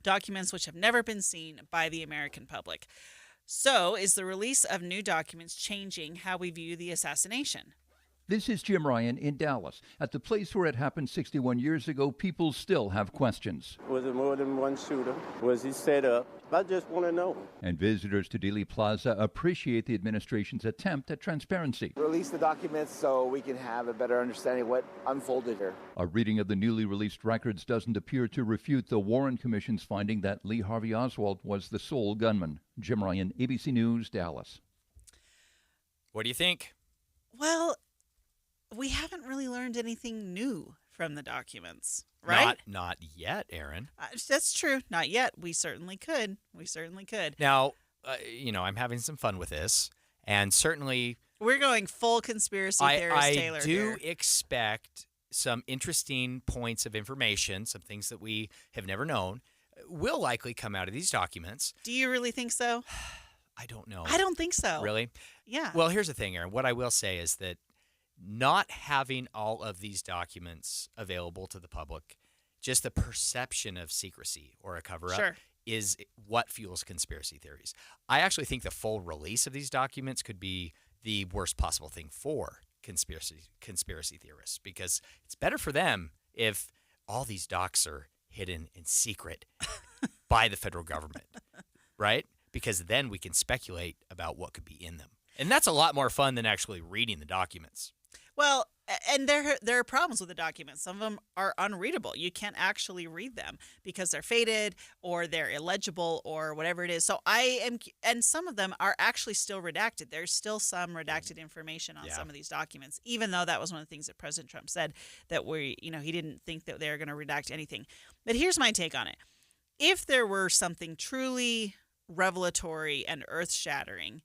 documents which have never been seen by the American public. So, is the release of new documents changing how we view the assassination?
This is Jim Ryan in Dallas. At the place where it happened 61 years ago, people still have questions.
Was it more than one shooter? Was he set up? I just want to know.
And visitors to Dealey Plaza appreciate the administration's attempt at transparency.
Release the documents so we can have a better understanding of what unfolded here.
A reading of the newly released records doesn't appear to refute the Warren Commission's finding that Lee Harvey Oswald was the sole gunman. Jim Ryan, ABC News, Dallas.
What do you think?
Well, we haven't really learned anything new from the documents, right?
Not yet, Aaron.
That's true. Not yet. We certainly could. We certainly could.
Now, I'm having some fun with this, and certainly
we're going full conspiracy theorist, Taylor.
I do expect some interesting points of information, some things that we have never known, will likely come out of these documents.
Do you really think so?
I don't know.
I don't think so.
Really?
Yeah.
Well, here's the thing, Aaron. What I will say is that not having all of these documents available to the public, just the perception of secrecy or a cover-up is what fuels conspiracy theories. I actually think the full release of these documents could be the worst possible thing for conspiracy theorists, because it's better for them if all these docs are hidden in secret by the federal government, right? Because then we can speculate about what could be in them. And that's a lot more fun than actually reading the documents.
Well, and there are problems with the documents. Some of them are unreadable. You can't actually read them because they're faded or they're illegible or whatever it is. So and some of them are actually still redacted. There's still some redacted information on some of these documents, even though that was one of the things that President Trump said, that he didn't think that they were going to redact anything. But here's my take on it. If there were something truly revelatory and earth-shattering,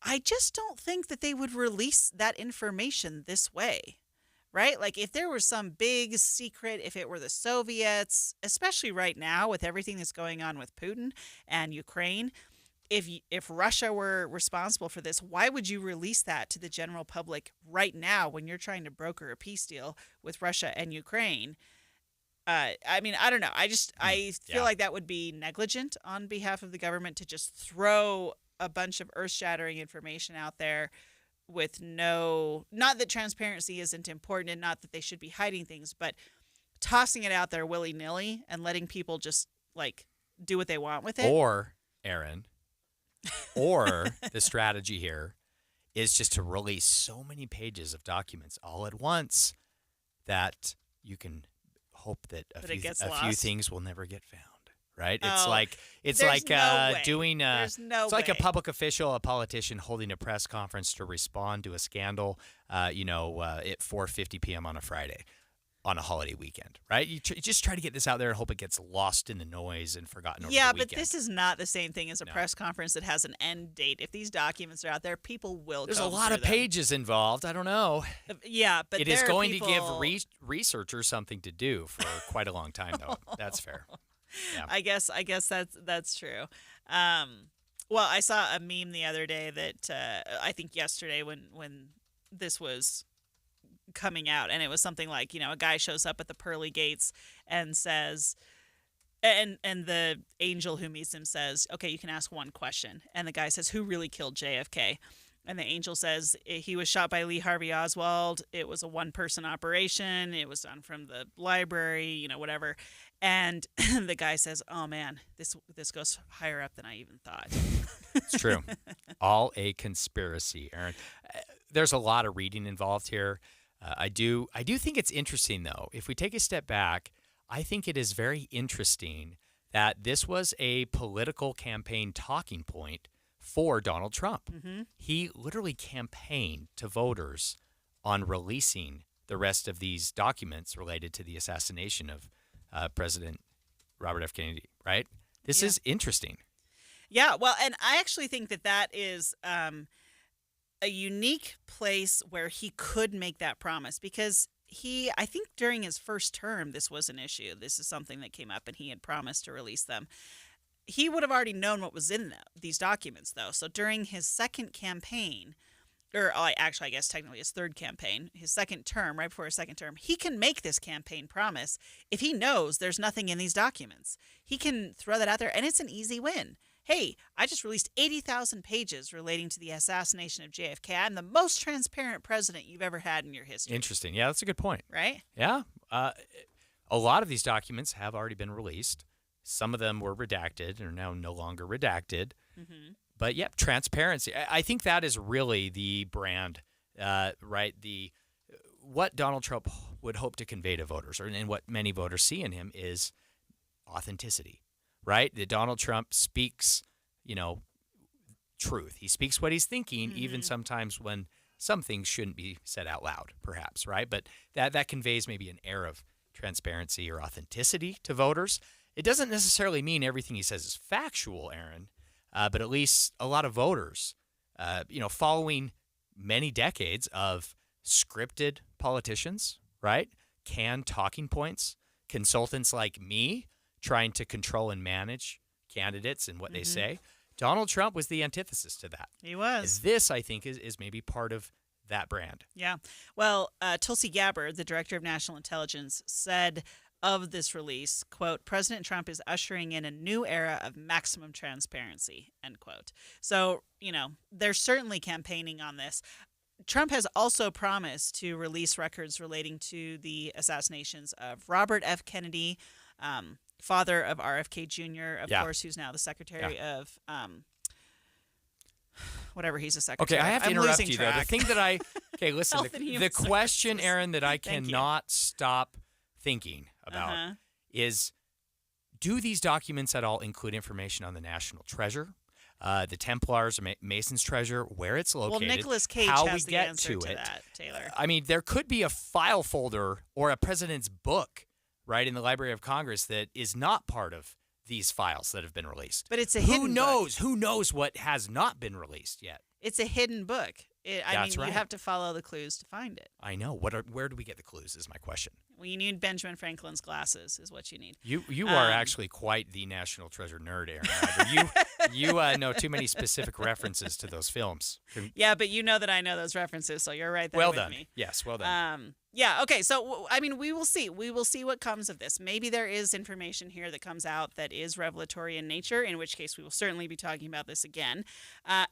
I just don't think that they would release that information this way, right? Like if there was some big secret, if it were the Soviets, especially right now with everything that's going on with Putin and Ukraine, if Russia were responsible for this, why would you release that to the general public right now when you're trying to broker a peace deal with Russia and Ukraine? I mean, I don't know. I feel like that would be negligent on behalf of the government to just throw a bunch of earth-shattering information out there with not that transparency isn't important and not that they should be hiding things, but tossing it out there willy-nilly and letting people just do what they want with it.
Or, Aaron, the strategy here is just to release so many pages of documents all at once that you can hope that a few things will never get found. Right? It's like a public official, a politician holding a press conference to respond to a scandal, at 4:50 p.m. on a Friday. on a holiday weekend, right? You just try to get this out there and hope it gets lost in the noise and forgotten over the
Yeah,
weekend.
but this is not the same thing as a press conference that has an end date. If these documents are out there, people will
There's a
comb
lot
through
of
them.
pages involved. I don't know.
Yeah, but
it
there
is
are
going
people...
to give researchers something to do for quite a long time, though. That's fair. Yeah.
I guess that's true. Well, I saw a meme the other day that I think yesterday when this was coming out, and it was something like, a guy shows up at the pearly gates and says, and the angel who meets him says, okay, you can ask one question. And the guy says, who really killed JFK? And the angel says, he was shot by Lee Harvey Oswald. It was a one-person operation. It was done from the library, whatever. And the guy says, oh man, this goes higher up than I even thought.
It's true. All a conspiracy, Aaron. There's a lot of reading involved here. I do think it's interesting, though. If we take a step back, I think it is very interesting that this was a political campaign talking point for Donald Trump.
Mm-hmm.
He literally campaigned to voters on releasing the rest of these documents related to the assassination of President Robert F. Kennedy, right? This is interesting.
Yeah, well, and I actually think that is a unique place where he could make that promise, because I think during his first term, this was an issue. This is something that came up, and he had promised to release them. He would have already known what was in these documents, though. So during his second campaign, or I guess technically his third campaign, his second term, right before his second term, he can make this campaign promise if he knows there's nothing in these documents. He can throw that out there, and it's an easy win. Hey, I just released 80,000 pages relating to the assassination of JFK. I'm the most transparent president you've ever had in your history.
Interesting. Yeah, that's a good point.
Right?
Yeah. A lot of these documents have already been released. Some of them were redacted and are now no longer redacted.
Mm-hmm.
But, yeah, transparency. I think that is really the brand, right? What Donald Trump would hope to convey to voters, and what many voters see in him, is authenticity. Right? That Donald Trump speaks, truth. He speaks what he's thinking, even sometimes when some things shouldn't be said out loud, perhaps, right? But that conveys maybe an air of transparency or authenticity to voters. It doesn't necessarily mean everything he says is factual, Aaron, but at least a lot of voters, following many decades of scripted politicians, right? Canned talking points, consultants like me, trying to control and manage candidates and what they say. Donald Trump was the antithesis to that.
He was.
This, I think, is maybe part of that brand.
Yeah. Well, Tulsi Gabbard, the director of national intelligence, said of this release, quote, President Trump is ushering in a new era of maximum transparency, end quote. So, they're certainly campaigning on this. Trump has also promised to release records relating to the assassinations of Robert F. Kennedy, father of RFK Jr., of course, who's now the secretary of whatever he's a secretary.
Okay, I have to interrupt you, though. The thing that listen,
Health and
the
Human
question,
Services.
Aaron, that I
Thank
cannot stop thinking about is, do these documents at all include information on the national treasure, the Templars, or Mason's treasure, where it's located?
Well, Nicolas Cage
how
has
we
the
get
answer
to it.
that, Taylor.
I mean, there could be a file folder or a president's book, right, in the Library of Congress that is not part of these files that have been released.
But it's a hidden book.
Who knows what has not been released yet?
It's a hidden book.
That's right.
You have to follow the clues to find it.
I know. Where do we get the clues is my question.
Well, you need Benjamin Franklin's glasses is what you need.
You are actually quite the national treasure nerd, Aaron. You know too many specific references to those films.
Yeah, but you know that I know those references, so you're right there
well
with
done.
me.
Yes, well done.
Yeah, okay, so, we will see. We will see what comes of this. Maybe there is information here that comes out that is revelatory in nature, in which case we will certainly be talking about this again.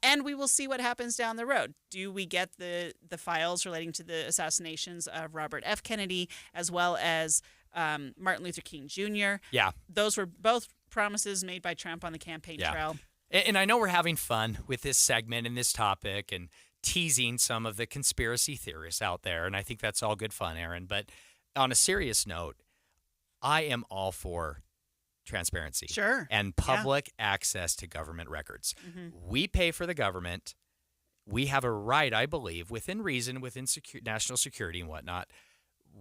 And we will see what happens down the road. Do we get the files relating to the assassinations of Robert F. Kennedy, as well as Martin Luther King Jr.?
Yeah.
Those were both promises made by Trump on the campaign trail.
And I know we're having fun with this segment and this topic and teasing some of the conspiracy theorists out there, and I think that's all good fun, Aaron. But on a serious note, I am all for transparency.
Sure.
And public access to government records. We pay for the government. We have a right, I believe, within reason, within national security and whatnot.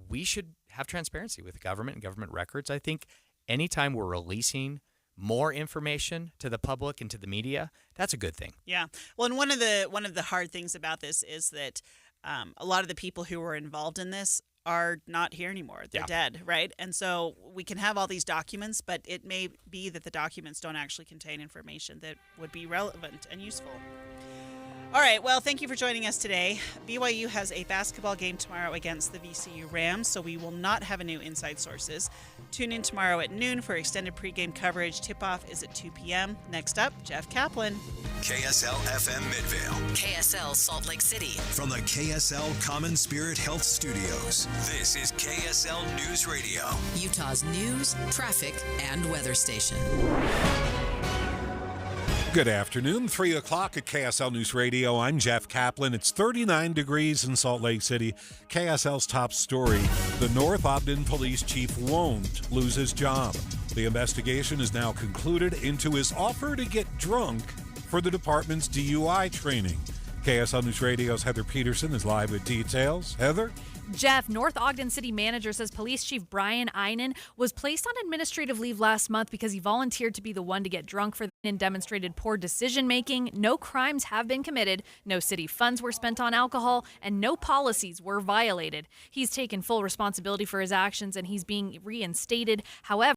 We should have transparency with the government and government records. I think anytime we're releasing more information to the public and to the media, that's a good thing.
Yeah. Well, and one of the hard things about this is that a lot of the people who were involved in this are not here anymore. They're dead, right? And so we can have all these documents, but it may be that the documents don't actually contain information that would be relevant and useful. All right, well, thank you for joining us today. BYU has a basketball game tomorrow against the VCU Rams, so we will not have a new Inside Sources. Tune in tomorrow at noon for extended pregame coverage. Tip-off is at 2 p.m. Next up, Jeff Kaplan.
KSL FM Midvale.
KSL Salt Lake City.
From the KSL Common Spirit Health Studios, this is KSL News Radio.
Utah's news, traffic, and weather station.
Good afternoon, 3 o'clock at KSL News Radio. I'm Jeff Kaplan. It's 39 degrees in Salt Lake City. KSL's top story, the North Ogden Police Chief won't lose his job. The investigation is now concluded into his offer to get drunk for the department's DUI training. KSL News Radio's Heather Peterson is live with details. Heather?
Jeff, North Ogden City Manager says Police Chief Brian Einen was placed on administrative leave last month because he volunteered to be the one to get drunk for and demonstrated poor decision-making. No crimes have been committed, no city funds were spent on alcohol, and no policies were violated. He's taken full responsibility for his actions, and he's being reinstated. However,